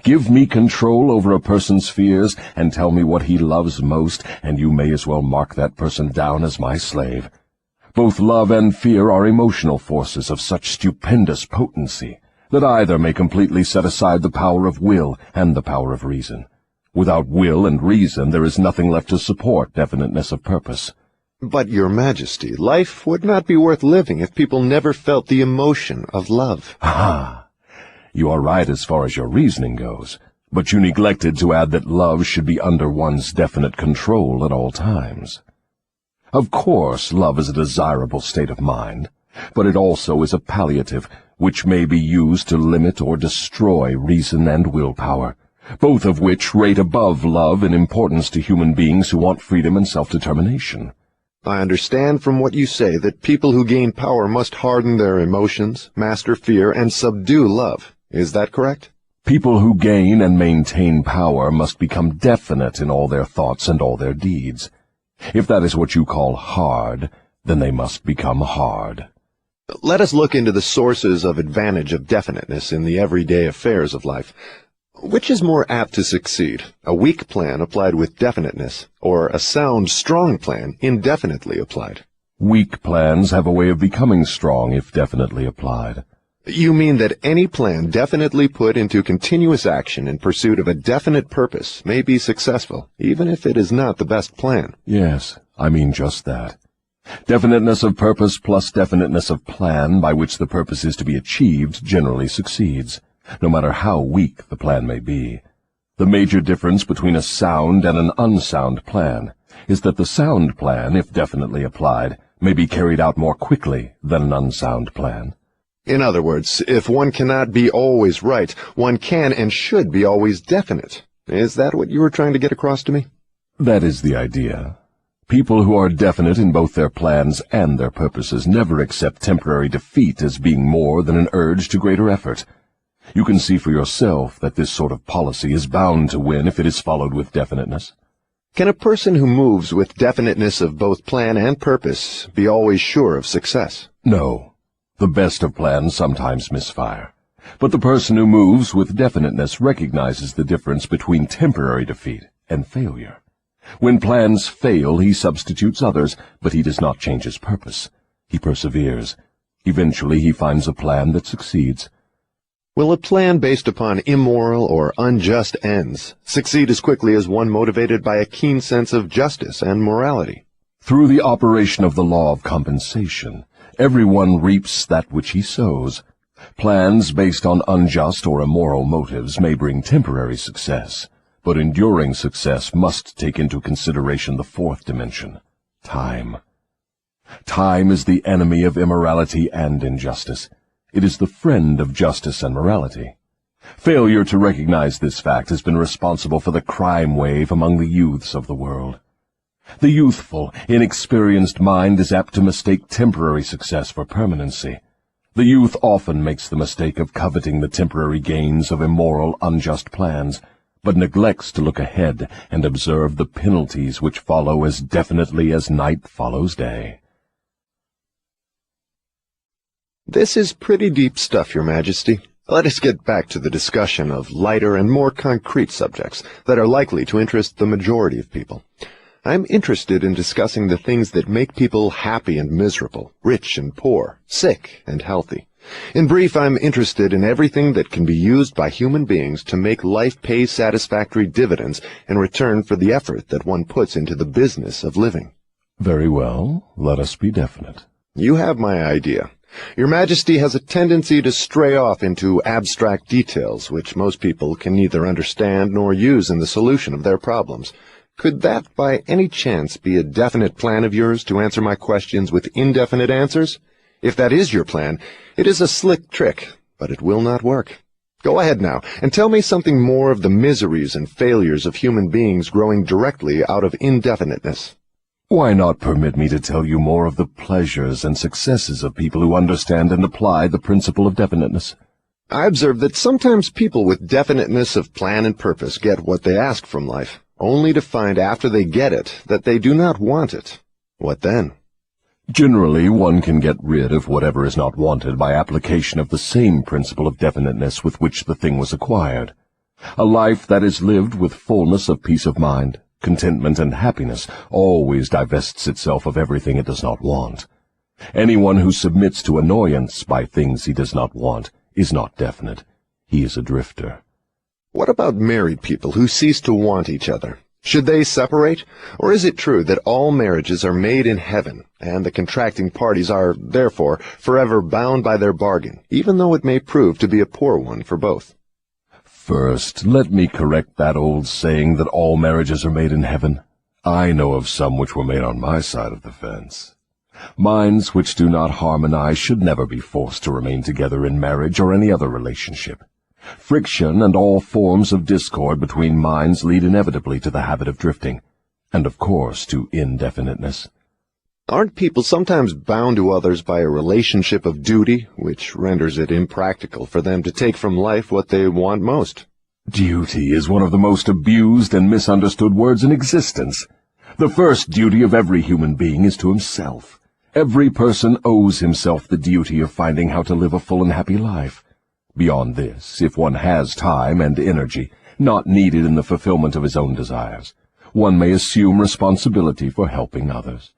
Give me control over a person's fears, and tell me what he loves most, and you may as well mark that person down as my slave. Both love and fear are emotional forces of such stupendous potency that either may completely set aside the power of will and the power of reason. Without will and reason there is nothing left to support definiteness of purpose. But, Your Majesty, life would not be worth living if people never felt the emotion of love. Ah, you are right as far as your reasoning goes, but you neglected to add that love should be under one's definite control at all times. Of course, love is a desirable state of mind, but it also is a palliative which may be used to limit or destroy reason and willpower, both of which rate above love in importance to human beings who want freedom and self-determination. I understand from what you say that people who gain power must harden their emotions, master fear, and subdue love. Is that correct? People who gain and maintain power must become definite in all their thoughts and all their deeds. If that is what you call hard, then they must become hard. Let us look into the sources of advantage of definiteness in the everyday affairs of life. Which is more apt to succeed, a weak plan applied with definiteness, or a sound, strong plan indefinitely applied? Weak plans have a way of becoming strong if definitely applied. You mean that any plan definitely put into continuous action in pursuit of a definite purpose may be successful, even if it is not the best plan? Yes, I mean just that. Definiteness of purpose plus definiteness of plan by which the purpose is to be achieved generally succeeds, no matter how weak the plan may be. The major difference between a sound and an unsound plan is that the sound plan, if definitely applied, may be carried out more quickly than an unsound plan. In other words, if one cannot be always right, one can and should be always definite. Is that what you were trying to get across to me? That is the idea. People who are definite in both their plans and their purposes never accept temporary defeat as being more than an urge to greater effort. You can see for yourself that this sort of policy is bound to win if it is followed with definiteness. Can a person who moves with definiteness of both plan and purpose be always sure of success? No. The best of plans sometimes misfire. But the person who moves with definiteness recognizes the difference between temporary defeat and failure. When plans fail, he substitutes others, but he does not change his purpose. He perseveres. Eventually he finds a plan that succeeds. Will a plan based upon immoral or unjust ends succeed as quickly as one motivated by a keen sense of justice and morality? Through the operation of the law of compensation, everyone reaps that which he sows. Plans based on unjust or immoral motives may bring temporary success, but enduring success must take into consideration the fourth dimension, time. Time is the enemy of immorality and injustice. It is the friend of justice and morality. Failure to recognize this fact has been responsible for the crime wave among the youths of the world. The youthful, inexperienced mind is apt to mistake temporary success for permanency. The youth often makes the mistake of coveting the temporary gains of immoral, unjust plans, but neglects to look ahead and observe the penalties which follow as definitely as night follows day. This is pretty deep stuff, Your Majesty. Let us get back to the discussion of lighter and more concrete subjects that are likely to interest the majority of people. I'm interested in discussing the things that make people happy and miserable, rich and poor, sick and healthy. In brief, I'm interested in everything that can be used by human beings to make life pay satisfactory dividends in return for the effort that one puts into the business of living. Very well, let us be definite. You have my idea. Your Majesty has a tendency to stray off into abstract details which most people can neither understand nor use in the solution of their problems. Could that, by any chance, be a definite plan of yours to answer my questions with indefinite answers? If that is your plan, it is a slick trick, but it will not work. Go ahead now, and tell me something more of the miseries and failures of human beings growing directly out of indefiniteness. Why not permit me to tell you more of the pleasures and successes of people who understand and apply the principle of definiteness? I observe that sometimes people with definiteness of plan and purpose get what they ask from life, only to find after they get it that they do not want it. What then? Generally, one can get rid of whatever is not wanted by application of the same principle of definiteness with which the thing was acquired. A life that is lived with fullness of peace of mind, contentment, and happiness always divests itself of everything it does not want. Anyone who submits to annoyance by things he does not want is not definite. He is a drifter. What about married people who cease to want each other? Should they separate? Or is it true that all marriages are made in heaven, and the contracting parties are, therefore, forever bound by their bargain, even though it may prove to be a poor one for both? First, let me correct that old saying that all marriages are made in heaven. I know of some which were made on my side of the fence. Minds which do not harmonize should never be forced to remain together in marriage or any other relationship. Friction and all forms of discord between minds lead inevitably to the habit of drifting, and of course to indefiniteness. Aren't people sometimes bound to others by a relationship of duty, which renders it impractical for them to take from life what they want most? Duty is one of the most abused and misunderstood words in existence. The first duty of every human being is to himself. Every person owes himself the duty of finding how to live a full and happy life. Beyond this, if one has time and energy, not needed in the fulfillment of his own desires, one may assume responsibility for helping others.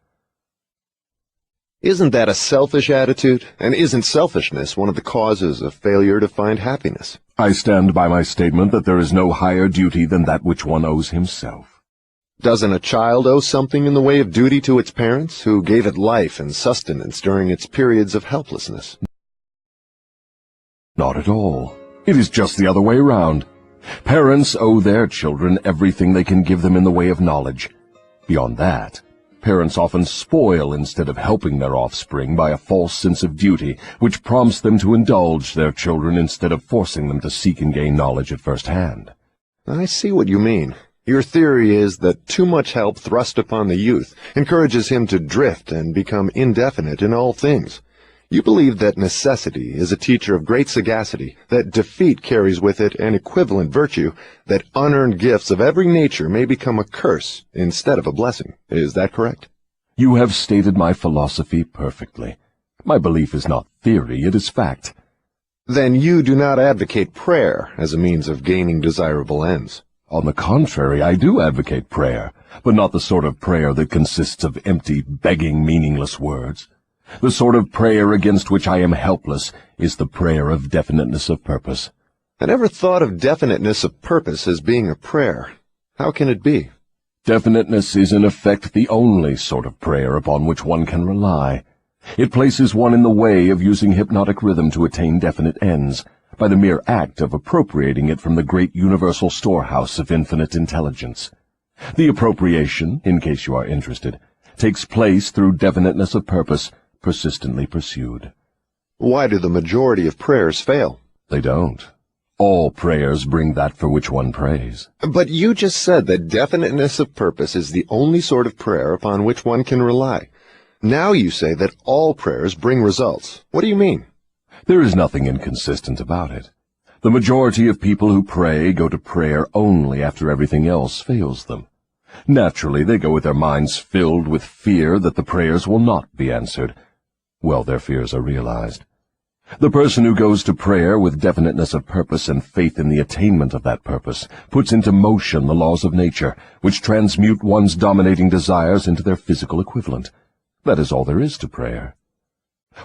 Isn't that a selfish attitude? And isn't selfishness one of the causes of failure to find happiness? I stand by my statement that there is no higher duty than that which one owes himself. Doesn't a child owe something in the way of duty to its parents, who gave it life and sustenance during its periods of helplessness? Not at all. It is just the other way round. Parents owe their children everything they can give them in the way of knowledge. Beyond that, parents often spoil instead of helping their offspring by a false sense of duty, which prompts them to indulge their children instead of forcing them to seek and gain knowledge at first hand. I see what you mean. Your theory is that too much help thrust upon the youth encourages him to drift and become indefinite in all things. You believe that necessity is a teacher of great sagacity, that defeat carries with it an equivalent virtue, that unearned gifts of every nature may become a curse instead of a blessing. Is that correct? You have stated my philosophy perfectly. My belief is not theory, it is fact. Then you do not advocate prayer as a means of gaining desirable ends. On the contrary, I do advocate prayer, but not the sort of prayer that consists of empty, begging, meaningless words. The sort of prayer against which I am helpless is the prayer of definiteness of purpose. I never thought of definiteness of purpose as being a prayer. How can it be? Definiteness is in effect the only sort of prayer upon which one can rely. It places one in the way of using hypnotic rhythm to attain definite ends, by the mere act of appropriating it from the great universal storehouse of infinite intelligence. The appropriation, in case you are interested, takes place through definiteness of purpose, persistently pursued. Why do the majority of prayers fail? They don't. All prayers bring that for which one prays. But you just said that definiteness of purpose is the only sort of prayer upon which one can rely. Now you say that all prayers bring results. What do you mean? There is nothing inconsistent about it. The majority of people who pray go to prayer only after everything else fails them. Naturally, they go with their minds filled with fear that the prayers will not be answered. Well, their fears are realized. The person who goes to prayer with definiteness of purpose and faith in the attainment of that purpose puts into motion the laws of nature, which transmute one's dominating desires into their physical equivalent. That is all there is to prayer.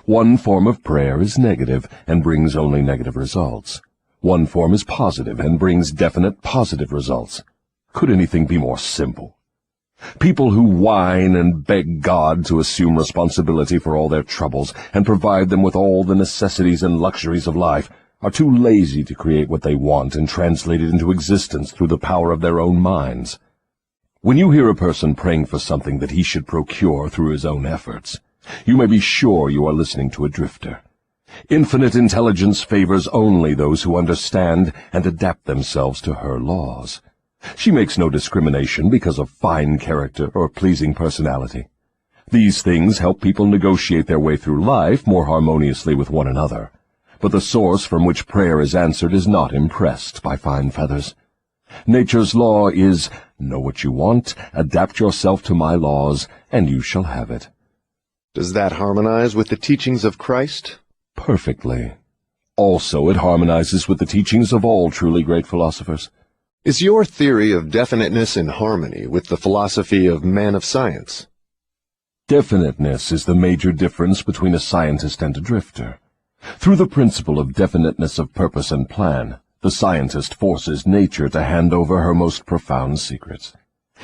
One form of prayer is negative and brings only negative results. One form is positive and brings definite positive results. Could anything be more simple? People who whine and beg God to assume responsibility for all their troubles and provide them with all the necessities and luxuries of life are too lazy to create what they want and translate it into existence through the power of their own minds. When you hear a person praying for something that he should procure through his own efforts, you may be sure you are listening to a drifter. Infinite intelligence favors only those who understand and adapt themselves to her laws. She makes no discrimination because of fine character or pleasing personality. These things help people negotiate their way through life more harmoniously with one another. But the source from which prayer is answered is not impressed by fine feathers. Nature's law is, know what you want, adapt yourself to my laws, and you shall have it. Does that harmonize with the teachings of Christ? Perfectly. Also, it harmonizes with the teachings of all truly great philosophers. Is your theory of definiteness in harmony with the philosophy of men of science? Definiteness is the major difference between a scientist and a drifter. Through the principle of definiteness of purpose and plan, the scientist forces nature to hand over her most profound secrets.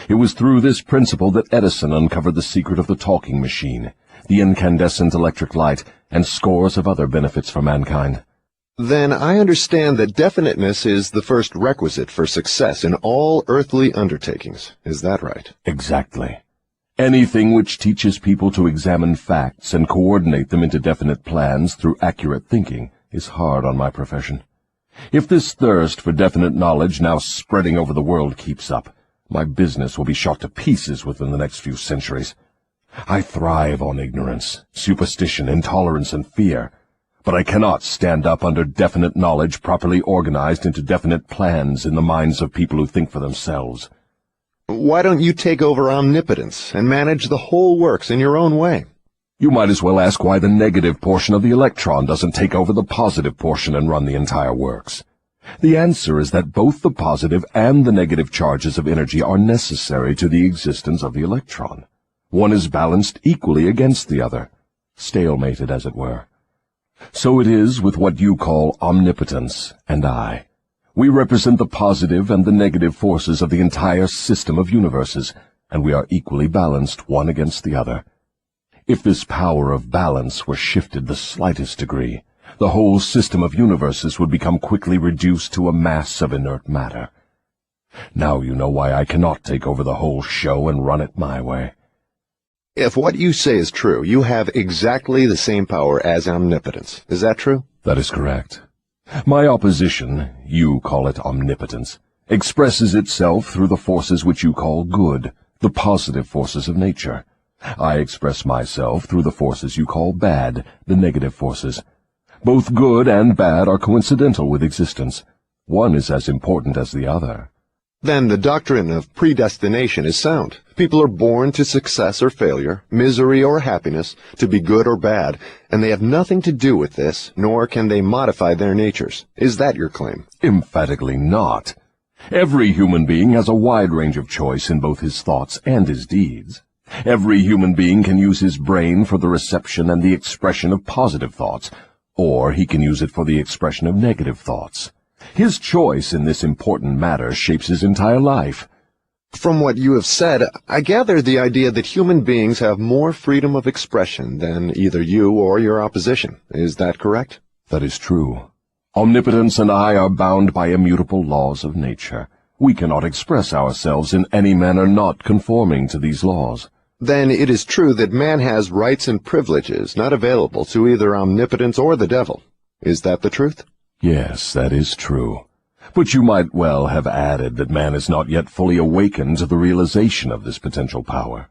It was through this principle that Edison uncovered the secret of the talking machine, the incandescent electric light, and scores of other benefits for mankind. Then I understand that definiteness is the first requisite for success in all earthly undertakings. Is that right? Exactly. Anything which teaches people to examine facts and coordinate them into definite plans through accurate thinking is hard on my profession. If this thirst for definite knowledge now spreading over the world keeps up, my business will be shot to pieces within the next few centuries. I thrive on ignorance, superstition, intolerance, and fear. But I cannot stand up under definite knowledge properly organized into definite plans in the minds of people who think for themselves. Why don't you take over omnipotence and manage the whole works in your own way? You might as well ask why the negative portion of the electron doesn't take over the positive portion and run the entire works. The answer is that both the positive and the negative charges of energy are necessary to the existence of the electron. One is balanced equally against the other, stalemated as it were. So it is with what you call omnipotence and I. We represent the positive and the negative forces of the entire system of universes, and we are equally balanced one against the other. If this power of balance were shifted the slightest degree, the whole system of universes would become quickly reduced to a mass of inert matter. Now you know why I cannot take over the whole show and run it my way. If what you say is true, you have exactly the same power as omnipotence. Is that true? That is correct. My opposition, you call it omnipotence, expresses itself through the forces which you call good, the positive forces of nature. I express myself through the forces you call bad, the negative forces. Both good and bad are coincidental with existence. One is as important as the other. Then the doctrine of predestination is sound. People are born to success or failure, misery or happiness, to be good or bad, and they have nothing to do with this, nor can they modify their natures. Is that your claim? Emphatically not. Every human being has a wide range of choice in both his thoughts and his deeds. Every human being can use his brain for the reception and the expression of positive thoughts, or he can use it for the expression of negative thoughts. His choice in this important matter shapes his entire life. From what you have said, I gather the idea that human beings have more freedom of expression than either you or your opposition. Is that correct? That is true. Omnipotence and I are bound by immutable laws of nature. We cannot express ourselves in any manner not conforming to these laws. Then it is true that man has rights and privileges not available to either omnipotence or the devil. Is that the truth? Yes, that is true. But you might well have added that man is not yet fully awakened to the realization of this potential power.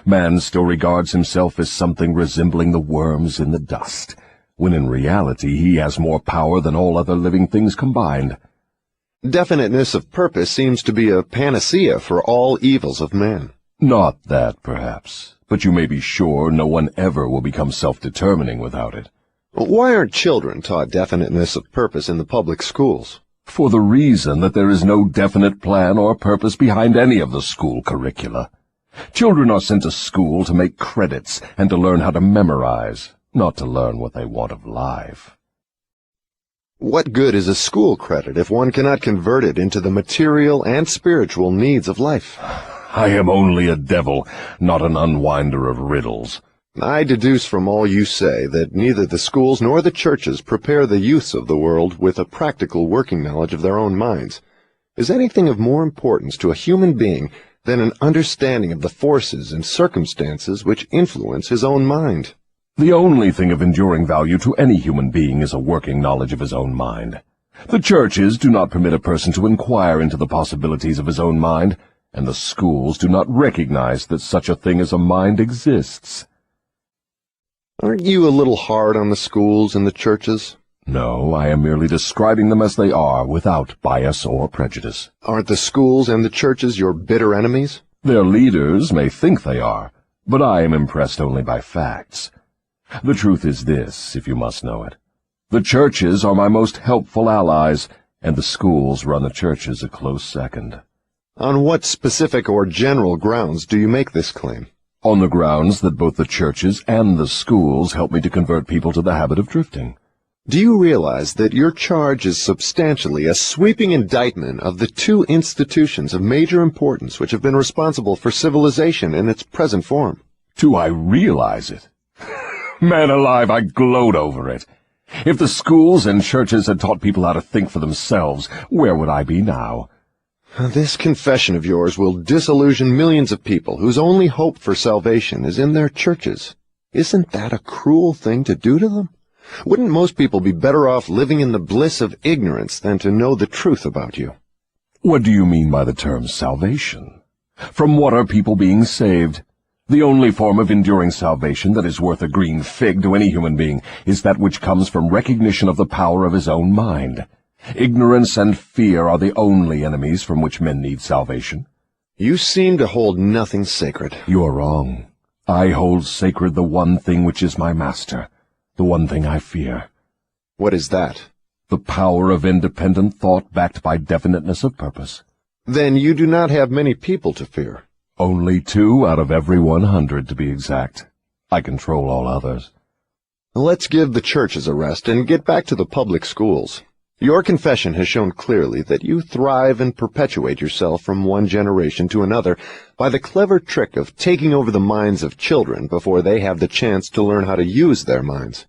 Man still regards himself as something resembling the worms in the dust. when in reality he has more power than all other living things combined. Definiteness of purpose seems to be a panacea for all evils of man. Not that, perhaps, but you may be sure no one ever will become self-determining without it. Why aren't children taught definiteness of purpose in the public schools? For the reason that there is no definite plan or purpose behind any of the school curricula. Children are sent to school to make credits and to learn how to memorize, not to learn what they want of life. What good is a school credit if one cannot convert it into the material and spiritual needs of life? I am only a devil, not an unwinder of riddles. I deduce from all you say that neither the schools nor the churches prepare the youths of the world with a practical working knowledge of their own minds. Is anything of more importance to a human being than an understanding of the forces and circumstances which influence his own mind? The only thing of enduring value to any human being is a working knowledge of his own mind. The churches do not permit a person to inquire into the possibilities of his own mind, and the schools do not recognize that such a thing as a mind exists. Aren't you a little hard on the schools and the churches? No, I am merely describing them as they are, without bias or prejudice. Aren't the schools and the churches your bitter enemies? Their leaders may think they are, but I am impressed only by facts. The truth is this, if you must know it. The churches are my most helpful allies, and the schools run the churches a close second. On what specific or general grounds do you make this claim? On the grounds that both the churches and the schools help me to convert people to the habit of drifting. Do you realize that your charge is substantially a sweeping indictment of the two institutions of major importance which have been responsible for civilization in its present form? Do I realize it? Man alive, I gloat over it. If the schools and churches had taught people how to think for themselves, where would I be now? This confession of yours will disillusion millions of people whose only hope for salvation is in their churches. Isn't that a cruel thing to do to them? Wouldn't most people be better off living in the bliss of ignorance than to know the truth about you? What do you mean by the term salvation? From what are people being saved? The only form of enduring salvation that is worth a green fig to any human being is that which comes from recognition of the power of his own mind. Ignorance and fear are the only enemies from which men need salvation. You seem to hold nothing sacred. You are wrong. I hold sacred the one thing which is my master, the one thing I fear. What is that? The power of independent thought backed by definiteness of purpose. Then you do not have many people to fear. Only 2 out of every 100, to be exact. I control all others. Let's give the churches a rest and get back to the public schools. Your confession has shown clearly that you thrive and perpetuate yourself from one generation to another by the clever trick of taking over the minds of children before they have the chance to learn how to use their minds.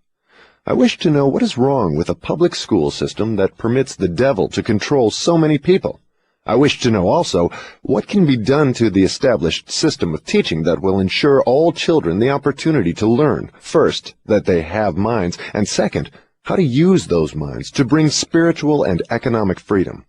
I wish to know what is wrong with a public school system that permits the devil to control so many people. I wish to know also what can be done to the established system of teaching that will ensure all children the opportunity to learn, first, that they have minds, and second, how to use those minds to bring spiritual and economic freedom.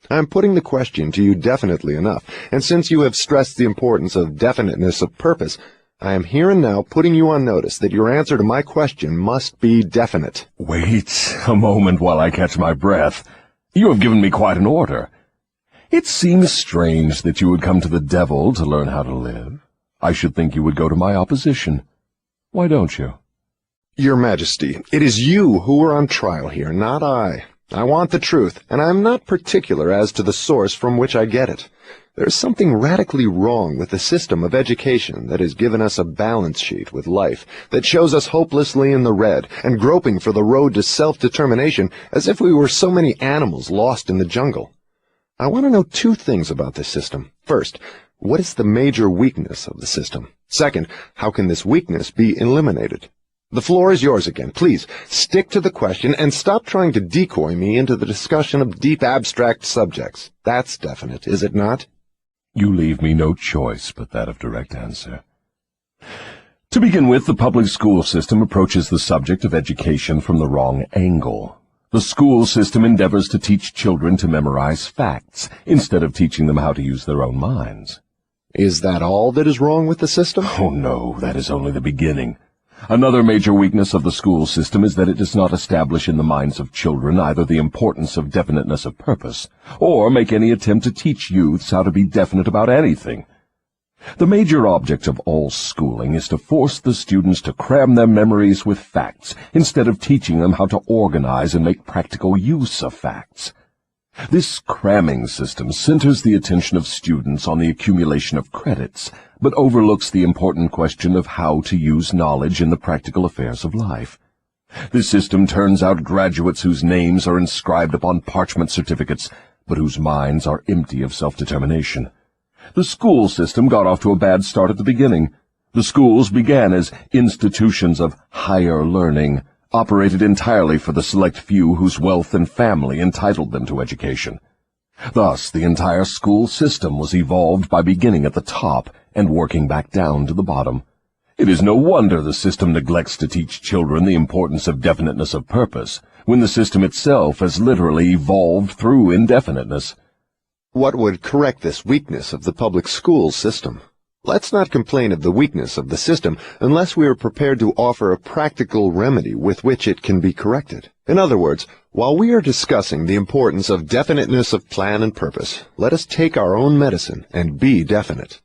I am putting the question to you definitely enough, and since you have stressed the importance of definiteness of purpose, I am here and now putting you on notice that your answer to my question must be definite. Wait a moment while I catch my breath. You have given me quite an order. It seems strange that you would come to the devil to learn how to live. I should think you would go to my opposition. Why don't you? Your Majesty, it is you who are on trial here, not I. I want the truth, and I am not particular as to the source from which I get it. There is something radically wrong with the system of education that has given us a balance sheet with life that shows us hopelessly in the red and groping for the road to self-determination as if we were so many animals lost in the jungle. I want to know 2 things about this system. First, what is the major weakness of the system? Second, how can this weakness be eliminated? The floor is yours again. Please, stick to the question and stop trying to decoy me into the discussion of deep abstract subjects. That's definite, is it not? You leave me no choice but that of direct answer. To begin with, the public school system approaches the subject of education from the wrong angle. The school system endeavors to teach children to memorize facts, instead of teaching them how to use their own minds. Is that all that is wrong with the system? Oh no, that is only the beginning. Another major weakness of the school system is that it does not establish in the minds of children either the importance of definiteness of purpose, or make any attempt to teach youths how to be definite about anything. The major object of all schooling is to force the students to cram their memories with facts, instead of teaching them how to organize and make practical use of facts. This cramming system centers the attention of students on the accumulation of credits, but overlooks the important question of how to use knowledge in the practical affairs of life. This system turns out graduates whose names are inscribed upon parchment certificates, but whose minds are empty of self-determination. The school system got off to a bad start at the beginning. The schools began as institutions of higher learning, operated entirely for the select few whose wealth and family entitled them to education. Thus, the entire school system was evolved by beginning at the top and working back down to the bottom. It is no wonder the system neglects to teach children the importance of definiteness of purpose, when the system itself has literally evolved through indefiniteness. What would correct this weakness of the public school system? Let's not complain of the weakness of the system unless we are prepared to offer a practical remedy with which it can be corrected. In other words, while we are discussing the importance of definiteness of plan and purpose, let us take our own medicine and be definite.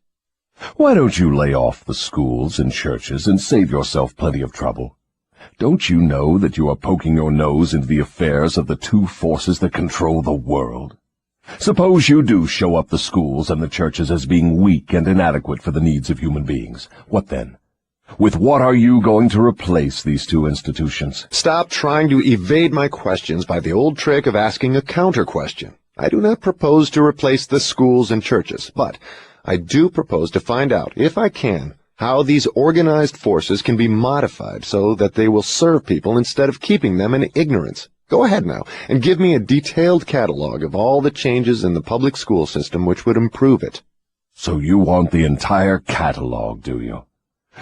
Why don't you lay off the schools and churches and save yourself plenty of trouble? Don't you know that you are poking your nose into the affairs of the two forces that control the world? Suppose you do show up the schools and the churches as being weak and inadequate for the needs of human beings. What then? With what are you going to replace these two institutions? Stop trying to evade my questions by the old trick of asking a counter-question. I do not propose to replace the schools and churches, but I do propose to find out, if I can, how these organized forces can be modified so that they will serve people instead of keeping them in ignorance. Go ahead now and give me a detailed catalog of all the changes in the public school system which would improve it. So you want the entire catalog, do you?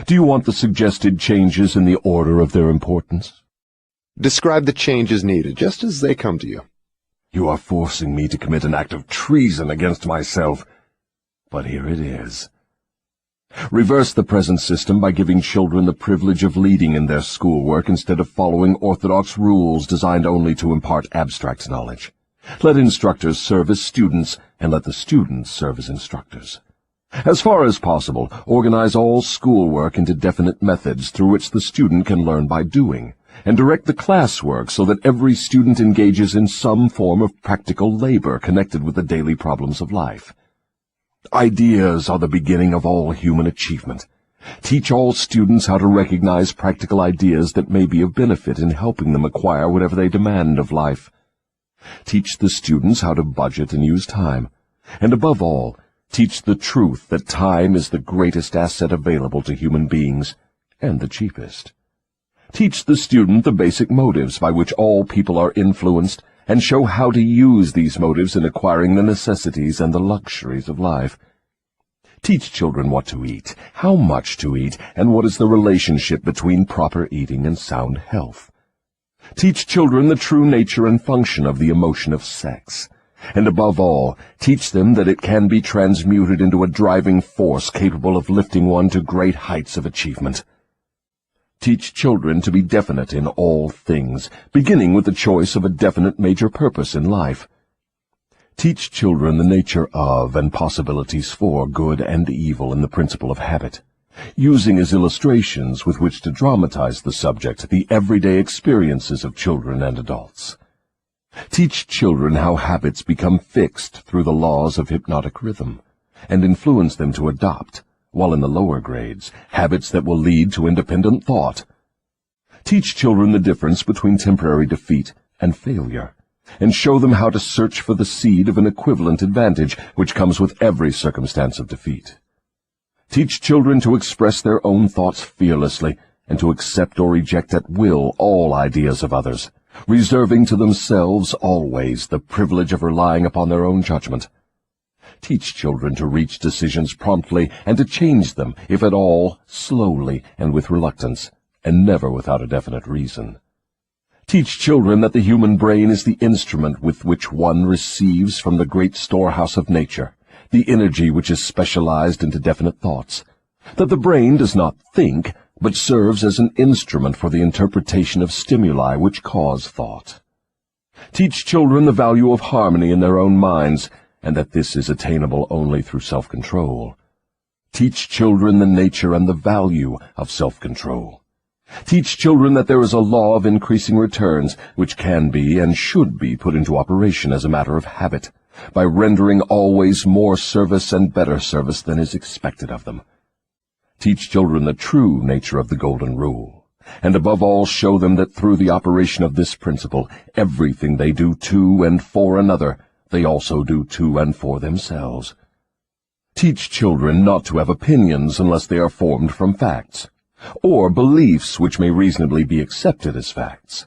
Do you want the suggested changes in the order of their importance? Describe the changes needed, just as they come to you. You are forcing me to commit an act of treason against myself. But here it is. Reverse the present system by giving children the privilege of leading in their schoolwork instead of following orthodox rules designed only to impart abstract knowledge. Let instructors serve as students, and let the students serve as instructors. As far as possible, organize all schoolwork into definite methods through which the student can learn by doing, and direct the classwork so that every student engages in some form of practical labor connected with the daily problems of life. Ideas are the beginning of all human achievement. Teach all students how to recognize practical ideas that may be of benefit in helping them acquire whatever they demand of life. Teach the students how to budget and use time. And above all, teach the truth that time is the greatest asset available to human beings, and the cheapest. Teach the student the basic motives by which all people are influenced, and show how to use these motives in acquiring the necessities and the luxuries of life. Teach children what to eat, how much to eat, and what is the relationship between proper eating and sound health. Teach children the true nature and function of the emotion of sex. And above all, teach them that it can be transmuted into a driving force capable of lifting one to great heights of achievement. Teach children to be definite in all things, beginning with the choice of a definite major purpose in life. Teach children the nature of and possibilities for good and evil in the principle of habit, using as illustrations with which to dramatize the subject the everyday experiences of children and adults. Teach children how habits become fixed through the laws of hypnotic rhythm, and influence them to adopt, while in the lower grades, habits that will lead to independent thought. Teach children the difference between temporary defeat and failure, and show them how to search for the seed of an equivalent advantage which comes with every circumstance of defeat. Teach children to express their own thoughts fearlessly, and to accept or reject at will all ideas of others, reserving to themselves always the privilege of relying upon their own judgment. Teach children to reach decisions promptly and to change them, if at all, slowly and with reluctance, and never without a definite reason. Teach children that the human brain is the instrument with which one receives from the great storehouse of nature the energy which is specialized into definite thoughts, that the brain does not think, but serves as an instrument for the interpretation of stimuli which cause thought. Teach children the value of harmony in their own minds, and that this is attainable only through self-control. Teach children the nature and the value of self-control. Teach children that there is a law of increasing returns which can be and should be put into operation as a matter of habit, by rendering always more service and better service than is expected of them. Teach children the true nature of the Golden Rule, and above all show them that through the operation of this principle, everything they do to and for another, they also do to and for themselves. Teach children not to have opinions unless they are formed from facts, or beliefs which may reasonably be accepted as facts.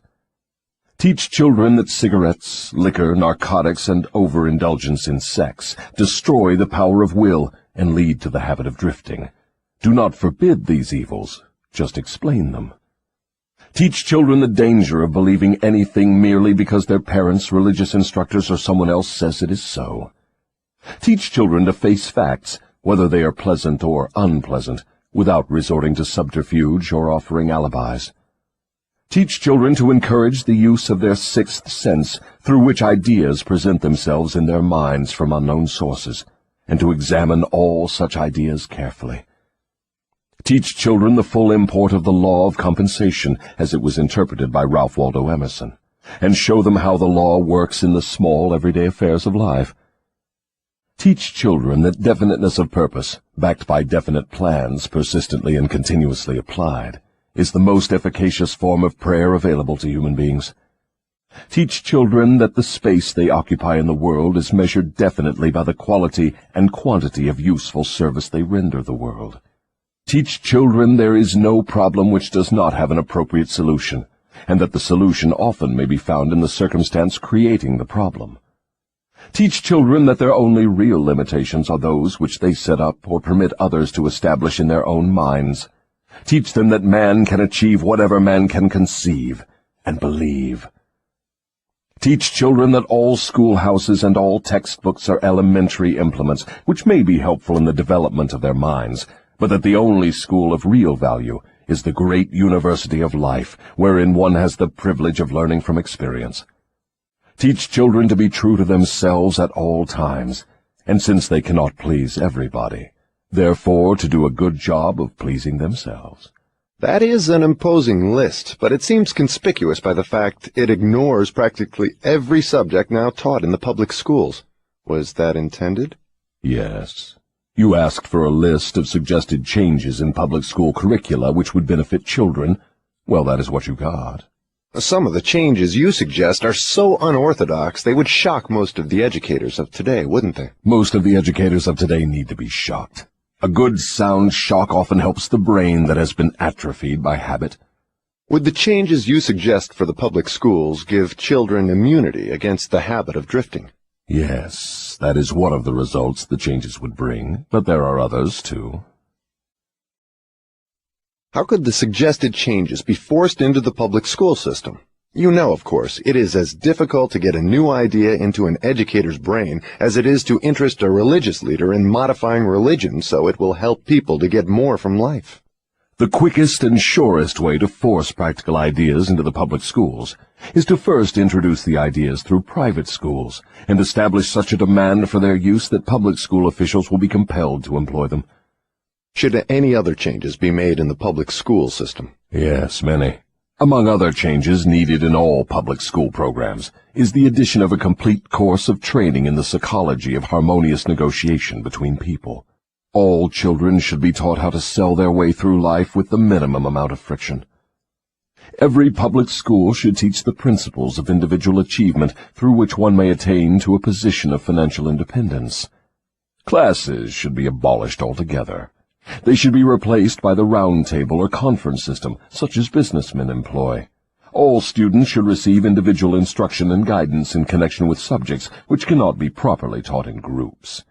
Teach children that cigarettes, liquor, narcotics, and overindulgence in sex destroy the power of will and lead to the habit of drifting. Do not forbid these evils, just explain them. Teach children the danger of believing anything merely because their parents, religious instructors, or someone else says it is so. Teach children to face facts, whether they are pleasant or unpleasant, without resorting to subterfuge or offering alibis. Teach children to encourage the use of their sixth sense, through which ideas present themselves in their minds from unknown sources, and to examine all such ideas carefully. Teach children the full import of the law of compensation as it was interpreted by Ralph Waldo Emerson, and show them how the law works in the small, everyday affairs of life. Teach children that definiteness of purpose, backed by definite plans persistently and continuously applied, is the most efficacious form of prayer available to human beings. Teach children that the space they occupy in the world is measured definitely by the quality and quantity of useful service they render the world. Teach children there is no problem which does not have an appropriate solution, and that the solution often may be found in the circumstance creating the problem. Teach children that their only real limitations are those which they set up or permit others to establish in their own minds. Teach them that man can achieve whatever man can conceive and believe. Teach children that all schoolhouses and all textbooks are elementary implements which may be helpful in the development of their minds, but that the only school of real value is the great university of life, wherein one has the privilege of learning from experience. Teach children to be true to themselves at all times, and since they cannot please everybody, therefore to do a good job of pleasing themselves. That is an imposing list, but it seems conspicuous by the fact it ignores practically every subject now taught in the public schools. Was that intended? Yes. You asked for a list of suggested changes in public school curricula which would benefit children. Well, that is what you got. Some of the changes you suggest are so unorthodox they would shock most of the educators of today, wouldn't they? Most of the educators of today need to be shocked. A good, sound shock often helps the brain that has been atrophied by habit. Would the changes you suggest for the public schools give children immunity against the habit of drifting? Yes, that is one of the results the changes would bring, but there are others, too. How could the suggested changes be forced into the public school system? You know, of course, it is as difficult to get a new idea into an educator's brain as it is to interest a religious leader in modifying religion so it will help people to get more from life. The quickest and surest way to force practical ideas into the public schools is to first introduce the ideas through private schools and establish such a demand for their use that public school officials will be compelled to employ them. Should any other changes be made in the public school system? Yes, many. Among other changes needed in all public school programs is the addition of a complete course of training in the psychology of harmonious negotiation between people. All children should be taught how to sell their way through life with the minimum amount of friction. Every public school should teach the principles of individual achievement through which one may attain to a position of financial independence. Classes should be abolished altogether. They should be replaced by the round table or conference system, such as businessmen employ. All students should receive individual instruction and guidance in connection with subjects which cannot be properly taught in groups.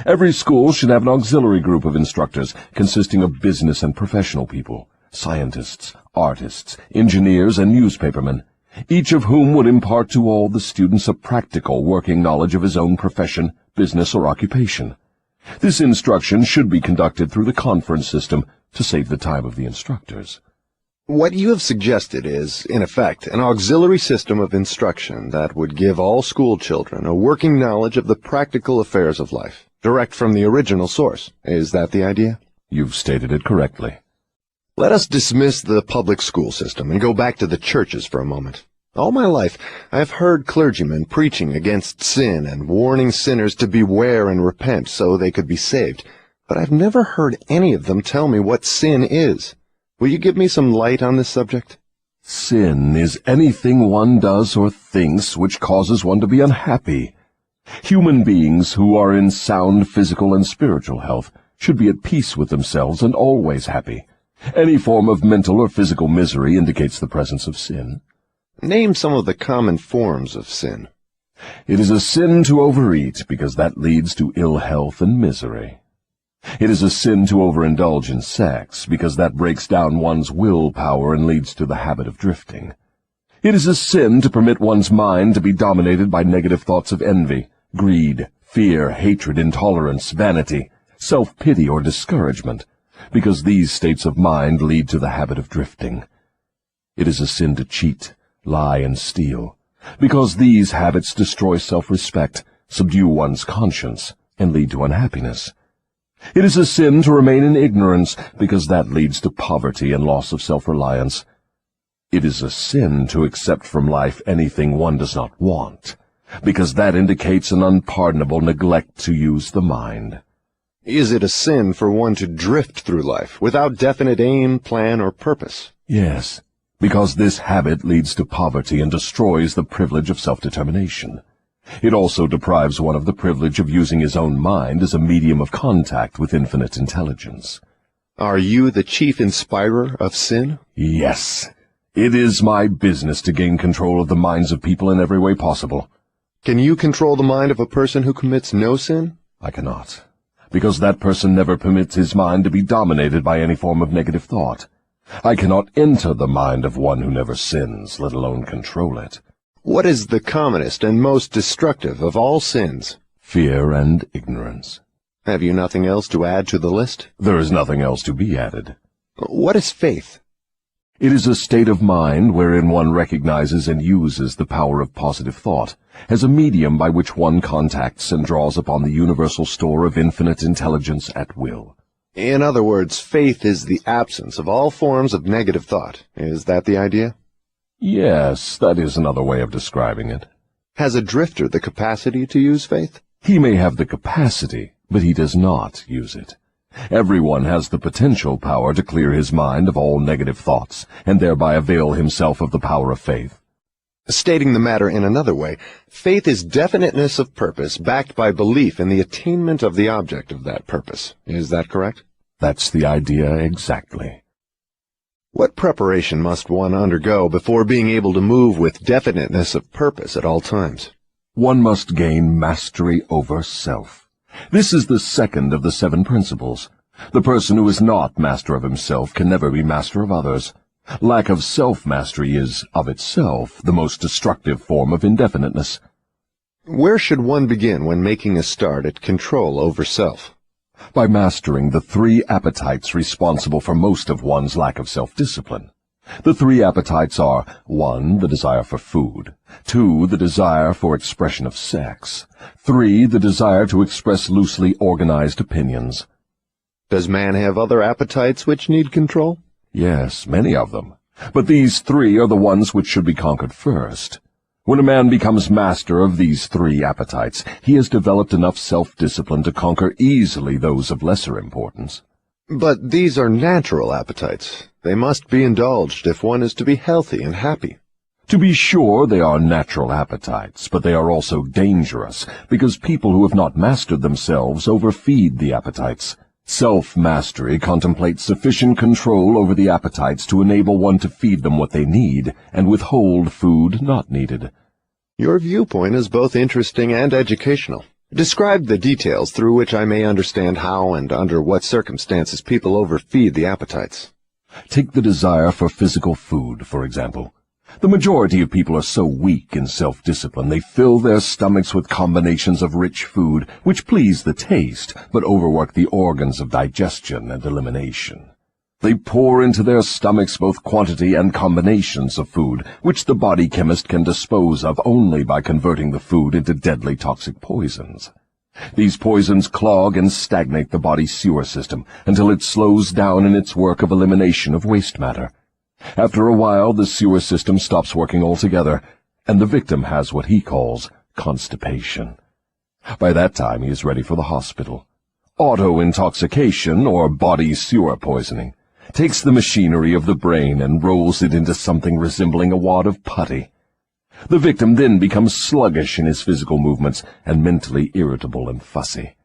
Every school should have an auxiliary group of instructors consisting of business and professional people, scientists, artists, engineers, and newspapermen, each of whom would impart to all the students a practical working knowledge of his own profession, business, or occupation. This instruction should be conducted through the conference system, to save the time of the instructors. What you have suggested is, in effect, an auxiliary system of instruction that would give all school children a working knowledge of the practical affairs of life, direct from the original source. Is that the idea? You've stated it correctly. Let us dismiss the public school system and go back to the churches for a moment. All my life, I have heard clergymen preaching against sin and warning sinners to beware and repent so they could be saved, but I've never heard any of them tell me what sin is. Will you give me some light on this subject? Sin is anything one does or thinks which causes one to be unhappy. Human beings who are in sound physical and spiritual health should be at peace with themselves and always happy. Any form of mental or physical misery indicates the presence of sin. Name some of the common forms of sin. It is a sin to overeat, because that leads to ill health and misery. It is a sin to overindulge in sex, because that breaks down one's willpower and leads to the habit of drifting. It is a sin to permit one's mind to be dominated by negative thoughts of envy, greed, fear, hatred, intolerance, vanity, self-pity, or discouragement, because these states of mind lead to the habit of drifting. It is a sin to cheat, lie, and steal, because these habits destroy self-respect, subdue one's conscience, and lead to unhappiness. It is a sin to remain in ignorance, because that leads to poverty and loss of self-reliance. It is a sin to accept from life anything one does not want, because that indicates an unpardonable neglect to use the mind. Is it a sin for one to drift through life without definite aim, plan, or purpose? Yes, because this habit leads to poverty and destroys the privilege of self-determination. It also deprives one of the privilege of using his own mind as a medium of contact with infinite intelligence. Are you the chief inspirer of sin? Yes. It is my business to gain control of the minds of people in every way possible. Can you control the mind of a person who commits no sin? I cannot, because that person never permits his mind to be dominated by any form of negative thought. I cannot enter the mind of one who never sins, let alone control it. What is the commonest and most destructive of all sins? Fear and ignorance. Have you nothing else to add to the list? There is nothing else to be added. What is faith? It is a state of mind wherein one recognizes and uses the power of positive thought as a medium by which one contacts and draws upon the universal store of infinite intelligence at will. In other words, faith is the absence of all forms of negative thought. Is that the idea? Yes, that is another way of describing it. Has a drifter the capacity to use faith? He may have the capacity, but he does not use it. Everyone has the potential power to clear his mind of all negative thoughts, and thereby avail himself of the power of faith. Stating the matter in another way, faith is definiteness of purpose backed by belief in the attainment of the object of that purpose. Is that correct? That's the idea exactly. What preparation must one undergo before being able to move with definiteness of purpose at all times? One must gain mastery over self. This is the second of the 7 principles. The person who is not master of himself can never be master of others. Lack of self-mastery is, of itself, the most destructive form of indefiniteness. Where should one begin when making a start at control over self? By mastering the 3 appetites responsible for most of one's lack of self-discipline. The 3 appetites are 1. The desire for food, 2. The desire for expression of sex, 3. The desire to express loosely organized opinions. Does man have other appetites which need control? Yes, many of them. But these 3 are the ones which should be conquered first. When a man becomes master of these 3 appetites, he has developed enough self-discipline to conquer easily those of lesser importance. But these are natural appetites. They must be indulged if one is to be healthy and happy. To be sure, they are natural appetites, but they are also dangerous, because people who have not mastered themselves overfeed the appetites. Self-mastery contemplates sufficient control over the appetites to enable one to feed them what they need and withhold food not needed. Your viewpoint is both interesting and educational. Describe the details through which I may understand how and under what circumstances people overfeed the appetites. Take the desire for physical food, for example. The majority of people are so weak in self-discipline they fill their stomachs with combinations of rich food which please the taste but overwork the organs of digestion and elimination. They pour into their stomachs both quantity and combinations of food, which the body chemist can dispose of only by converting the food into deadly toxic poisons. These poisons clog and stagnate the body's sewer system until it slows down in its work of elimination of waste matter. After a while, the sewer system stops working altogether, and the victim has what he calls constipation. By that time, he is ready for the hospital. Auto-intoxication, or body sewer poisoning, takes the machinery of the brain and rolls it into something resembling a wad of putty. The victim then becomes sluggish in his physical movements and mentally irritable and fussy.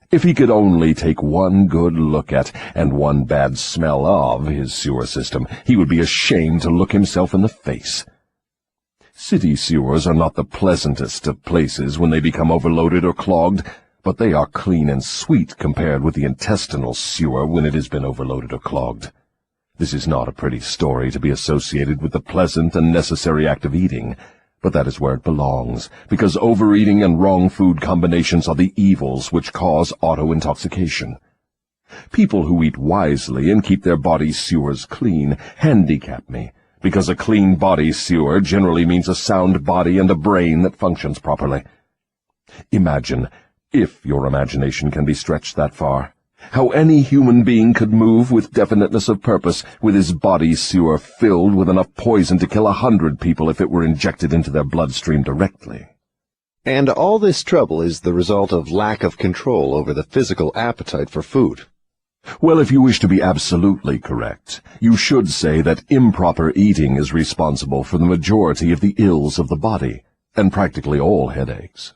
If he could only take one good look at and one bad smell of his sewer system, he would be ashamed to look himself in the face. City sewers are not the pleasantest of places when they become overloaded or clogged, but they are clean and sweet compared with the intestinal sewer when it has been overloaded or clogged. This is not a pretty story to be associated with the pleasant and necessary act of eating, but that is where it belongs, because overeating and wrong food combinations are the evils which cause auto-intoxication. People who eat wisely and keep their body sewers clean handicap me, because a clean body sewer generally means a sound body and a brain that functions properly. Imagine, if your imagination can be stretched that far, how any human being could move with definiteness of purpose with his body sewer filled with enough poison to kill 100 people if it were injected into their bloodstream directly. And all this trouble is the result of lack of control over the physical appetite for food. Well, if you wish to be absolutely correct, you should say that improper eating is responsible for the majority of the ills of the body, and practically all headaches.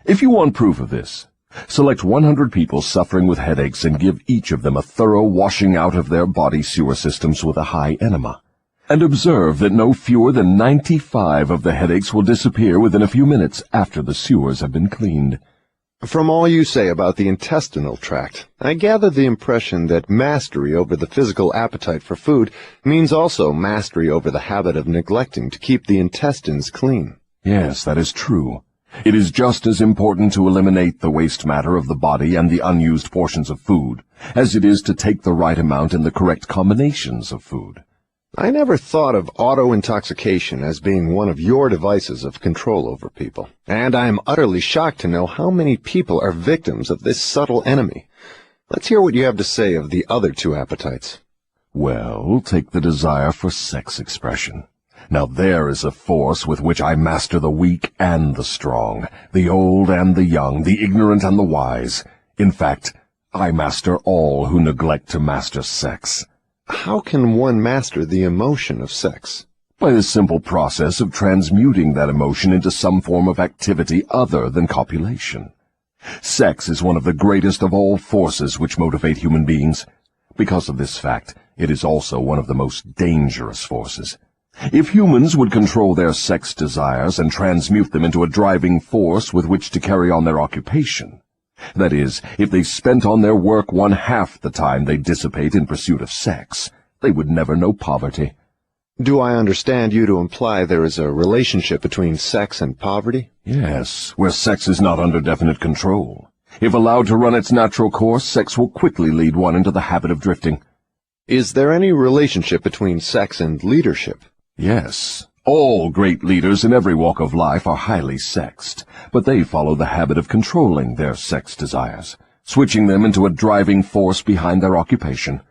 If you want proof of this, select 100 people suffering with headaches and give each of them a thorough washing out of their body sewer systems with a high enema, and observe that no fewer than 95 of the headaches will disappear within a few minutes after the sewers have been cleaned. From all you say about the intestinal tract, I gather the impression that mastery over the physical appetite for food means also mastery over the habit of neglecting to keep the intestines clean. Yes, that is true. It is just as important to eliminate the waste matter of the body and the unused portions of food as it is to take the right amount and the correct combinations of food. I never thought of auto-intoxication as being one of your devices of control over people, and I am utterly shocked to know how many people are victims of this subtle enemy. Let's hear what you have to say of the other two appetites. Well, take the desire for sex expression. Now there is a force with which I master the weak and the strong, the old and the young, the ignorant and the wise. In fact, I master all who neglect to master sex. How can one master the emotion of sex? By the simple process of transmuting that emotion into some form of activity other than copulation. Sex is one of the greatest of all forces which motivate human beings. Because of this fact, it is also one of the most dangerous forces. If humans would control their sex desires and transmute them into a driving force with which to carry on their occupation, that is, if they spent on their work 1/2 the time they dissipate in pursuit of sex, they would never know poverty. Do I understand you to imply there is a relationship between sex and poverty? Yes, where sex is not under definite control. If allowed to run its natural course, sex will quickly lead one into the habit of drifting. Is there any relationship between sex and leadership? Yes. All great leaders in every walk of life are highly sexed, but they follow the habit of controlling their sex desires, switching them into a driving force behind their occupation.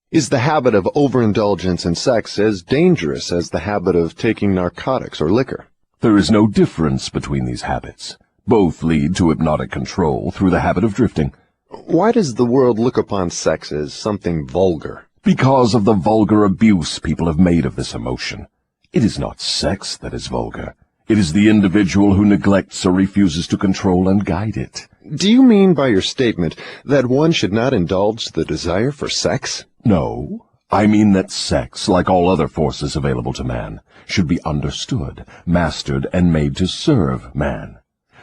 Is the habit of overindulgence in sex as dangerous as the habit of taking narcotics or liquor? There is no difference between these habits. Both lead to hypnotic control through the habit of drifting. Why does the world look upon sex as something vulgar? Because of the vulgar abuse people have made of this emotion. It is not sex that is vulgar. It is the individual who neglects or refuses to control and guide it. Do you mean by your statement that one should not indulge the desire for sex? No. I mean that sex, like all other forces available to man, should be understood, mastered, and made to serve man.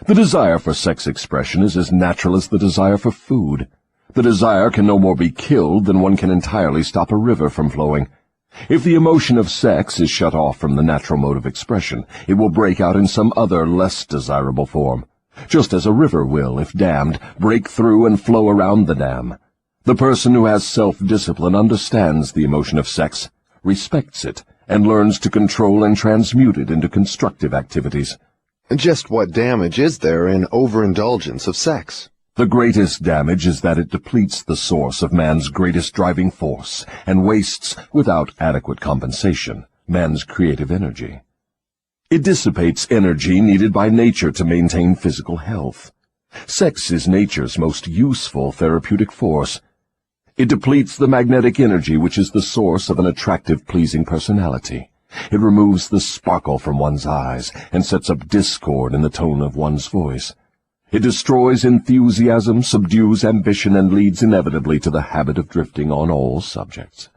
The desire for sex expression is as natural as the desire for food. The desire can no more be killed than one can entirely stop a river from flowing. If the emotion of sex is shut off from the natural mode of expression, it will break out in some other, less desirable form, just as a river will, if dammed, break through and flow around the dam. The person who has self-discipline understands the emotion of sex, respects it, and learns to control and transmute it into constructive activities. Just what damage is there in overindulgence of sex? The greatest damage is that it depletes the source of man's greatest driving force and wastes, without adequate compensation, man's creative energy. It dissipates energy needed by nature to maintain physical health. Sex is nature's most useful therapeutic force. It depletes the magnetic energy which is the source of an attractive, pleasing personality. It removes the sparkle from one's eyes and sets up discord in the tone of one's voice. It destroys enthusiasm, subdues ambition, and leads inevitably to the habit of drifting on all subjects.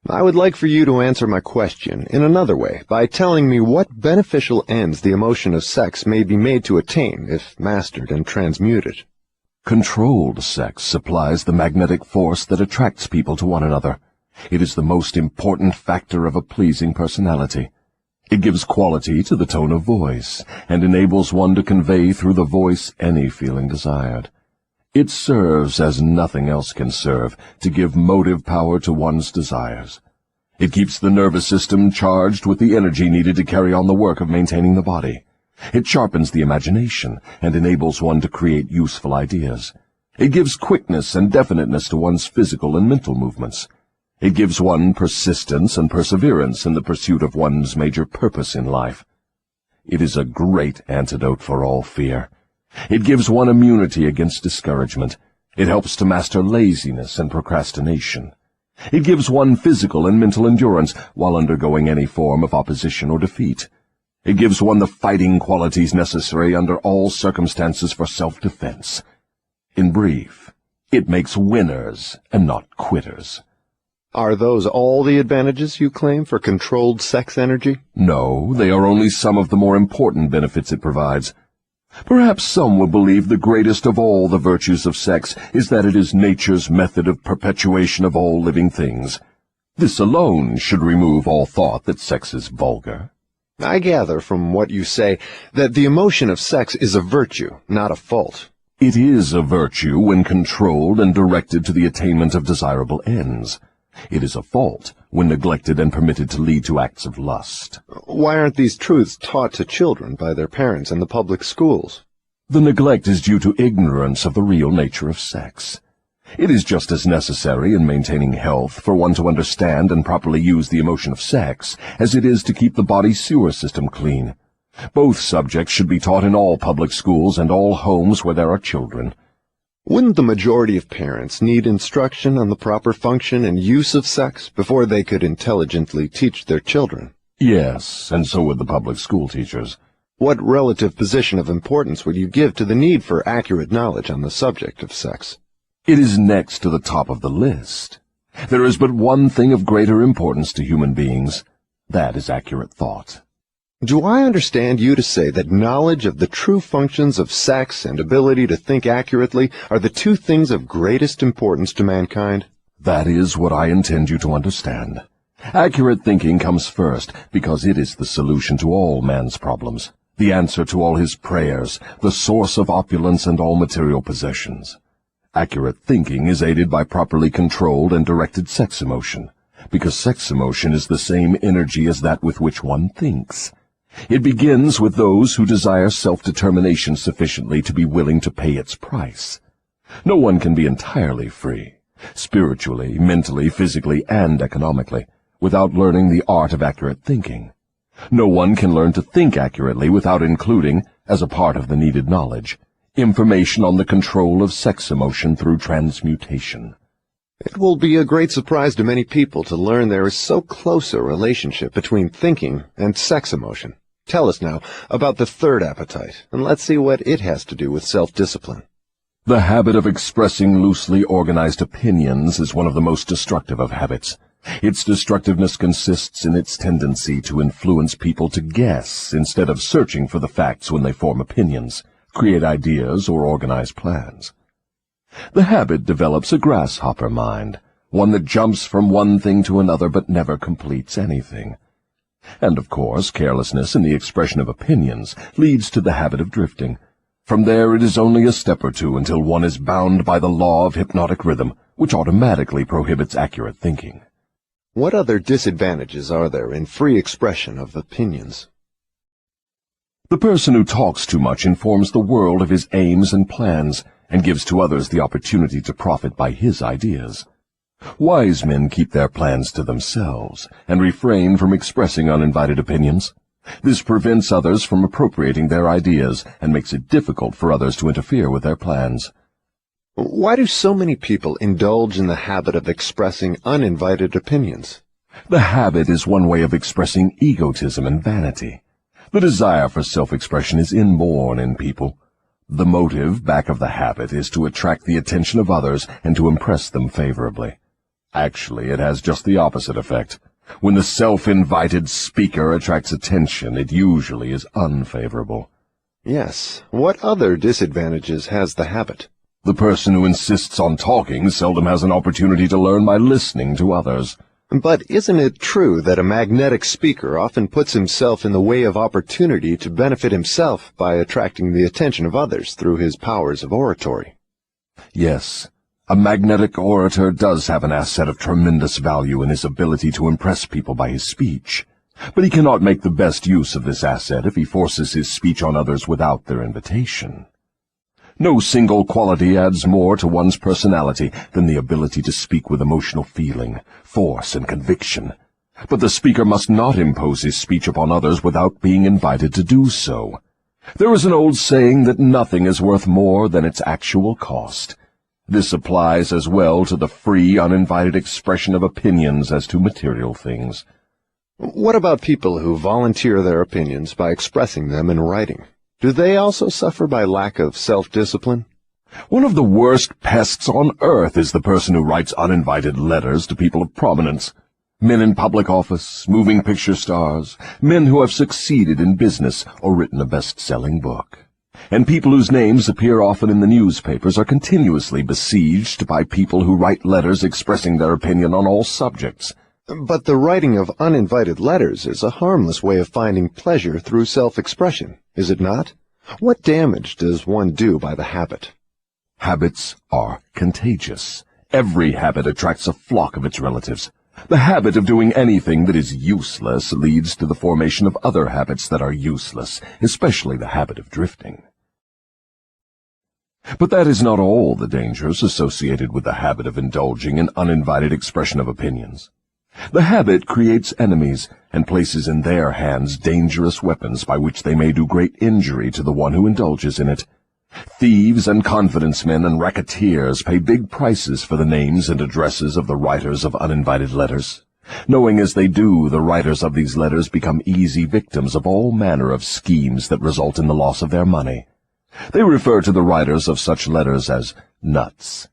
I would like for you to answer my question in another way by telling me what beneficial ends the emotion of sex may be made to attain if mastered and transmuted. Controlled sex supplies the magnetic force that attracts people to one another. It is the most important factor of a pleasing personality. It gives quality to the tone of voice, and enables one to convey through the voice any feeling desired. It serves, as nothing else can serve, to give motive power to one's desires. It keeps the nervous system charged with the energy needed to carry on the work of maintaining the body. It sharpens the imagination and enables one to create useful ideas. It gives quickness and definiteness to one's physical and mental movements. It gives one persistence and perseverance in the pursuit of one's major purpose in life. It is a great antidote for all fear. It gives one immunity against discouragement. It helps to master laziness and procrastination. It gives one physical and mental endurance while undergoing any form of opposition or defeat. It gives one the fighting qualities necessary under all circumstances for self-defense. In brief, it makes winners and not quitters. Are those all the advantages you claim for controlled sex energy? No, they are only some of the more important benefits it provides. Perhaps some will believe the greatest of all the virtues of sex is that it is nature's method of perpetuation of all living things. This alone should remove all thought that sex is vulgar. I gather from what you say that the emotion of sex is a virtue, not a fault. It is a virtue when controlled and directed to the attainment of desirable ends. It is a fault when neglected and permitted to lead to acts of lust. Why aren't these truths taught to children by their parents in the public schools? The neglect is due to ignorance of the real nature of sex. It is just as necessary in maintaining health for one to understand and properly use the emotion of sex as it is to keep the body's sewer system clean. Both subjects should be taught in all public schools and all homes where there are children. Wouldn't the majority of parents need instruction on the proper function and use of sex before they could intelligently teach their children? Yes, and so would the public school teachers. What relative position of importance would you give to the need for accurate knowledge on the subject of sex? It is next to the top of the list. There is but one thing of greater importance to human beings. That is accurate thought. Do I understand you to say that knowledge of the true functions of sex and ability to think accurately are the two things of greatest importance to mankind? That is what I intend you to understand. Accurate thinking comes first because it is the solution to all man's problems, the answer to all his prayers, the source of opulence and all material possessions. Accurate thinking is aided by properly controlled and directed sex emotion, because sex emotion is the same energy as that with which one thinks. It begins with those who desire self-determination sufficiently to be willing to pay its price. No one can be entirely free, spiritually, mentally, physically, and economically, without learning the art of accurate thinking. No one can learn to think accurately without including, as a part of the needed knowledge, information on the control of sex emotion through transmutation. It will be a great surprise to many people to learn there is so close a relationship between thinking and sex emotion. Tell us now about the third appetite, and let's see what it has to do with self-discipline. The habit of expressing loosely organized opinions is one of the most destructive of habits. Its destructiveness consists in its tendency to influence people to guess instead of searching for the facts when they form opinions, create ideas, or organize plans. The habit develops a grasshopper mind, one that jumps from one thing to another but never completes anything. And, of course, carelessness in the expression of opinions leads to the habit of drifting. From there it is only a step or two until one is bound by the law of hypnotic rhythm, which automatically prohibits accurate thinking. What other disadvantages are there in free expression of opinions? The person who talks too much informs the world of his aims and plans, and gives to others the opportunity to profit by his ideas. Wise men keep their plans to themselves, and refrain from expressing uninvited opinions. This prevents others from appropriating their ideas, and makes it difficult for others to interfere with their plans. Why do so many people indulge in the habit of expressing uninvited opinions? The habit is one way of expressing egotism and vanity. The desire for self-expression is inborn in people. The motive back of the habit is to attract the attention of others and to impress them favorably. Actually, it has just the opposite effect. When the self-invited speaker attracts attention, it usually is unfavorable. Yes. What other disadvantages has the habit? The person who insists on talking seldom has an opportunity to learn by listening to others. But isn't it true that a magnetic speaker often puts himself in the way of opportunity to benefit himself by attracting the attention of others through his powers of oratory? Yes, a magnetic orator does have an asset of tremendous value in his ability to impress people by his speech. But he cannot make the best use of this asset if he forces his speech on others without their invitation. No single quality adds more to one's personality than the ability to speak with emotional feeling, force, and conviction. But the speaker must not impose his speech upon others without being invited to do so. There is an old saying that nothing is worth more than its actual cost. This applies as well to the free, uninvited expression of opinions as to material things. What about people who volunteer their opinions by expressing them in writing? Do they also suffer by lack of self-discipline? One of the worst pests on earth is the person who writes uninvited letters to people of prominence. Men in public office, moving picture stars, men who have succeeded in business or written a best-selling book. And people whose names appear often in the newspapers are continuously besieged by people who write letters expressing their opinion on all subjects. But the writing of uninvited letters is a harmless way of finding pleasure through self-expression, is it not? What damage does one do by the habit? Habits are contagious. Every habit attracts a flock of its relatives. The habit of doing anything that is useless leads to the formation of other habits that are useless, especially the habit of drifting. But that is not all the dangers associated with the habit of indulging in uninvited expression of opinions. The habit creates enemies and places in their hands dangerous weapons by which they may do great injury to the one who indulges in it. Thieves and confidence men and racketeers pay big prices for the names and addresses of the writers of uninvited letters. Knowing as they do, the writers of these letters become easy victims of all manner of schemes that result in the loss of their money. They refer to the writers of such letters as nuts.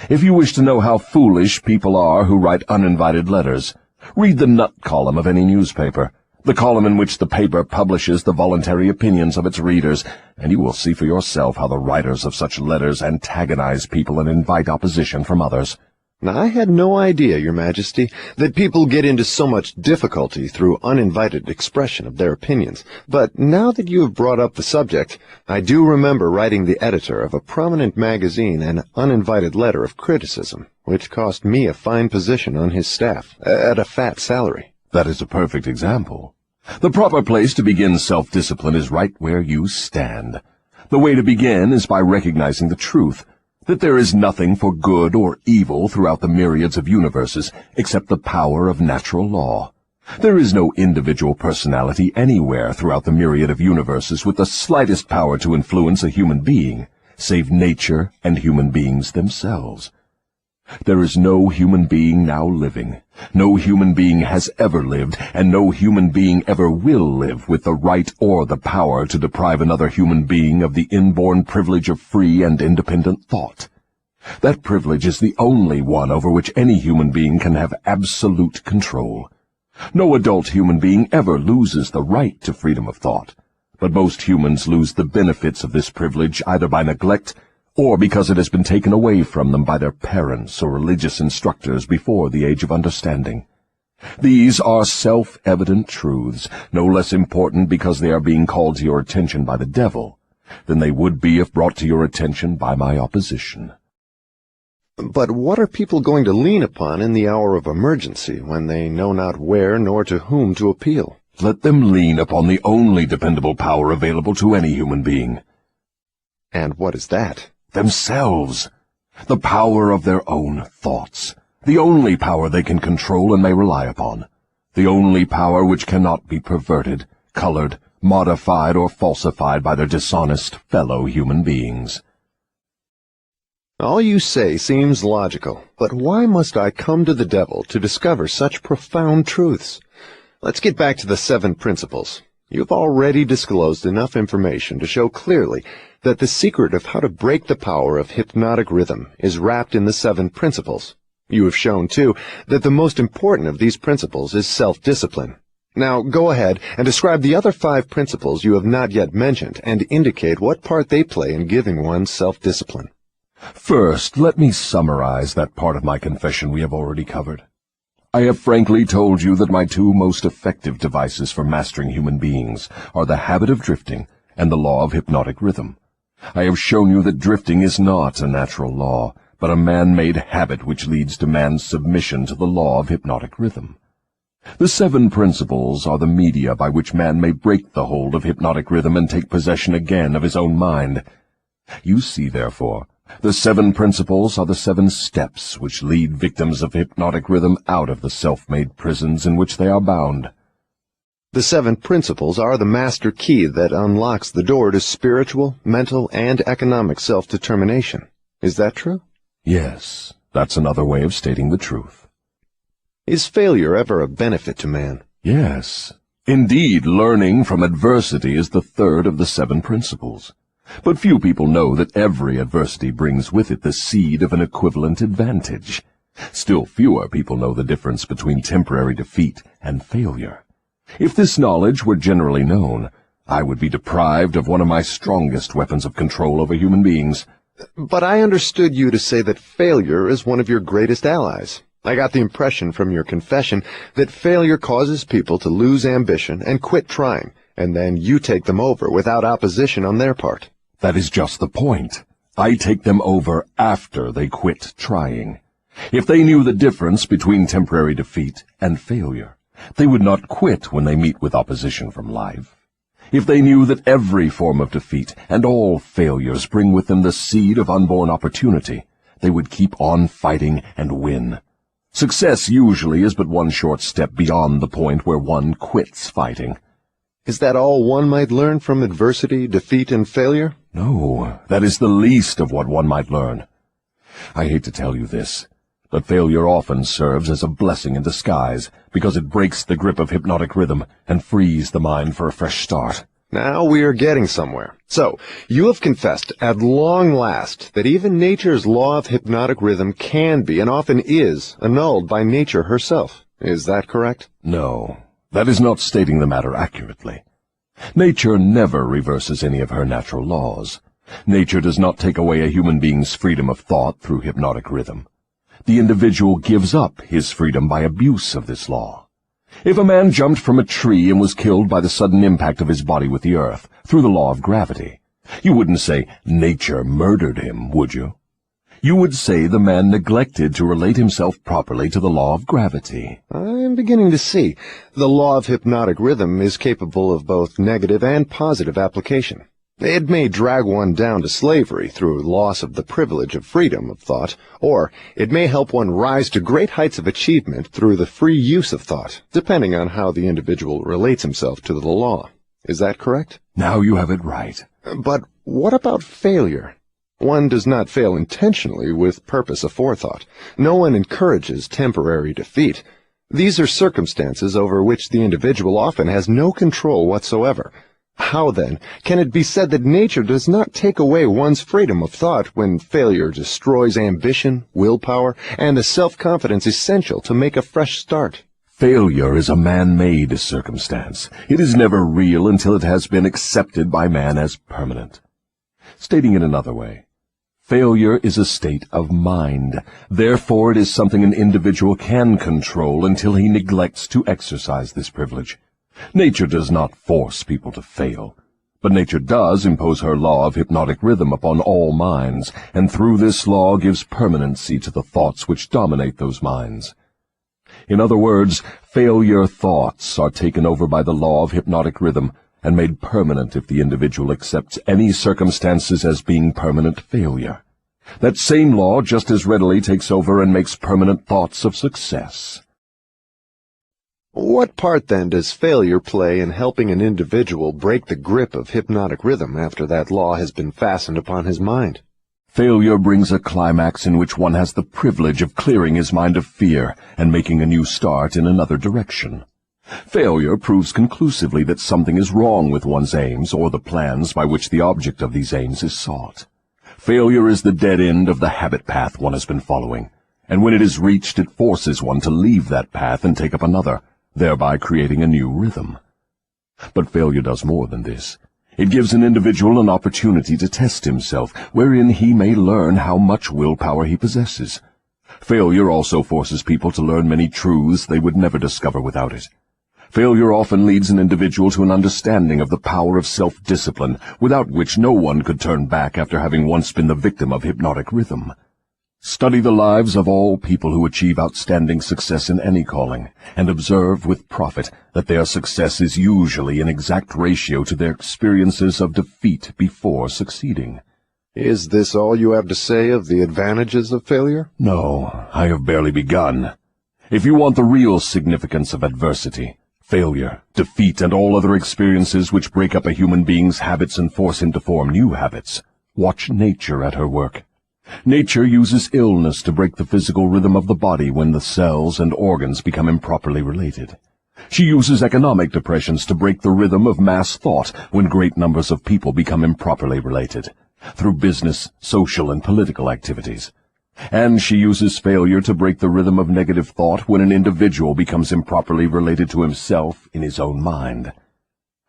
If you wish to know how foolish people are who write uninvited letters, read the nut column of any newspaper, the column in which the paper publishes the voluntary opinions of its readers, and you will see for yourself how the writers of such letters antagonize people and invite opposition from others. Now, I had no idea, Your Majesty, that people get into so much difficulty through uninvited expression of their opinions. But now that you have brought up the subject, I do remember writing the editor of a prominent magazine an uninvited letter of criticism, which cost me a fine position on his staff, at a fat salary. That is a perfect example. The proper place to begin self-discipline is right where you stand. The way to begin is by recognizing the truth, that there is nothing for good or evil throughout the myriads of universes except the power of natural law. There is no individual personality anywhere throughout the myriad of universes with the slightest power to influence a human being, save nature and human beings themselves. There is no human being now living, no human being has ever lived, and no human being ever will live with the right or the power to deprive another human being of the inborn privilege of free and independent thought. That privilege is the only one over which any human being can have absolute control. No adult human being ever loses the right to freedom of thought, but most humans lose the benefits of this privilege either by neglect or because it has been taken away from them by their parents or religious instructors before the age of understanding. These are self-evident truths, no less important because they are being called to your attention by the devil than they would be if brought to your attention by my opposition. But what are people going to lean upon in the hour of emergency, when they know not where nor to whom to appeal? Let them lean upon the only dependable power available to any human being. And what is that? Themselves. The power of their own thoughts. The only power they can control and may rely upon. The only power which cannot be perverted, colored, modified, or falsified by their dishonest fellow human beings. All you say seems logical, but why must I come to the devil to discover such profound truths? Let's get back to the 7 principles. You've already disclosed enough information to show clearly that the secret of how to break the power of hypnotic rhythm is wrapped in the 7 principles. You have shown, too, that the most important of these principles is self-discipline. Now, go ahead and describe the other 5 principles you have not yet mentioned and indicate what part they play in giving one self-discipline. First, let me summarize that part of my confession we have already covered. I have frankly told you that my 2 most effective devices for mastering human beings are the habit of drifting and the law of hypnotic rhythm. I have shown you that drifting is not a natural law, but a man-made habit which leads to man's submission to the law of hypnotic rhythm. The 7 principles are the media by which man may break the hold of hypnotic rhythm and take possession again of his own mind. You see, therefore, the 7 principles are the 7 steps which lead victims of hypnotic rhythm out of the self-made prisons in which they are bound. The 7 principles are the master key that unlocks the door to spiritual, mental, and economic self-determination. Is that true? Yes, that's another way of stating the truth. Is failure ever a benefit to man? Yes. Indeed, learning from adversity is the 3rd of the 7 principles. But few people know that every adversity brings with it the seed of an equivalent advantage. Still fewer people know the difference between temporary defeat and failure. If this knowledge were generally known, I would be deprived of one of my strongest weapons of control over human beings. But I understood you to say that failure is one of your greatest allies. I got the impression from your confession that failure causes people to lose ambition and quit trying, and then you take them over without opposition on their part. That is just the point. I take them over after they quit trying. If they knew the difference between temporary defeat and failure, they would not quit when they meet with opposition from life. If they knew that every form of defeat and all failures bring with them the seed of unborn opportunity, they would keep on fighting and win. Success usually is but one short step beyond the point where one quits fighting. Is that all one might learn from adversity, defeat, and failure? No, that is the least of what one might learn. I hate to tell you this, but failure often serves as a blessing in disguise, because it breaks the grip of hypnotic rhythm and frees the mind for a fresh start. Now we are getting somewhere. So, you have confessed at long last that even nature's law of hypnotic rhythm can be, and often is, annulled by nature herself. Is that correct? No, that is not stating the matter accurately. Nature never reverses any of her natural laws. Nature does not take away a human being's freedom of thought through hypnotic rhythm. The individual gives up his freedom by abuse of this law. If a man jumped from a tree and was killed by the sudden impact of his body with the earth, through the law of gravity, you wouldn't say nature murdered him, would you? You would say the man neglected to relate himself properly to the law of gravity. I'm beginning to see. The law of hypnotic rhythm is capable of both negative and positive application. It may drag one down to slavery through loss of the privilege of freedom of thought, or it may help one rise to great heights of achievement through the free use of thought, depending on how the individual relates himself to the law. Is that correct? Now you have it right. But what about failure? One does not fail intentionally with purpose aforethought. No one encourages temporary defeat. These are circumstances over which the individual often has no control whatsoever. How, then, can it be said that nature does not take away one's freedom of thought when failure destroys ambition, willpower, and the self-confidence essential to make a fresh start? Failure is a man-made circumstance. It is never real until it has been accepted by man as permanent. Stating it another way, failure is a state of mind. Therefore, it is something an individual can control until he neglects to exercise this privilege. Nature does not force people to fail, But nature does impose her law of hypnotic rhythm upon all minds, and through this law gives permanency to the thoughts which dominate those minds. In other words, failure thoughts are taken over by the law of hypnotic rhythm and made permanent if the individual accepts any circumstances as being permanent failure. That same law just as readily takes over and makes permanent thoughts of success. What part, then, does failure play in helping an individual break the grip of hypnotic rhythm after that law has been fastened upon his mind? Failure brings a climax in which one has the privilege of clearing his mind of fear and making a new start in another direction. Failure proves conclusively that something is wrong with one's aims or the plans by which the object of these aims is sought. Failure is the dead end of the habit path one has been following, and when it is reached it forces one to leave that path and take up another, thereby creating a new rhythm. But failure does more than this. It gives an individual an opportunity to test himself, wherein he may learn how much willpower he possesses. Failure also forces people to learn many truths they would never discover without it. Failure often leads an individual to an understanding of the power of self-discipline, without which no one could turn back after having once been the victim of hypnotic rhythm. Study the lives of all people who achieve outstanding success in any calling, and observe with profit that their success is usually in exact ratio to their experiences of defeat before succeeding. Is this all you have to say of the advantages of failure? No, I have barely begun. If you want the real significance of adversity, failure, defeat, and all other experiences which break up a human being's habits and force him to form new habits, watch nature at her work. Nature uses illness to break the physical rhythm of the body when the cells and organs become improperly related. She uses economic depressions to break the rhythm of mass thought when great numbers of people become improperly related, through business, social, and political activities. And she uses failure to break the rhythm of negative thought when an individual becomes improperly related to himself in his own mind.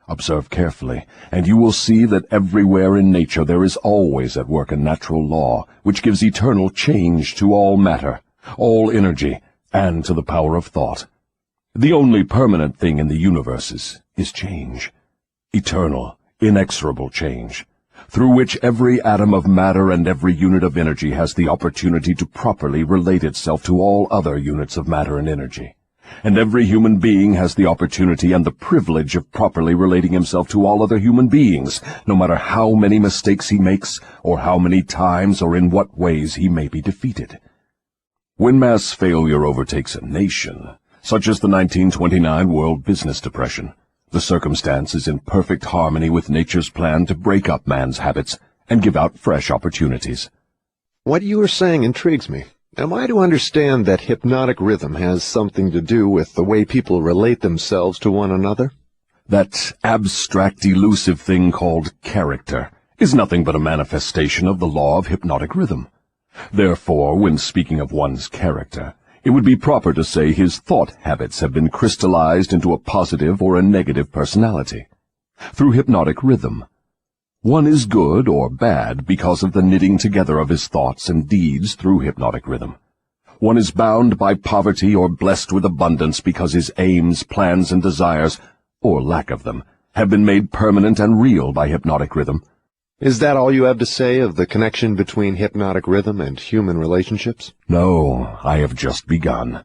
Observe carefully, and you will see that everywhere in nature there is always at work a natural law which gives eternal change to all matter, all energy, and to the power of thought. The only permanent thing in the universes is change, eternal, inexorable change, through which every atom of matter and every unit of energy has the opportunity to properly relate itself to all other units of matter and energy. And every human being has the opportunity and the privilege of properly relating himself to all other human beings, no matter how many mistakes he makes, or how many times or in what ways he may be defeated. When mass failure overtakes a nation, such as the 1929 World Business Depression, the circumstance is in perfect harmony with nature's plan to break up man's habits and give out fresh opportunities. What you are saying intrigues me. Am I to understand that hypnotic rhythm has something to do with the way people relate themselves to one another? That abstract, elusive thing called character is nothing but a manifestation of the law of hypnotic rhythm. Therefore, when speaking of one's character, it would be proper to say his thought habits have been crystallized into a positive or a negative personality. Through hypnotic rhythm, one is good or bad because of the knitting together of his thoughts and deeds through hypnotic rhythm. One is bound by poverty or blessed with abundance because his aims, plans, and desires, or lack of them, have been made permanent and real by hypnotic rhythm. Is that all you have to say of the connection between hypnotic rhythm and human relationships? No, I have just begun.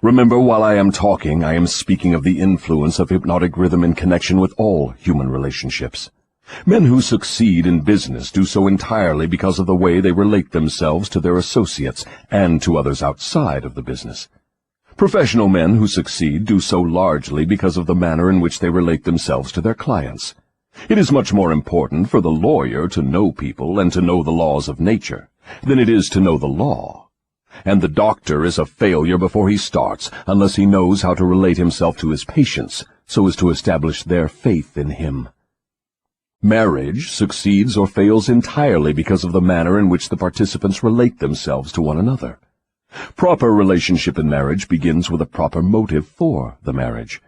Remember, while I am talking, I am speaking of the influence of hypnotic rhythm in connection with all human relationships. Men who succeed in business do so entirely because of the way they relate themselves to their associates and to others outside of the business. Professional men who succeed do so largely because of the manner in which they relate themselves to their clients. It is much more important for the lawyer to know people and to know the laws of nature than it is to know the law. And the doctor is a failure before he starts unless he knows how to relate himself to his patients so as to establish their faith in him. Marriage succeeds or fails entirely because of the manner in which the participants relate themselves to one another. Proper relationship in marriage begins with a proper motive for the marriage.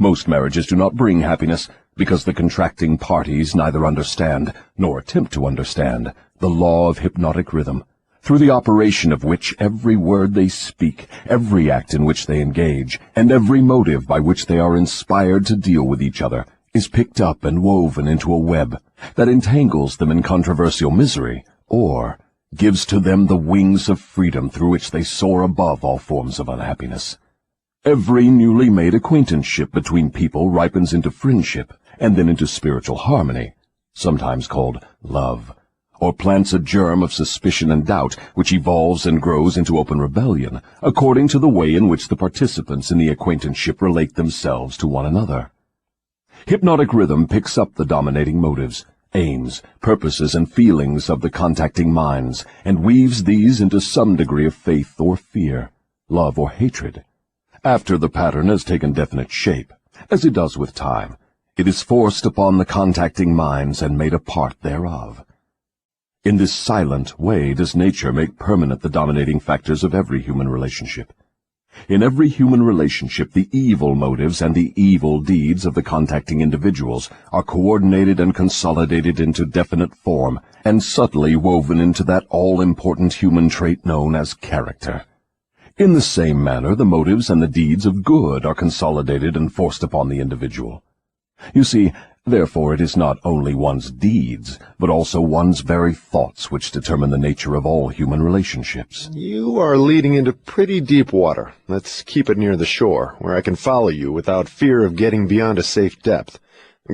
Most marriages do not bring happiness because the contracting parties neither understand, nor attempt to understand, the law of hypnotic rhythm, through the operation of which every word they speak, every act in which they engage, and every motive by which they are inspired to deal with each other, is picked up and woven into a web that entangles them in controversial misery, or gives to them the wings of freedom through which they soar above all forms of unhappiness. Every newly made acquaintanceship between people ripens into friendship and then into spiritual harmony, sometimes called love, or plants a germ of suspicion and doubt which evolves and grows into open rebellion, according to the way in which the participants in the acquaintanceship relate themselves to one another. Hypnotic rhythm picks up the dominating motives, aims, purposes, and feelings of the contacting minds, and weaves these into some degree of faith or fear, love or hatred. After the pattern has taken definite shape, as it does with time, it is forced upon the contacting minds and made a part thereof. In this silent way does nature make permanent the dominating factors of every human relationship. In every human relationship, the evil motives and the evil deeds of the contacting individuals are coordinated and consolidated into definite form and subtly woven into that all-important human trait known as character. In the same manner, the motives and the deeds of good are consolidated and forced upon the individual. You see, therefore, it is not only one's deeds, but also one's very thoughts which determine the nature of all human relationships. You are leading into pretty deep water. Let's keep it near the shore, where I can follow you without fear of getting beyond a safe depth.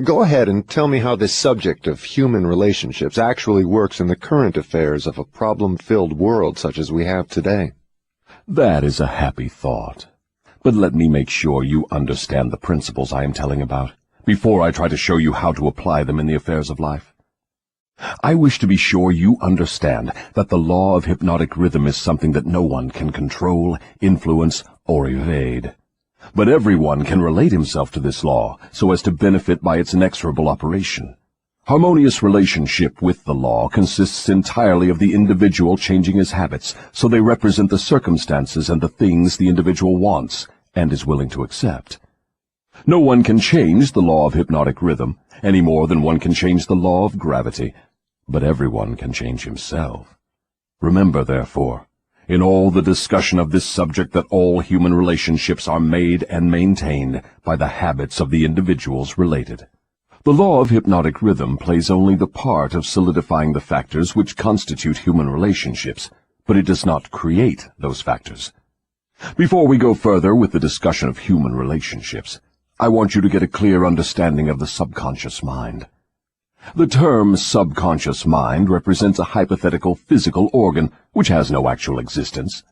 Go ahead and tell me how this subject of human relationships actually works in the current affairs of a problem-filled world such as we have today. That is a happy thought. But let me make sure you understand the principles I am telling about, before I try to show you how to apply them in the affairs of life. I wish to be sure you understand that the law of hypnotic rhythm is something that no one can control, influence, or evade. But everyone can relate himself to this law so as to benefit by its inexorable operation. Harmonious relationship with the law consists entirely of the individual changing his habits so they represent the circumstances and the things the individual wants and is willing to accept. No one can change the law of hypnotic rhythm any more than one can change the law of gravity, but everyone can change himself. Remember, therefore, in all the discussion of this subject that all human relationships are made and maintained by the habits of the individuals related. The law of hypnotic rhythm plays only the part of solidifying the factors which constitute human relationships, but it does not create those factors. Before we go further with the discussion of human relationships, I want you to get a clear understanding of the subconscious mind. The term subconscious mind represents a hypothetical physical organ which has no actual existence.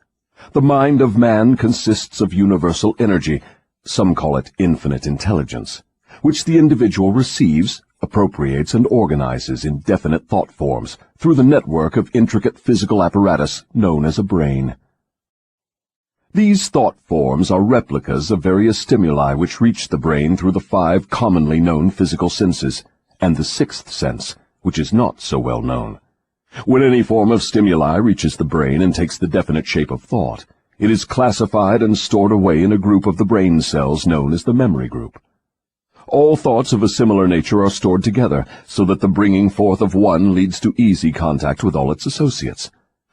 The mind of man consists of universal energy, some call it infinite intelligence, which the individual receives, appropriates, and organizes in definite thought forms through the network of intricate physical apparatus known as a brain. These thought forms are replicas of various stimuli which reach the brain through the 5 commonly known physical senses, and the 6th sense, which is not so well known. When any form of stimuli reaches the brain and takes the definite shape of thought, it is classified and stored away in a group of the brain cells known as the memory group. All thoughts of a similar nature are stored together, so that the bringing forth of one leads to easy contact with all its associates.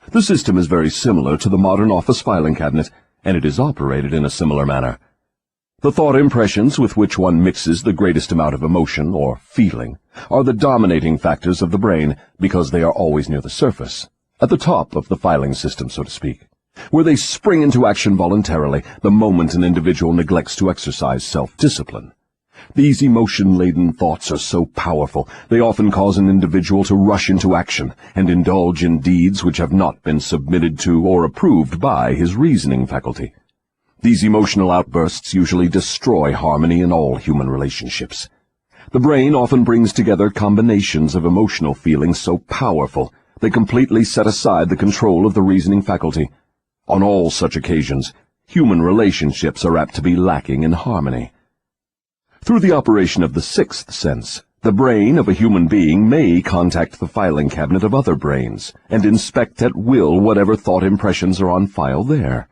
The system is very similar to the modern office filing cabinet, and it is operated in a similar manner. The thought impressions with which one mixes the greatest amount of emotion or feeling are the dominating factors of the brain because they are always near the surface, at the top of the filing system, so to speak, where they spring into action voluntarily the moment an individual neglects to exercise self-discipline. These emotion-laden thoughts are so powerful, they often cause an individual to rush into action and indulge in deeds which have not been submitted to or approved by his reasoning faculty. These emotional outbursts usually destroy harmony in all human relationships. The brain often brings together combinations of emotional feelings so powerful they completely set aside the control of the reasoning faculty. On all such occasions, human relationships are apt to be lacking in harmony. Through the operation of the 6th sense, the brain of a human being may contact the filing cabinet of other brains and inspect at will whatever thought impressions are on file there.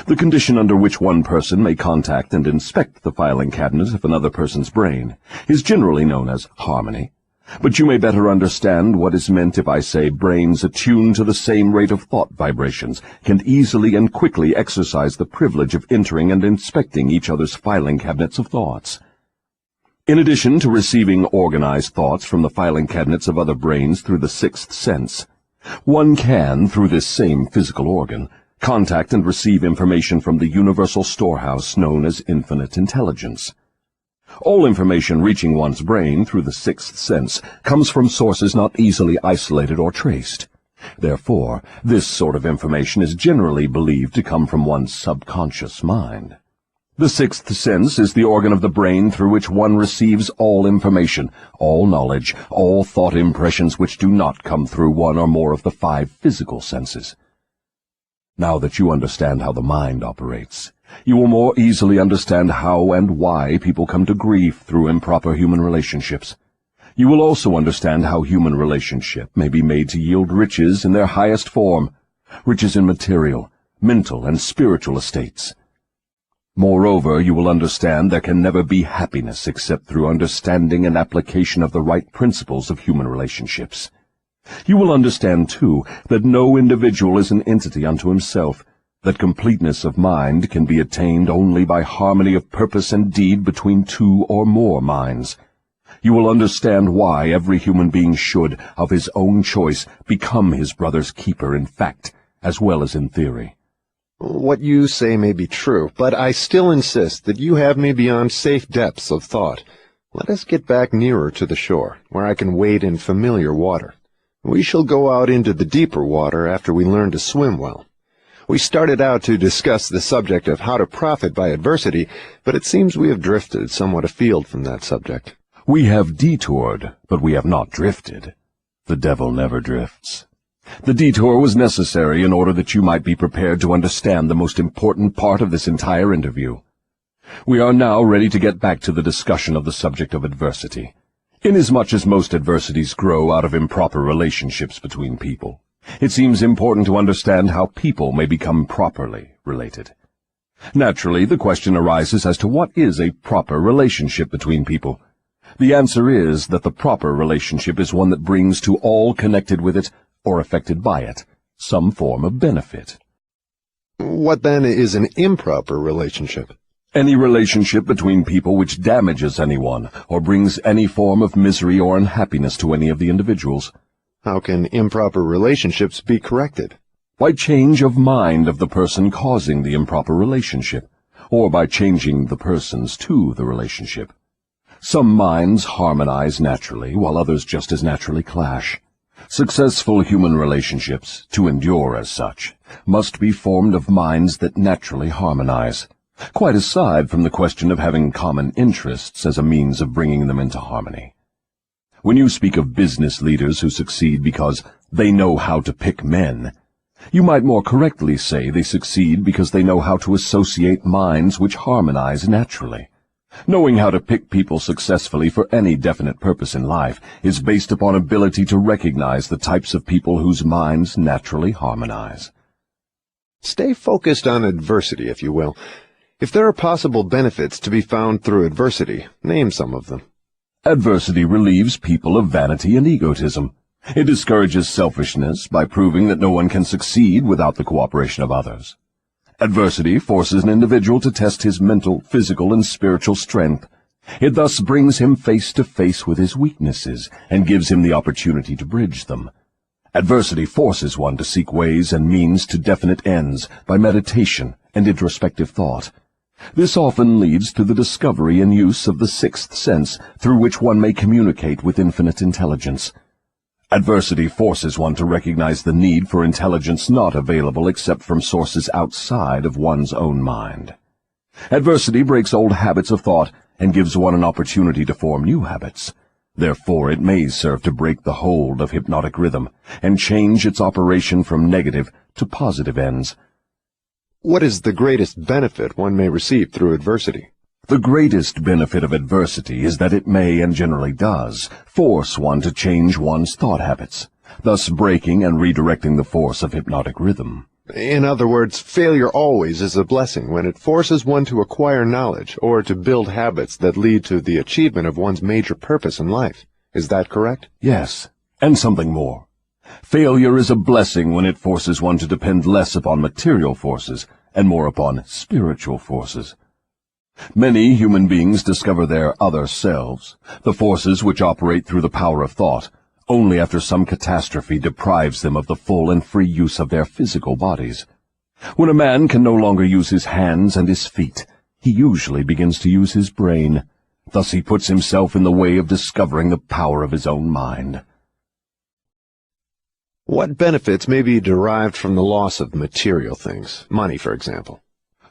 The condition under which one person may contact and inspect the filing cabinet of another person's brain is generally known as harmony. But you may better understand what is meant if I say brains attuned to the same rate of thought vibrations can easily and quickly exercise the privilege of entering and inspecting each other's filing cabinets of thoughts. In addition to receiving organized thoughts from the filing cabinets of other brains through the sixth sense, one can, through this same physical organ, contact and receive information from the universal storehouse known as infinite intelligence. All information reaching one's brain through the sixth sense comes from sources not easily isolated or traced. Therefore, this sort of information is generally believed to come from one's subconscious mind. The sixth sense is the organ of the brain through which one receives all information, all knowledge, all thought impressions which do not come through one or more of the 5 physical senses. Now that you understand how the mind operates, you will more easily understand how and why people come to grief through improper human relationships. You will also understand how human relationship may be made to yield riches in their highest form, riches in material, mental, and spiritual estates. Moreover, you will understand there can never be happiness except through understanding and application of the right principles of human relationships. You will understand, too, that no individual is an entity unto himself, that completeness of mind can be attained only by harmony of purpose and deed between 2 or more minds. You will understand why every human being should, of his own choice, become his brother's keeper in fact, as well as in theory. What you say may be true, but I still insist that you have me beyond safe depths of thought. Let us get back nearer to the shore, where I can wade in familiar water. We shall go out into the deeper water after we learn to swim well. We started out to discuss the subject of how to profit by adversity, but it seems we have drifted somewhat afield from that subject. We have detoured, but we have not drifted. The devil never drifts. The detour was necessary in order that you might be prepared to understand the most important part of this entire interview. We are now ready to get back to the discussion of the subject of adversity. Inasmuch as most adversities grow out of improper relationships between people, it seems important to understand how people may become properly related. Naturally, the question arises as to what is a proper relationship between people. The answer is that the proper relationship is one that brings to all connected with it, or affected by it, some form of benefit. What then is an improper relationship? Any relationship between people which damages anyone, or brings any form of misery or unhappiness to any of the individuals. How can improper relationships be corrected? By change of mind of the person causing the improper relationship, or by changing the persons to the relationship. Some minds harmonize naturally, while others just as naturally clash. Successful human relationships, to endure as such, must be formed of minds that naturally harmonize, quite aside from the question of having common interests as a means of bringing them into harmony. When you speak of business leaders who succeed because they know how to pick men, you might more correctly say they succeed because they know how to associate minds which harmonize naturally. Knowing how to pick people successfully for any definite purpose in life is based upon ability to recognize the types of people whose minds naturally harmonize. Stay focused on adversity, if you will. If there are possible benefits to be found through adversity, name some of them. Adversity relieves people of vanity and egotism. It discourages selfishness by proving that no one can succeed without the cooperation of others. Adversity forces an individual to test his mental, physical, and spiritual strength. It thus brings him face to face with his weaknesses and gives him the opportunity to bridge them. Adversity forces one to seek ways and means to definite ends by meditation and introspective thought. This often leads to the discovery and use of the sixth sense, through which one may communicate with infinite intelligence. Adversity forces one to recognize the need for intelligence not available except from sources outside of one's own mind. Adversity breaks old habits of thought and gives one an opportunity to form new habits. Therefore, it may serve to break the hold of hypnotic rhythm and change its operation from negative to positive ends. What is the greatest benefit one may receive through adversity? The greatest benefit of adversity is that it may, and generally does, force one to change one's thought habits, thus breaking and redirecting the force of hypnotic rhythm. In other words, failure always is a blessing when it forces one to acquire knowledge or to build habits that lead to the achievement of one's major purpose in life. Is that correct? Yes, and something more. Failure is a blessing when it forces one to depend less upon material forces and more upon spiritual forces. Many human beings discover their other selves, the forces which operate through the power of thought, only after some catastrophe deprives them of the full and free use of their physical bodies. When a man can no longer use his hands and his feet, he usually begins to use his brain. Thus he puts himself in the way of discovering the power of his own mind. What benefits may be derived from the loss of material things, money, for example?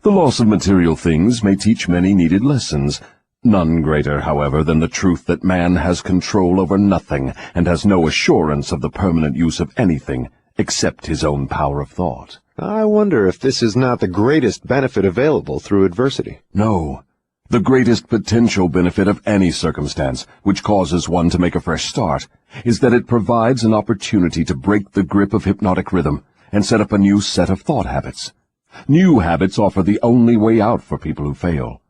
The loss of material things may teach many needed lessons, none greater, however, than the truth that man has control over nothing and has no assurance of the permanent use of anything except his own power of thought. I wonder if this is not the greatest benefit available through adversity. No. The greatest potential benefit of any circumstance which causes one to make a fresh start is that it provides an opportunity to break the grip of hypnotic rhythm and set up a new set of thought habits. New habits offer the only way out for people who fail.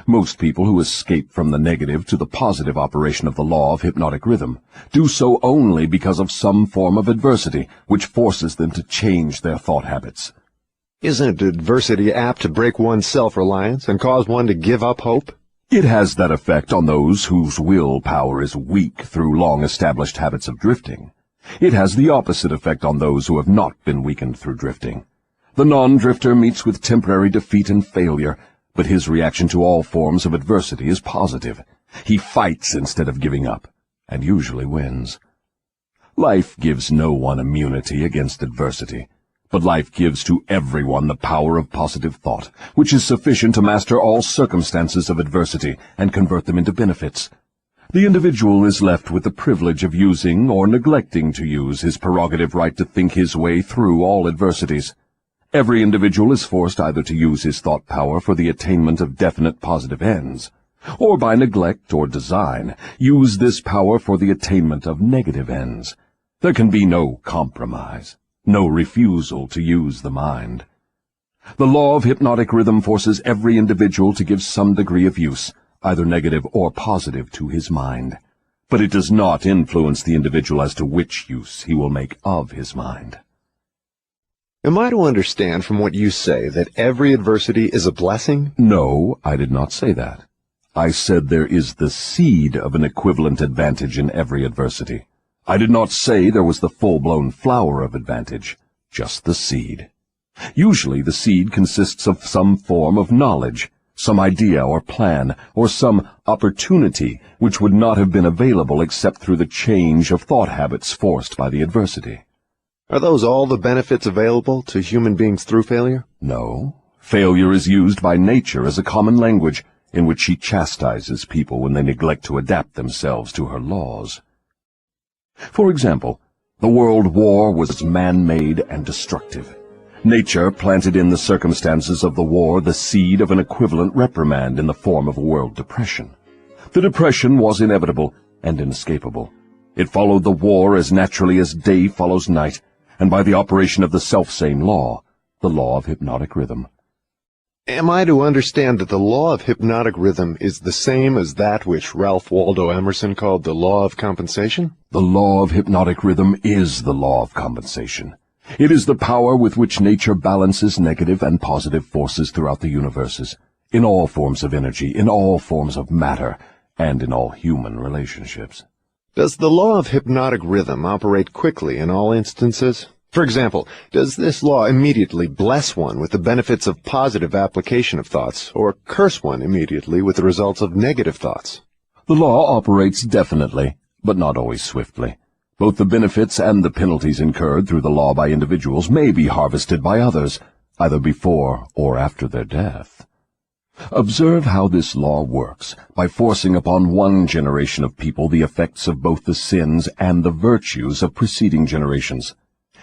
Most people who escape from the negative to the positive operation of the law of hypnotic rhythm do so only because of some form of adversity which forces them to change their thought habits. Isn't adversity apt to break one's self-reliance and cause one to give up hope? It has that effect on those whose willpower is weak through long-established habits of drifting. It has the opposite effect on those who have not been weakened through drifting. The non-drifter meets with temporary defeat and failure, but his reaction to all forms of adversity is positive. He fights instead of giving up, and usually wins. Life gives no one immunity against adversity, but life gives to everyone the power of positive thought, which is sufficient to master all circumstances of adversity and convert them into benefits. The individual is left with the privilege of using or neglecting to use his prerogative right to think his way through all adversities. Every individual is forced either to use his thought power for the attainment of definite positive ends, or by neglect or design, use this power for the attainment of negative ends. There can be no compromise, no refusal to use the mind. The law of hypnotic rhythm forces every individual to give some degree of use, either negative or positive, to his mind. But it does not influence the individual as to which use he will make of his mind. Am I to understand from what you say that every adversity is a blessing? No, I did not say that. I said there is the seed of an equivalent advantage in every adversity. I did not say there was the full-blown flower of advantage, just the seed. Usually the seed consists of some form of knowledge, some idea or plan, or some opportunity which would not have been available except through the change of thought habits forced by the adversity. Are those all the benefits available to human beings through failure? No. Failure is used by nature as a common language in which she chastises people when they neglect to adapt themselves to her laws. For example, the World War was man-made and destructive. Nature planted in the circumstances of the war the seed of an equivalent reprimand in the form of a world depression. The depression was inevitable and inescapable. It followed the war as naturally as day follows night, and by the operation of the selfsame law, the law of hypnotic rhythm. Am I to understand that the law of hypnotic rhythm is the same as that which Ralph Waldo Emerson called the law of compensation? The law of hypnotic rhythm is the law of compensation. It is the power with which nature balances negative and positive forces throughout the universes, in all forms of energy, in all forms of matter, and in all human relationships. Does the law of hypnotic rhythm operate quickly in all instances? For example, does this law immediately bless one with the benefits of positive application of thoughts, or curse one immediately with the results of negative thoughts? The law operates definitely, but not always swiftly. Both the benefits and the penalties incurred through the law by individuals may be harvested by others, either before or after their death. Observe how this law works by forcing upon one generation of people the effects of both the sins and the virtues of preceding generations.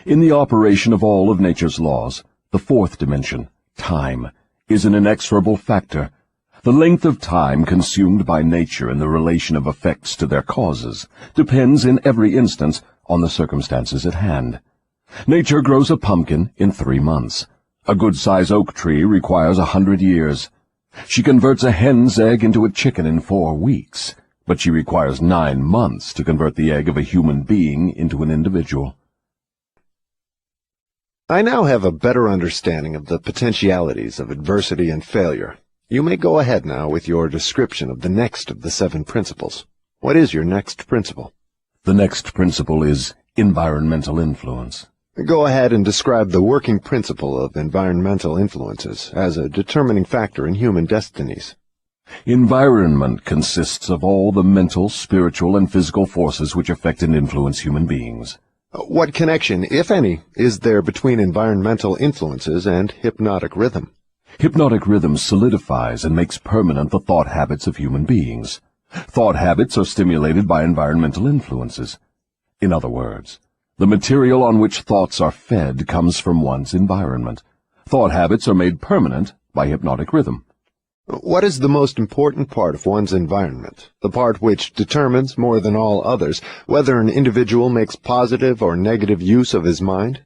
In the operation of all of nature's laws, the fourth dimension, time, is an inexorable factor. The length of time consumed by nature in the relation of effects to their causes depends in every instance on the circumstances at hand. Nature grows a pumpkin in 3 months. A good-sized oak tree requires 100 years. She converts a hen's egg into a chicken in 4 weeks, but she requires 9 months to convert the egg of a human being into an individual. I now have a better understanding of the potentialities of adversity and failure. You may go ahead now with your description of the next of the 7 principles. What is your next principle? The next principle is environmental influence. Go ahead and describe the working principle of environmental influences as a determining factor in human destinies. Environment consists of all the mental, spiritual, and physical forces which affect and influence human beings. What connection, if any, is there between environmental influences and hypnotic rhythm? Hypnotic rhythm solidifies and makes permanent the thought habits of human beings. Thought habits are stimulated by environmental influences. In other words, the material on which thoughts are fed comes from one's environment. Thought habits are made permanent by hypnotic rhythm. What is the most important part of one's environment, the part which determines, more than all others, whether an individual makes positive or negative use of his mind?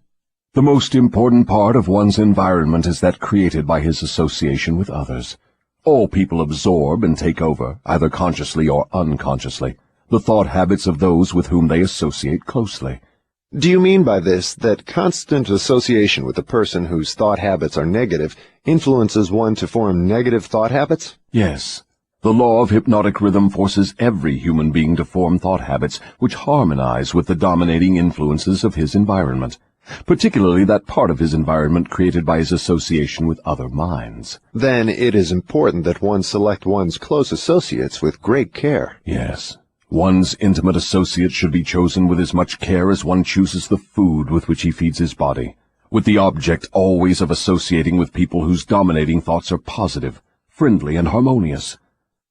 The most important part of one's environment is that created by his association with others. All people absorb and take over, either consciously or unconsciously, the thought habits of those with whom they associate closely. Do you mean by this that constant association with a person whose thought habits are negative influences one to form negative thought habits? Yes. The law of hypnotic rhythm forces every human being to form thought habits which harmonize with the dominating influences of his environment, particularly that part of his environment created by his association with other minds. Then it is important that one select one's close associates with great care. Yes. One's intimate associates should be chosen with as much care as one chooses the food with which he feeds his body, with the object always of associating with people whose dominating thoughts are positive, friendly, and harmonious.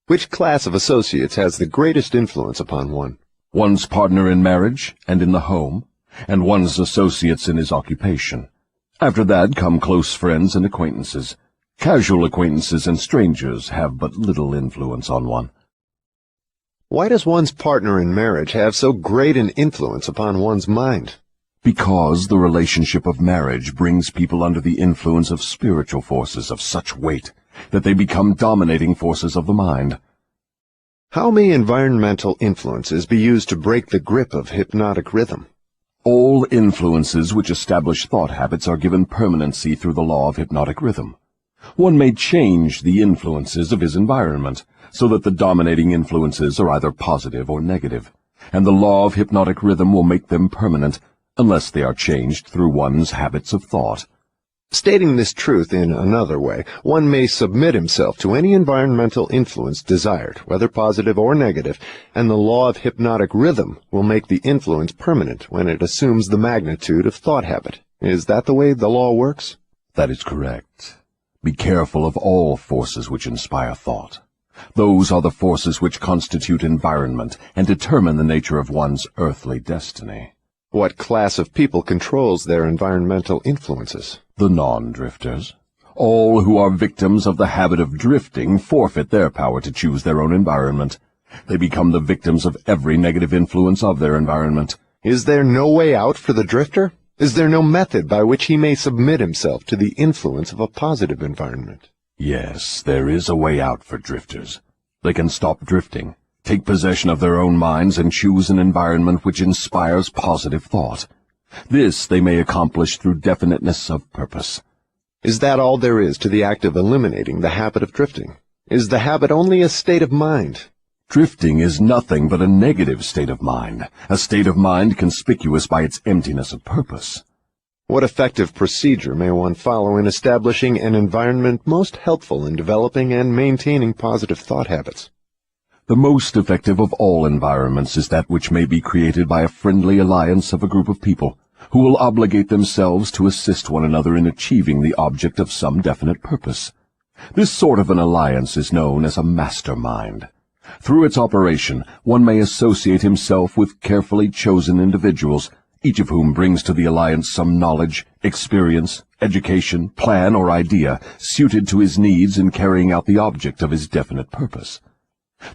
Which class of associates has the greatest influence upon one? One's partner in marriage and in the home, and one's associates in his occupation. After that come close friends and acquaintances. Casual acquaintances and strangers have but little influence on one. Why does one's partner in marriage have so great an influence upon one's mind? Because the relationship of marriage brings people under the influence of spiritual forces of such weight that they become dominating forces of the mind. How may environmental influences be used to break the grip of hypnotic rhythm? All influences which establish thought habits are given permanency through the law of hypnotic rhythm. One may change the influences of his environment, so that the dominating influences are either positive or negative, and the law of hypnotic rhythm will make them permanent, unless they are changed through one's habits of thought. Stating this truth in another way, one may submit himself to any environmental influence desired, whether positive or negative, and the law of hypnotic rhythm will make the influence permanent when it assumes the magnitude of thought habit. Is that the way the law works? That is correct. Be careful of all forces which inspire thought. Those are the forces which constitute environment and determine the nature of one's earthly destiny. What class of people controls their environmental influences? The non-drifters. All who are victims of the habit of drifting forfeit their power to choose their own environment. They become the victims of every negative influence of their environment. Is there no way out for the drifter? Is there no method by which he may submit himself to the influence of a positive environment? Yes, there is a way out for drifters. They can stop drifting, take possession of their own minds, and choose an environment which inspires positive thought. This they may accomplish through definiteness of purpose. Is that all there is to the act of eliminating the habit of drifting? Is the habit only a state of mind? Drifting is nothing but a negative state of mind, a state of mind conspicuous by its emptiness of purpose. What effective procedure may one follow in establishing an environment most helpful in developing and maintaining positive thought habits? The most effective of all environments is that which may be created by a friendly alliance of a group of people who will obligate themselves to assist one another in achieving the object of some definite purpose. This sort of an alliance is known as a mastermind. Through its operation, one may associate himself with carefully chosen individuals, each of whom brings to the alliance some knowledge, experience, education, plan, or idea suited to his needs in carrying out the object of his definite purpose.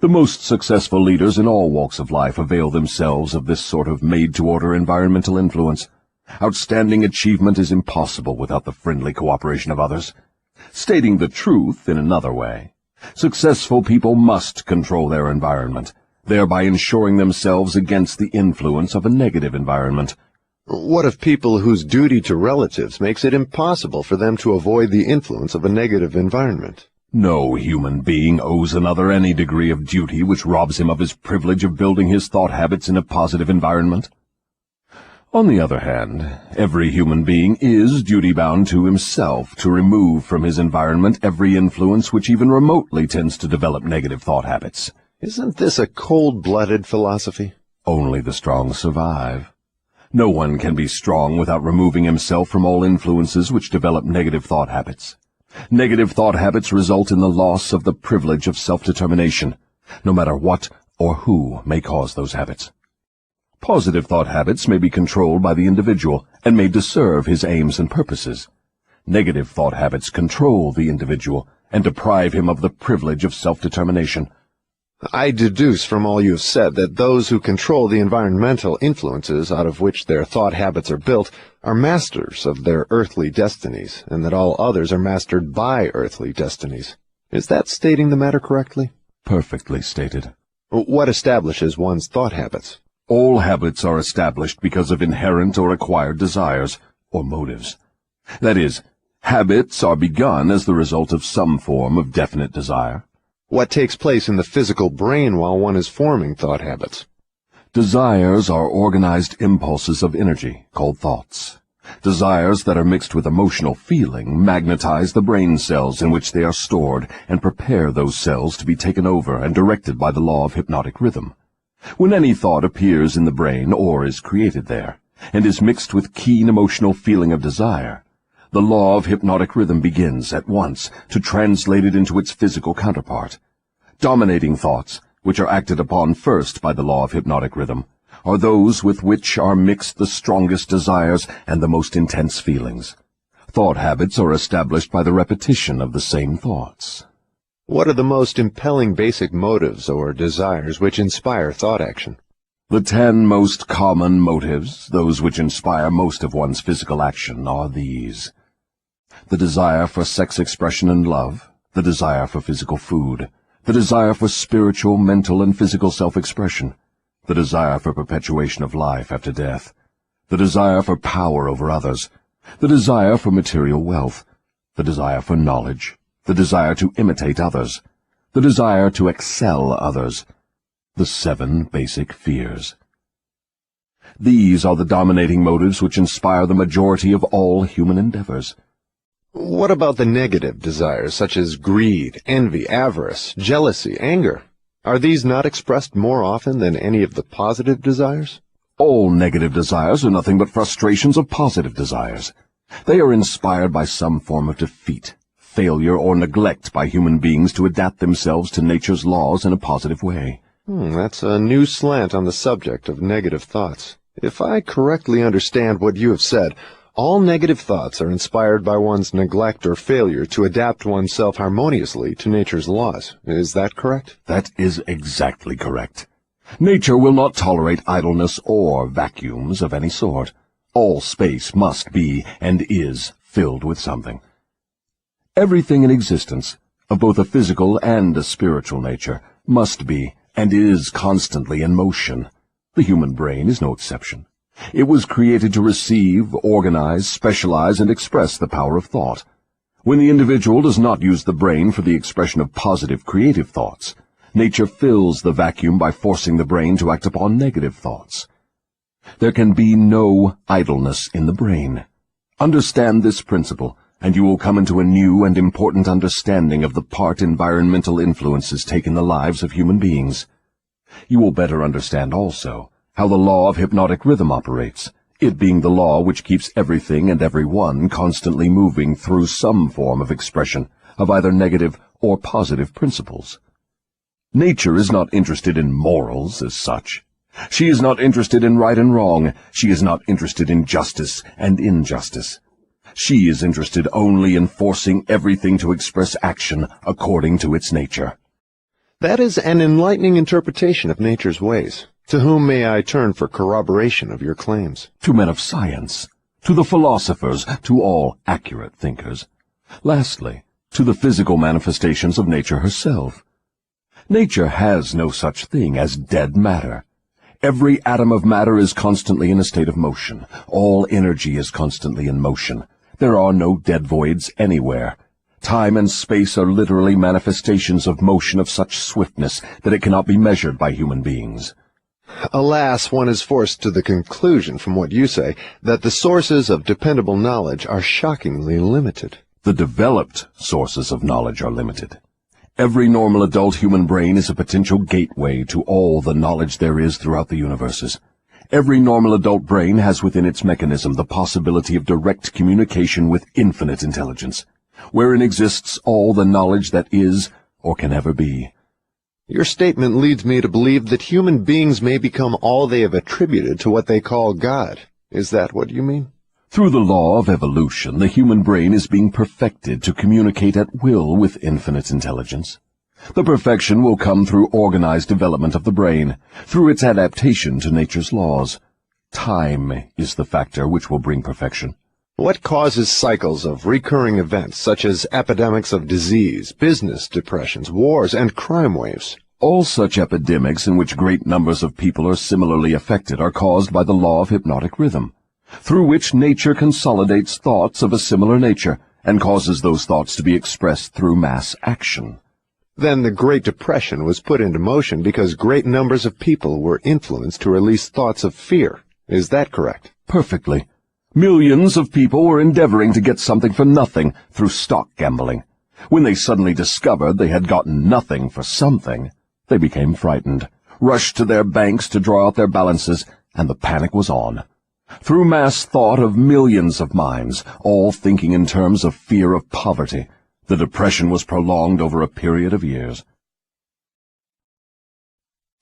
The most successful leaders in all walks of life avail themselves of this sort of made-to-order environmental influence. Outstanding achievement is impossible without the friendly cooperation of others. Stating the truth in another way, successful people must control their environment, thereby ensuring themselves against the influence of a negative environment. What of people whose duty to relatives makes it impossible for them to avoid the influence of a negative environment? No human being owes another any degree of duty which robs him of his privilege of building his thought habits in a positive environment. On the other hand, every human being is duty-bound to himself to remove from his environment every influence which even remotely tends to develop negative thought habits. Isn't this a cold-blooded philosophy? Only the strong survive. No one can be strong without removing himself from all influences which develop negative thought habits. Negative thought habits result in the loss of the privilege of self-determination, no matter what or who may cause those habits. Positive thought habits may be controlled by the individual and made to serve his aims and purposes. Negative thought habits control the individual and deprive him of the privilege of self-determination. I deduce from all you have said that those who control the environmental influences out of which their thought habits are built are masters of their earthly destinies, and that all others are mastered by earthly destinies. Is that stating the matter correctly? Perfectly stated. What establishes one's thought habits? All habits are established because of inherent or acquired desires, or motives. That is, habits are begun as the result of some form of definite desire. What takes place in the physical brain while one is forming thought habits? Desires are organized impulses of energy, called thoughts. Desires that are mixed with emotional feeling magnetize the brain cells in which they are stored and prepare those cells to be taken over and directed by the law of hypnotic rhythm. When any thought appears in the brain or is created there, and is mixed with keen emotional feeling of desire, the law of hypnotic rhythm begins at once to translate it into its physical counterpart. Dominating thoughts, which are acted upon first by the law of hypnotic rhythm, are those with which are mixed the strongest desires and the most intense feelings. Thought habits are established by the repetition of the same thoughts. What are the most impelling basic motives or desires which inspire thought action? The 10 most common motives, those which inspire most of one's physical action, are these: the desire for sex expression and love, the desire for physical food, the desire for spiritual, mental, and physical self-expression, the desire for perpetuation of life after death, the desire for power over others, the desire for material wealth, the desire for knowledge, the desire to imitate others, the desire to excel others, the 7 basic fears. These are the dominating motives which inspire the majority of all human endeavors. What about the negative desires, such as greed, envy, avarice, jealousy, anger? Are these not expressed more often than any of the positive desires? All negative desires are nothing but frustrations of positive desires. They are inspired by some form of defeat, failure, or neglect by human beings to adapt themselves to nature's laws in a positive way. That's a new slant on the subject of negative thoughts. If I correctly understand what you have said, all negative thoughts are inspired by one's neglect or failure to adapt oneself harmoniously to nature's laws. Is that correct? That is exactly correct. Nature will not tolerate idleness or vacuums of any sort. All space must be and is filled with something. Everything in existence, of both a physical and a spiritual nature, must be and is constantly in motion. The human brain is no exception. It was created to receive, organize, specialize, and express the power of thought. When the individual does not use the brain for the expression of positive, creative thoughts, nature fills the vacuum by forcing the brain to act upon negative thoughts. There can be no idleness in the brain. Understand this principle, and you will come into a new and important understanding of the part environmental influences take in the lives of human beings. You will better understand also how the law of hypnotic rhythm operates, it being the law which keeps everything and everyone constantly moving through some form of expression of either negative or positive principles. Nature is not interested in morals as such. She is not interested in right and wrong. She is not interested in justice and injustice. She is interested only in forcing everything to express action according to its nature. That is an enlightening interpretation of nature's ways. To whom may I turn for corroboration of your claims? To men of science, to the philosophers, to all accurate thinkers. Lastly, to the physical manifestations of nature herself. Nature has no such thing as dead matter. Every atom of matter is constantly in a state of motion. All energy is constantly in motion. There are no dead voids anywhere. Time and space are literally manifestations of motion of such swiftness that it cannot be measured by human beings. Alas, one is forced to the conclusion, from what you say, that the sources of dependable knowledge are shockingly limited. The developed sources of knowledge are limited. Every normal adult human brain is a potential gateway to all the knowledge there is throughout the universes. Every normal adult brain has within its mechanism the possibility of direct communication with infinite intelligence, wherein exists all the knowledge that is or can ever be. Your statement leads me to believe that human beings may become all they have attributed to what they call God. Is that what you mean? Through the law of evolution, the human brain is being perfected to communicate at will with infinite intelligence. The perfection will come through organized development of the brain, through its adaptation to nature's laws. Time is the factor which will bring perfection. What causes cycles of recurring events such as epidemics of disease, business depressions, wars, and crime waves? All such epidemics in which great numbers of people are similarly affected are caused by the law of hypnotic rhythm, through which nature consolidates thoughts of a similar nature and causes those thoughts to be expressed through mass action. Then the Great Depression was put into motion because great numbers of people were influenced to release thoughts of fear. Is that correct? Perfectly. Millions of people were endeavoring to get something for nothing through stock gambling. When they suddenly discovered they had gotten nothing for something, they became frightened, rushed to their banks to draw out their balances, and the panic was on. Through mass thought of millions of minds, all thinking in terms of fear of poverty, the depression was prolonged over a period of years.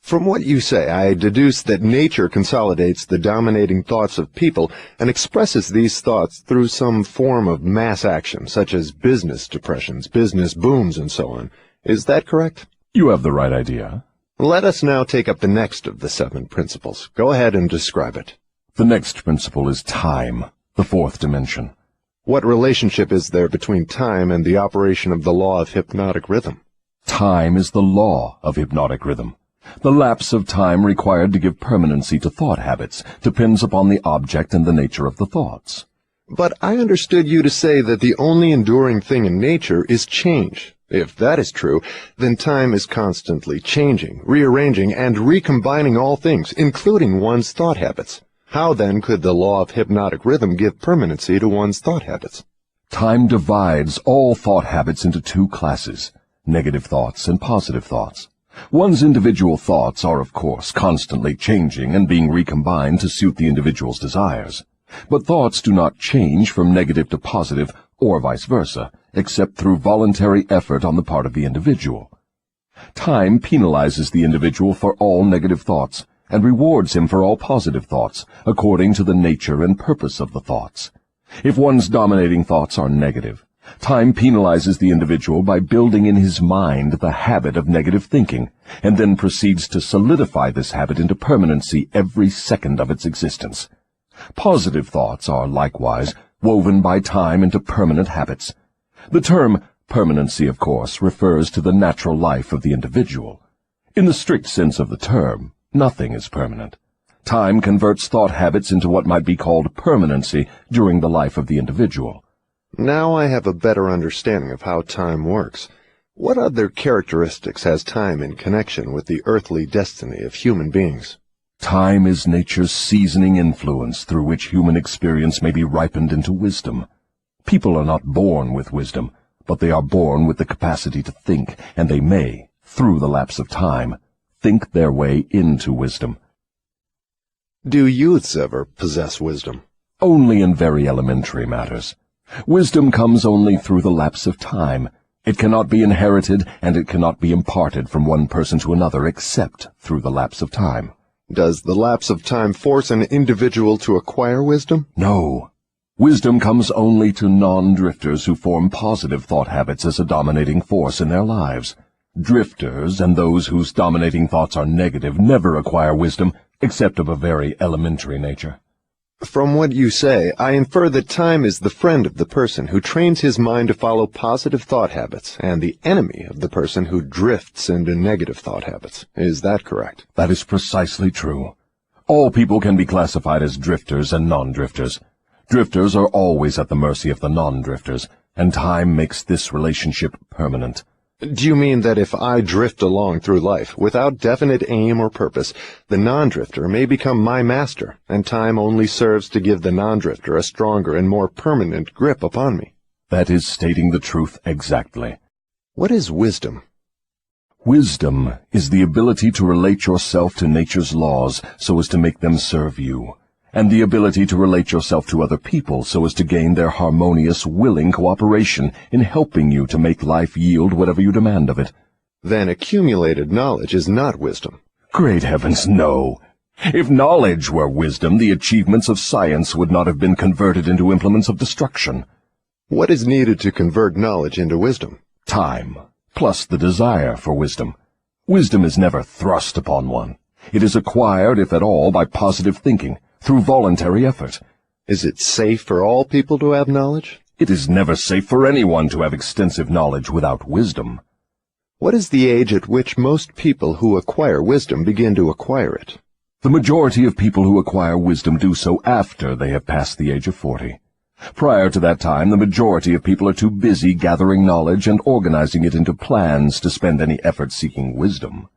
From what you say, I deduce that nature consolidates the dominating thoughts of people and expresses these thoughts through some form of mass action, such as business depressions, business booms, and so on. Is that correct? You have the right idea. Let us now take up the next of the 7 principles. Go ahead and describe it. The next principle is time, the 4th dimension. What relationship is there between time and the operation of the law of hypnotic rhythm? Time is the law of hypnotic rhythm. The lapse of time required to give permanency to thought habits depends upon the object and the nature of the thoughts. But I understood you to say that the only enduring thing in nature is change. If that is true, then time is constantly changing, rearranging, and recombining all things, including one's thought habits. How then could the law of hypnotic rhythm give permanency to one's thought habits? Time divides all thought habits into 2 classes, negative thoughts and positive thoughts. One's individual thoughts are, of course, constantly changing and being recombined to suit the individual's desires. But thoughts do not change from negative to positive, or vice versa, except through voluntary effort on the part of the individual. Time penalizes the individual for all negative thoughts, and rewards him for all positive thoughts, according to the nature and purpose of the thoughts. If one's dominating thoughts are negative, time penalizes the individual by building in his mind the habit of negative thinking, and then proceeds to solidify this habit into permanency every second of its existence. Positive thoughts are likewise woven by time into permanent habits. The term permanency, of course, refers to the natural life of the individual. In the strict sense of the term, nothing is permanent. Time converts thought habits into what might be called permanency during the life of the individual. Now I have a better understanding of how time works. What other characteristics has time in connection with the earthly destiny of human beings? Time is nature's seasoning influence through which human experience may be ripened into wisdom. People are not born with wisdom, but they are born with the capacity to think, and they may, through the lapse of time, think their way into wisdom. Do youths ever possess wisdom? Only in very elementary matters. Wisdom comes only through the lapse of time. It cannot be inherited, and it cannot be imparted from one person to another except through the lapse of time. Does the lapse of time force an individual to acquire wisdom? No. Wisdom comes only to non-drifters who form positive thought habits as a dominating force in their lives. Drifters and those whose dominating thoughts are negative never acquire wisdom except of a very elementary nature. From what you say, I infer that time is the friend of the person who trains his mind to follow positive thought habits, and the enemy of the person who drifts into negative thought habits. Is that correct? That is precisely true. All people can be classified as drifters and non-drifters. Drifters are always at the mercy of the non-drifters, and time makes this relationship permanent. Do you mean that if I drift along through life without definite aim or purpose, the non-drifter may become my master, and time only serves to give the non-drifter a stronger and more permanent grip upon me? That is stating the truth exactly. What is wisdom? Wisdom is the ability to relate yourself to nature's laws so as to make them serve you, and the ability to relate yourself to other people so as to gain their harmonious, willing cooperation in helping you to make life yield whatever you demand of it. Then accumulated knowledge is not wisdom. Great heavens, no! If knowledge were wisdom, the achievements of science would not have been converted into implements of destruction. What is needed to convert knowledge into wisdom? Time, plus the desire for wisdom. Wisdom is never thrust upon one. It is acquired, if at all, by positive thinking, through voluntary effort. Is it safe for all people to have knowledge? It is never safe for anyone to have extensive knowledge without wisdom. What is the age at which most people who acquire wisdom begin to acquire it? The majority of people who acquire wisdom do so after they have passed the age of 40. Prior to that time, the majority of people are too busy gathering knowledge and organizing it into plans to spend any effort seeking wisdom.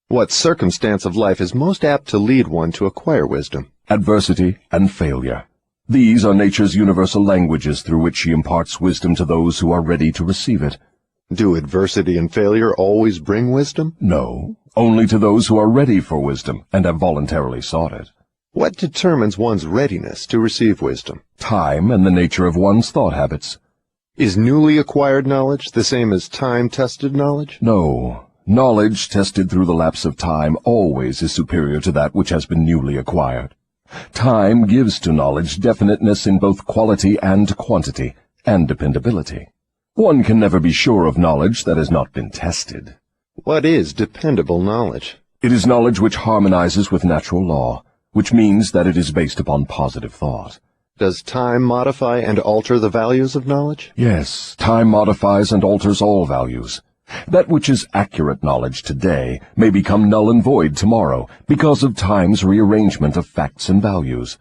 What circumstance of life is most apt to lead one to acquire wisdom? Adversity and failure. These are nature's universal languages through which she imparts wisdom to those who are ready to receive it. Do adversity and failure always bring wisdom? No, only to those who are ready for wisdom and have voluntarily sought it. What determines one's readiness to receive wisdom? Time and the nature of one's thought habits. Is newly acquired knowledge the same as time-tested knowledge? No. Knowledge tested through the lapse of time always is superior to that which has been newly acquired. Time gives to knowledge definiteness in both quality and quantity, and dependability. One can never be sure of knowledge that has not been tested. What is dependable knowledge? It is knowledge which harmonizes with natural law, which means that it is based upon positive thought. Does time modify and alter the values of knowledge? Yes, time modifies and alters all values. That which is accurate knowledge today may become null and void tomorrow because of time's rearrangement of facts and values.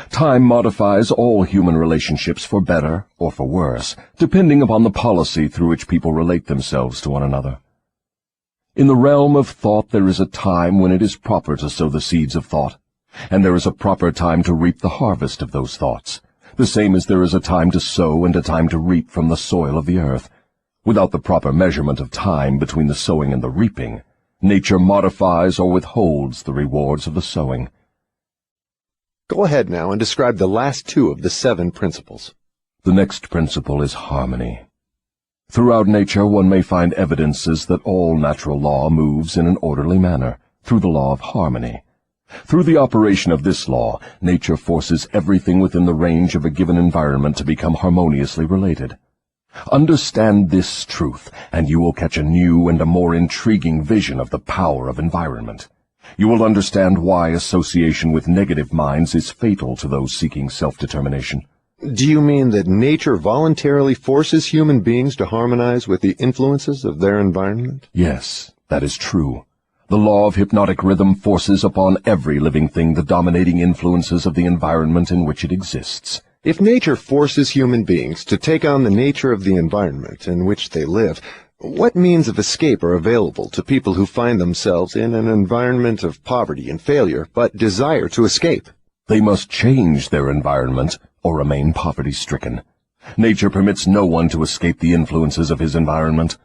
Time modifies all human relationships for better or for worse, depending upon the policy through which people relate themselves to one another. In the realm of thought there is a time when it is proper to sow the seeds of thought, and there is a proper time to reap the harvest of those thoughts, the same as there is a time to sow and a time to reap from the soil of the earth. Without the proper measurement of time between the sowing and the reaping, nature modifies or withholds the rewards of the sowing. Go ahead now and describe the last two of the 7 principles. The next principle is harmony. Throughout nature one may find evidences that all natural law moves in an orderly manner, through the law of harmony. Through the operation of this law, nature forces everything within the range of a given environment to become harmoniously related. Understand this truth, and you will catch a new and a more intriguing vision of the power of environment. You will understand why association with negative minds is fatal to those seeking self-determination. Do you mean that nature voluntarily forces human beings to harmonize with the influences of their environment? Yes, that is true. The law of hypnotic rhythm forces upon every living thing the dominating influences of the environment in which it exists. If nature forces human beings to take on the nature of the environment in which they live, what means of escape are available to people who find themselves in an environment of poverty and failure, but desire to escape? They must change their environment or remain poverty-stricken. Nature permits no one to escape the influences of his environment.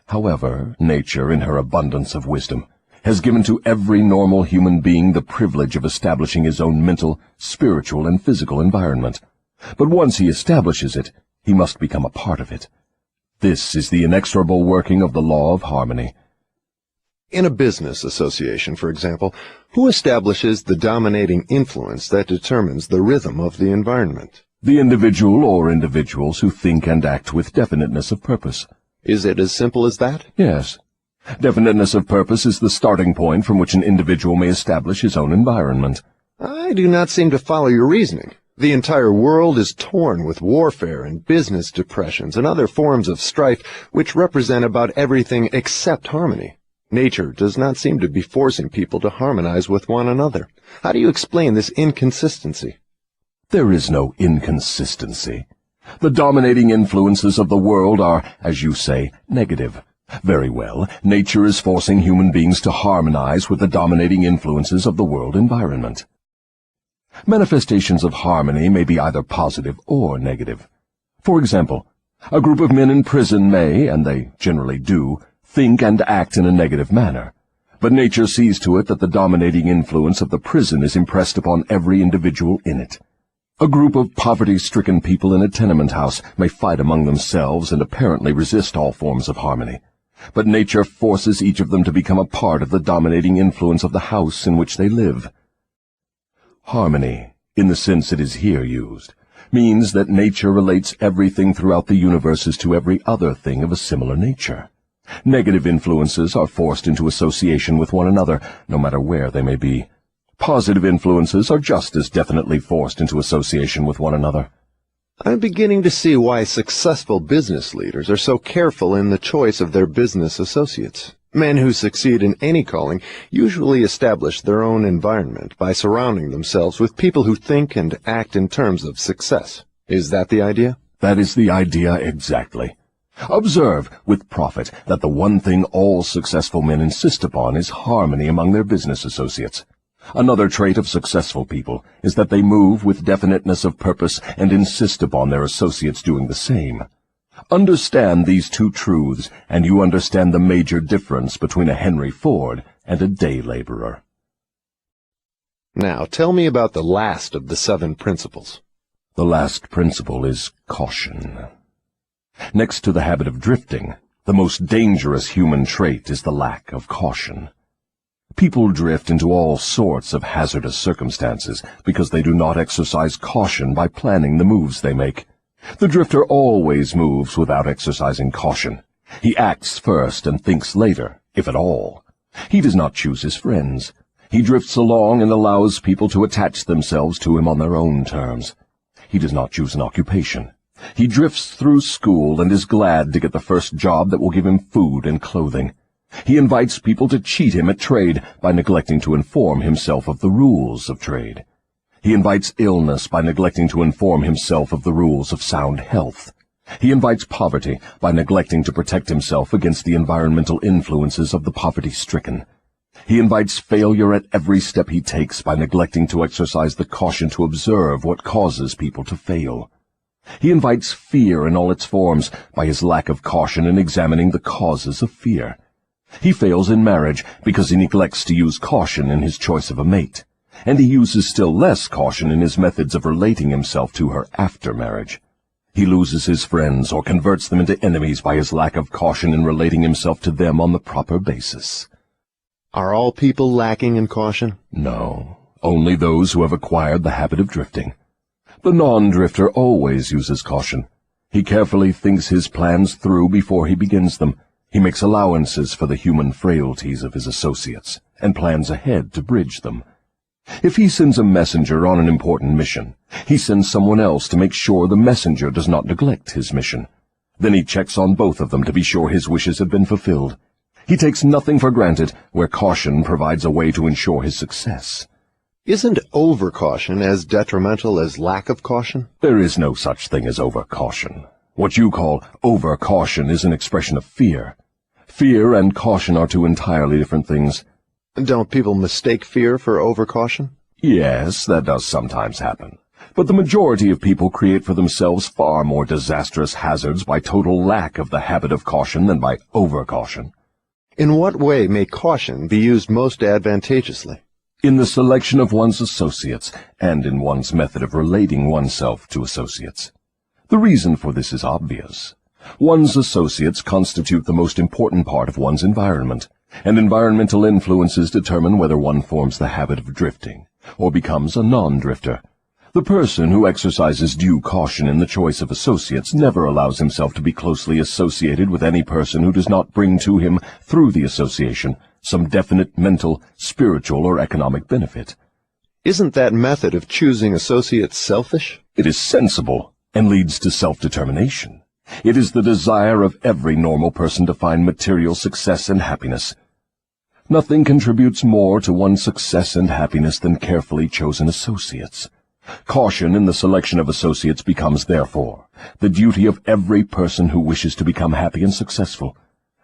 However, nature, in her abundance of wisdom, has given to every normal human being the privilege of establishing his own mental, spiritual, and physical environment. But once he establishes it, he must become a part of it. This is the inexorable working of the law of harmony. In a business association, for example, who establishes the dominating influence that determines the rhythm of the environment? The individual or individuals who think and act with definiteness of purpose. Is it as simple as that? Yes. Definiteness of purpose is the starting point from which an individual may establish his own environment. I do not seem to follow your reasoning. The entire world is torn with warfare and business depressions and other forms of strife which represent about everything except harmony. Nature does not seem to be forcing people to harmonize with one another. How do you explain this inconsistency? There is no inconsistency. The dominating influences of the world are, as you say, negative. Very well, nature is forcing human beings to harmonize with the dominating influences of the world environment. Manifestations of harmony may be either positive or negative. For example, a group of men in prison may, and they generally do, think and act in a negative manner. But nature sees to it that the dominating influence of the prison is impressed upon every individual in it. A group of poverty-stricken people in a tenement house may fight among themselves and apparently resist all forms of harmony. But nature forces each of them to become a part of the dominating influence of the house in which they live. Harmony, in the sense it is here used, means that nature relates everything throughout the universe as to every other thing of a similar nature. Negative influences are forced into association with one another, no matter where they may be. Positive influences are just as definitely forced into association with one another. I'm beginning to see why successful business leaders are so careful in the choice of their business associates. Men who succeed in any calling usually establish their own environment by surrounding themselves with people who think and act in terms of success. Is that the idea? That is the idea exactly. Observe, with profit, that the one thing all successful men insist upon is harmony among their business associates. Another trait of successful people is that they move with definiteness of purpose and insist upon their associates doing the same. Understand these two truths, and you understand the major difference between a Henry Ford and a day laborer. Now, tell me about the last of the 7 principles. The last principle is caution. Next to the habit of drifting, the most dangerous human trait is the lack of caution. People drift into all sorts of hazardous circumstances because they do not exercise caution by planning the moves they make. The drifter always moves without exercising caution. He acts first and thinks later, if at all. He does not choose his friends. He drifts along and allows people to attach themselves to him on their own terms. He does not choose an occupation. He drifts through school and is glad to get the first job that will give him food and clothing. He invites people to cheat him at trade by neglecting to inform himself of the rules of trade. He invites illness by neglecting to inform himself of the rules of sound health. He invites poverty by neglecting to protect himself against the environmental influences of the poverty-stricken. He invites failure at every step he takes by neglecting to exercise the caution to observe what causes people to fail. He invites fear in all its forms by his lack of caution in examining the causes of fear. He fails in marriage because he neglects to use caution in his choice of a mate, and he uses still less caution in his methods of relating himself to her after marriage. He loses his friends or converts them into enemies by his lack of caution in relating himself to them on the proper basis. Are all people lacking in caution? No, only those who have acquired the habit of drifting. The non-drifter always uses caution. He carefully thinks his plans through before he begins them. He makes allowances for the human frailties of his associates, and plans ahead to bridge them. If he sends a messenger on an important mission, he sends someone else to make sure the messenger does not neglect his mission. Then he checks on both of them to be sure his wishes have been fulfilled. He takes nothing for granted where caution provides a way to ensure his success. Isn't over-caution as detrimental as lack of caution? There is no such thing as over-caution. What you call over-caution is an expression of fear. Fear and caution are two entirely different things. Don't people mistake fear for over-caution? Yes, that does sometimes happen. But the majority of people create for themselves far more disastrous hazards by total lack of the habit of caution than by over-caution. In what way may caution be used most advantageously? In the selection of one's associates, and in one's method of relating oneself to associates. The reason for this is obvious. One's associates constitute the most important part of one's environment, and environmental influences determine whether one forms the habit of drifting, or becomes a non-drifter. The person who exercises due caution in the choice of associates never allows himself to be closely associated with any person who does not bring to him, through the association, some definite mental, spiritual, or economic benefit. Isn't that method of choosing associates selfish? It is sensible, and leads to self-determination. It is the desire of every normal person to find material success and happiness. Nothing contributes more to one's success and happiness than carefully chosen associates. Caution in the selection of associates becomes, therefore, the duty of every person who wishes to become happy and successful.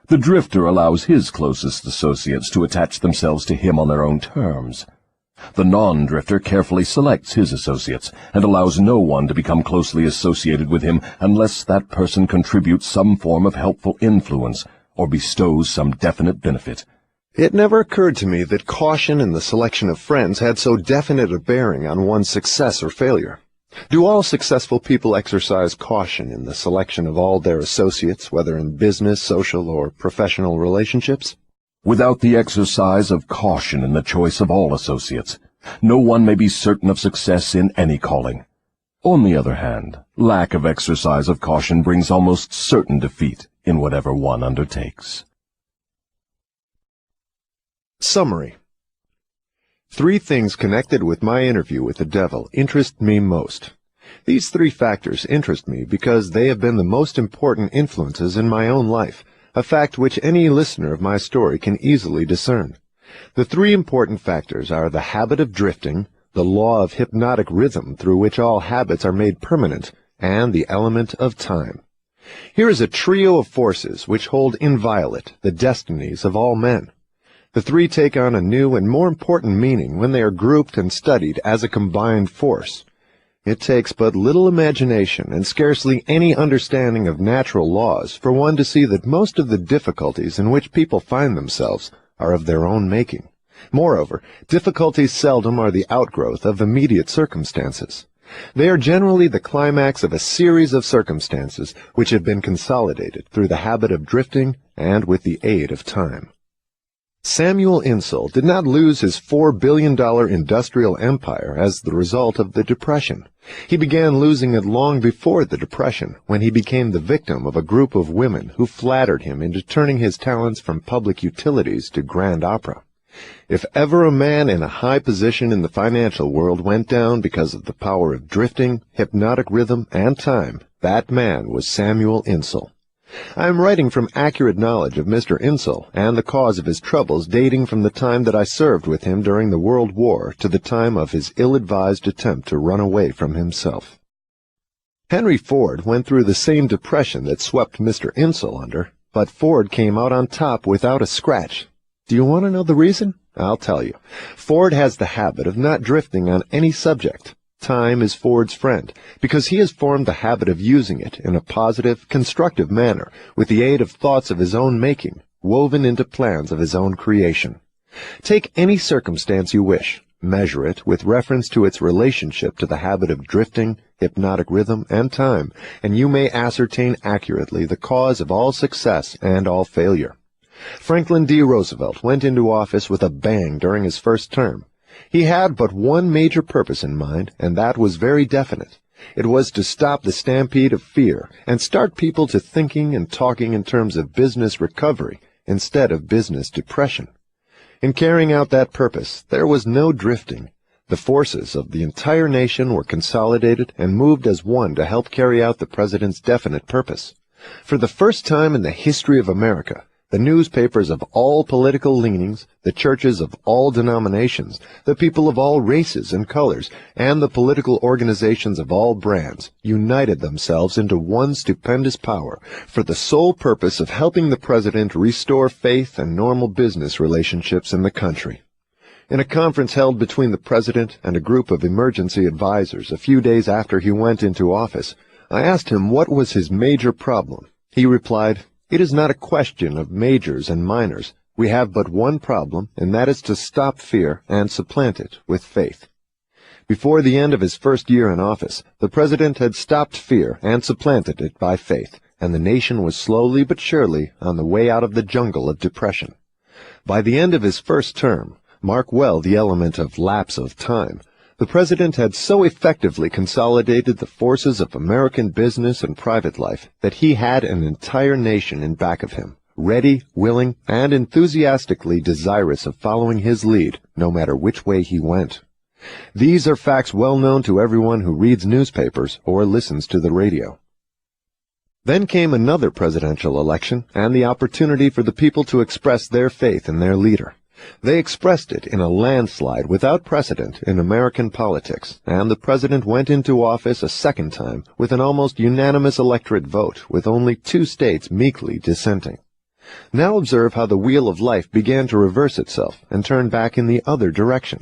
The drifter allows his closest associates to attach themselves to him on their own terms. The non-drifter carefully selects his associates and allows no one to become closely associated with him unless that person contributes some form of helpful influence or bestows some definite benefit. It never occurred to me that caution in the selection of friends had so definite a bearing on one's success or failure. Do all successful people exercise caution in the selection of all their associates, whether in business, social, or professional relationships? Without the exercise of caution in the choice of all associates, no one may be certain of success in any calling. On the other hand, lack of exercise of caution brings almost certain defeat in whatever one undertakes. Summary. 3 things connected with my interview with the devil interest me most. These 3 factors interest me because they have been the most important influences in my own life, a fact which any listener of my story can easily discern. The 3 important factors are the habit of drifting, the law of hypnotic rhythm through which all habits are made permanent, and the element of time. Here is a trio of forces which hold inviolate the destinies of all men. The 3 take on a new and more important meaning when they are grouped and studied as a combined force. It takes but little imagination and scarcely any understanding of natural laws for one to see that most of the difficulties in which people find themselves are of their own making. Moreover, difficulties seldom are the outgrowth of immediate circumstances. They are generally the climax of a series of circumstances which have been consolidated through the habit of drifting and with the aid of time. Samuel Insull did not lose his $4 billion industrial empire as the result of the Depression. He began losing it long before the Depression, when he became the victim of a group of women who flattered him into turning his talents from public utilities to grand opera. If ever a man in a high position in the financial world went down because of the power of drifting, hypnotic rhythm, and time, that man was Samuel Insull. I am writing from accurate knowledge of Mr. Insull and the cause of his troubles dating from the time that I served with him during the World War to the time of his ill-advised attempt to run away from himself. Henry Ford went through the same depression that swept Mr. Insull under, but Ford came out on top without a scratch. Do you want to know the reason? I'll tell you. Ford has the habit of not drifting on any subject. Time is Ford's friend, because he has formed the habit of using it in a positive, constructive manner, with the aid of thoughts of his own making, woven into plans of his own creation. Take any circumstance you wish, measure it with reference to its relationship to the habit of drifting, hypnotic rhythm, and time, and you may ascertain accurately the cause of all success and all failure. Franklin D. Roosevelt went into office with a bang during his first term. He had but one major purpose in mind, and that was very definite. It was to stop the stampede of fear and start people to thinking and talking in terms of business recovery instead of business depression. In carrying out that purpose, there was no drifting. The forces of the entire nation were consolidated and moved as one to help carry out the President's definite purpose. For the first time in the history of America, the newspapers of all political leanings, the churches of all denominations, the people of all races and colors, and the political organizations of all brands united themselves into one stupendous power for the sole purpose of helping the President restore faith and normal business relationships in the country. In a conference held between the President and a group of emergency advisors a few days after he went into office, I asked him what was his major problem. He replied, "It is not a question of majors and minors. We have but one problem, and that is to stop fear and supplant it with faith." Before the end of his first year in office, the President had stopped fear and supplanted it by faith, and the nation was slowly but surely on the way out of the jungle of depression. By the end of his first term, mark well the element of lapse of time, the President had so effectively consolidated the forces of American business and private life that he had an entire nation in back of him, ready, willing, and enthusiastically desirous of following his lead, no matter which way he went. These are facts well known to everyone who reads newspapers or listens to the radio. Then came another presidential election and the opportunity for the people to express their faith in their leader. They expressed it in a landslide without precedent in American politics, and the president went into office a second time with an almost unanimous electorate vote, with only 2 states meekly dissenting. Now observe how the wheel of life began to reverse itself and turn back in the other direction.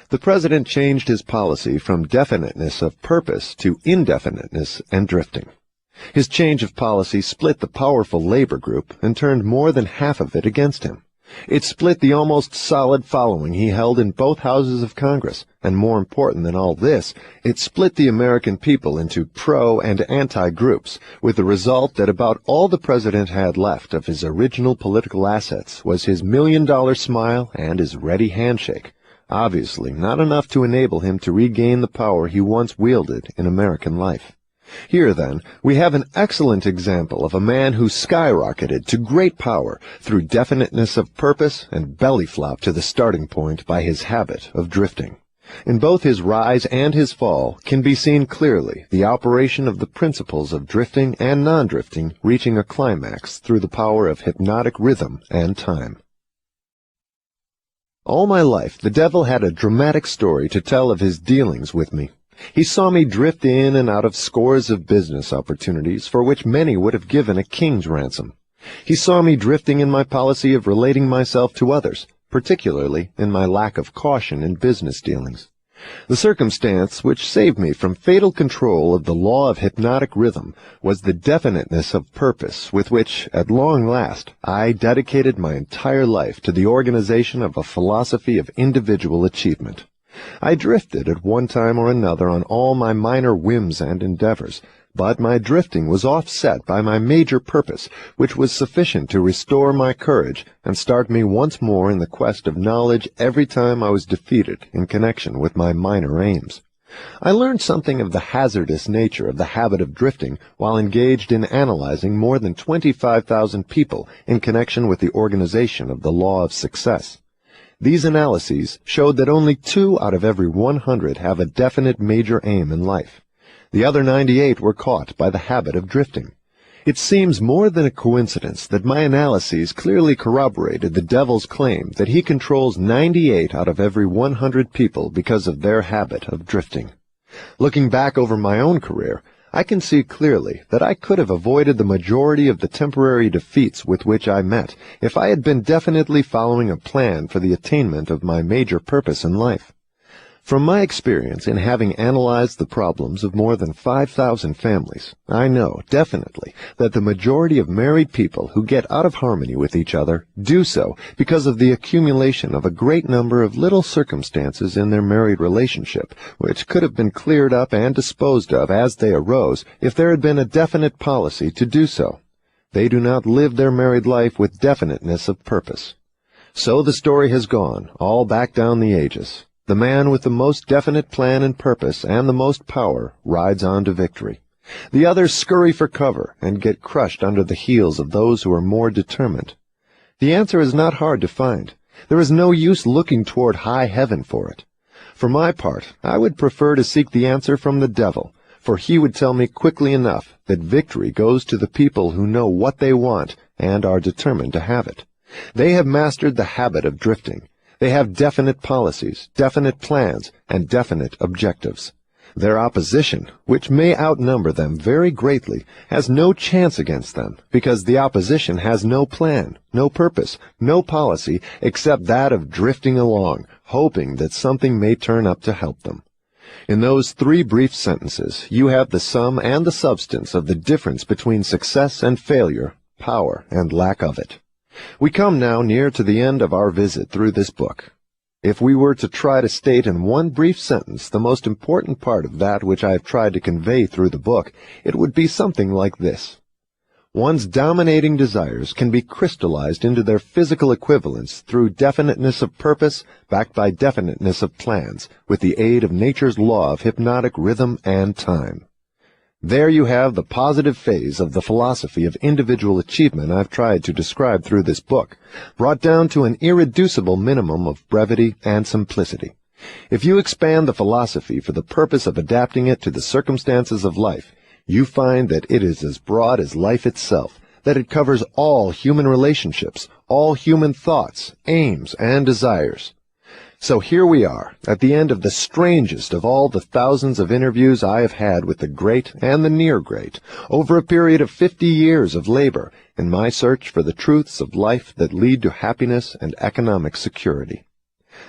The president changed his policy from definiteness of purpose to indefiniteness and drifting. His change of policy split the powerful labor group and turned more than half of it against him. It split the almost solid following he held in both houses of Congress, and more important than all this, it split the American people into pro- and anti-groups, with the result that about all the president had left of his original political assets was his $1,000,000 smile and his ready handshake, obviously not enough to enable him to regain the power he once wielded in American life. Here, then, we have an excellent example of a man who skyrocketed to great power through definiteness of purpose and belly flop to the starting point by his habit of drifting. In both his rise and his fall can be seen clearly the operation of the principles of drifting and non-drifting reaching a climax through the power of hypnotic rhythm and time. All my life, the devil had a dramatic story to tell of his dealings with me. He saw me drift in and out of scores of business opportunities for which many would have given a king's ransom. He saw me drifting in my policy of relating myself to others, particularly in my lack of caution in business dealings. The circumstance which saved me from fatal control of the law of hypnotic rhythm was the definiteness of purpose with which, at long last, I dedicated my entire life to the organization of a philosophy of individual achievement. I drifted at one time or another on all my minor whims and endeavors, but my drifting was offset by my major purpose, which was sufficient to restore my courage and start me once more in the quest of knowledge every time I was defeated in connection with my minor aims. I learned something of the hazardous nature of the habit of drifting while engaged in analyzing more than 25,000 people in connection with the organization of the law of success. These analyses showed that only 2 out of every 100 have a definite major aim in life. The other 98 were caught by the habit of drifting. It seems more than a coincidence that my analyses clearly corroborated the devil's claim that he controls 98 out of every 100 people because of their habit of drifting. Looking back over my own career, I can see clearly that I could have avoided the majority of the temporary defeats with which I met if I had been definitely following a plan for the attainment of my major purpose in life. From my experience in having analyzed the problems of more than 5,000 families, I know definitely that the majority of married people who get out of harmony with each other do so because of the accumulation of a great number of little circumstances in their married relationship, which could have been cleared up and disposed of as they arose if there had been a definite policy to do so. They do not live their married life with definiteness of purpose. So the story has gone, all back down the ages. The man with the most definite plan and purpose and the most power rides on to victory. The others scurry for cover and get crushed under the heels of those who are more determined. The answer is not hard to find. There is no use looking toward high heaven for it. For my part, I would prefer to seek the answer from the devil, for he would tell me quickly enough that victory goes to the people who know what they want and are determined to have it. They have mastered the habit of drifting. They have definite policies, definite plans, and definite objectives. Their opposition, which may outnumber them very greatly, has no chance against them, because the opposition has no plan, no purpose, no policy, except that of drifting along, hoping that something may turn up to help them. In those 3 brief sentences, you have the sum and the substance of the difference between success and failure, power and lack of it. We come now near to the end of our visit through this book. If we were to try to state in one brief sentence the most important part of that which I have tried to convey through the book, it would be something like this. One's dominating desires can be crystallized into their physical equivalents through definiteness of purpose backed by definiteness of plans, with the aid of nature's law of hypnotic rhythm and time. There you have the positive phase of the philosophy of individual achievement I've tried to describe through this book, brought down to an irreducible minimum of brevity and simplicity. If you expand the philosophy for the purpose of adapting it to the circumstances of life, you find that it is as broad as life itself, that it covers all human relationships, all human thoughts, aims, and desires. So here we are, at the end of the strangest of all the thousands of interviews I have had with the great and the near great, over a period of 50 years of labor in my search for the truths of life that lead to happiness and economic security.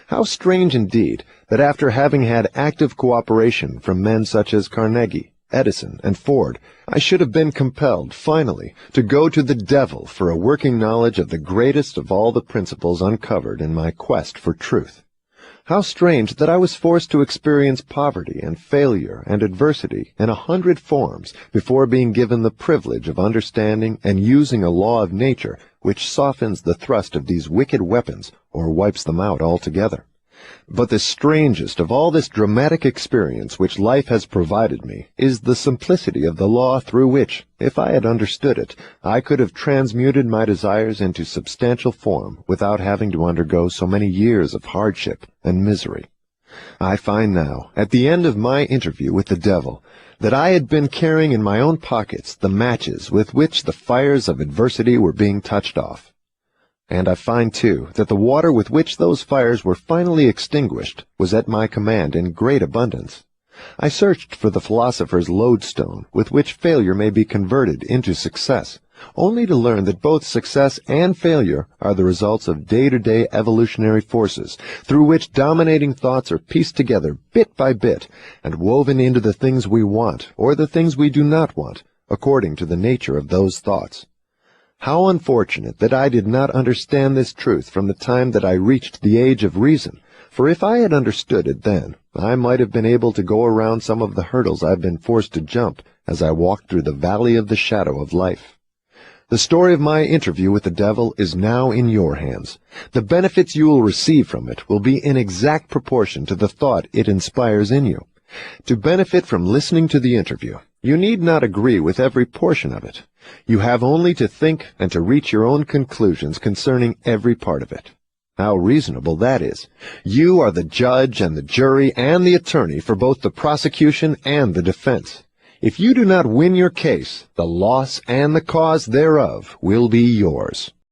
How strange indeed that after having had active cooperation from men such as Carnegie, Edison, and Ford, I should have been compelled, finally, to go to the devil for a working knowledge of the greatest of all the principles uncovered in my quest for truth. How strange that I was forced to experience poverty and failure and adversity in 100 forms before being given the privilege of understanding and using a law of nature which softens the thrust of these wicked weapons or wipes them out altogether. But the strangest of all this dramatic experience which life has provided me is the simplicity of the law through which, if I had understood it, I could have transmuted my desires into substantial form without having to undergo so many years of hardship and misery. I find now, at the end of my interview with the devil, that I had been carrying in my own pockets the matches with which the fires of adversity were being touched off. And I find, too, that the water with which those fires were finally extinguished was at my command in great abundance. I searched for the philosopher's lodestone with which failure may be converted into success, only to learn that both success and failure are the results of day-to-day evolutionary forces, through which dominating thoughts are pieced together bit by bit and woven into the things we want or the things we do not want, according to the nature of those thoughts. How unfortunate that I did not understand this truth from the time that I reached the age of reason, for if I had understood it then, I might have been able to go around some of the hurdles I've been forced to jump as I walked through the valley of the shadow of life. The story of my interview with the devil is now in your hands. The benefits you will receive from it will be in exact proportion to the thought it inspires in you. To benefit from listening to the interview, you need not agree with every portion of it. You have only to think and to reach your own conclusions concerning every part of it. How reasonable that is. You are the judge and the jury and the attorney for both the prosecution and the defense. If you do not win your case, the loss and the cause thereof will be yours.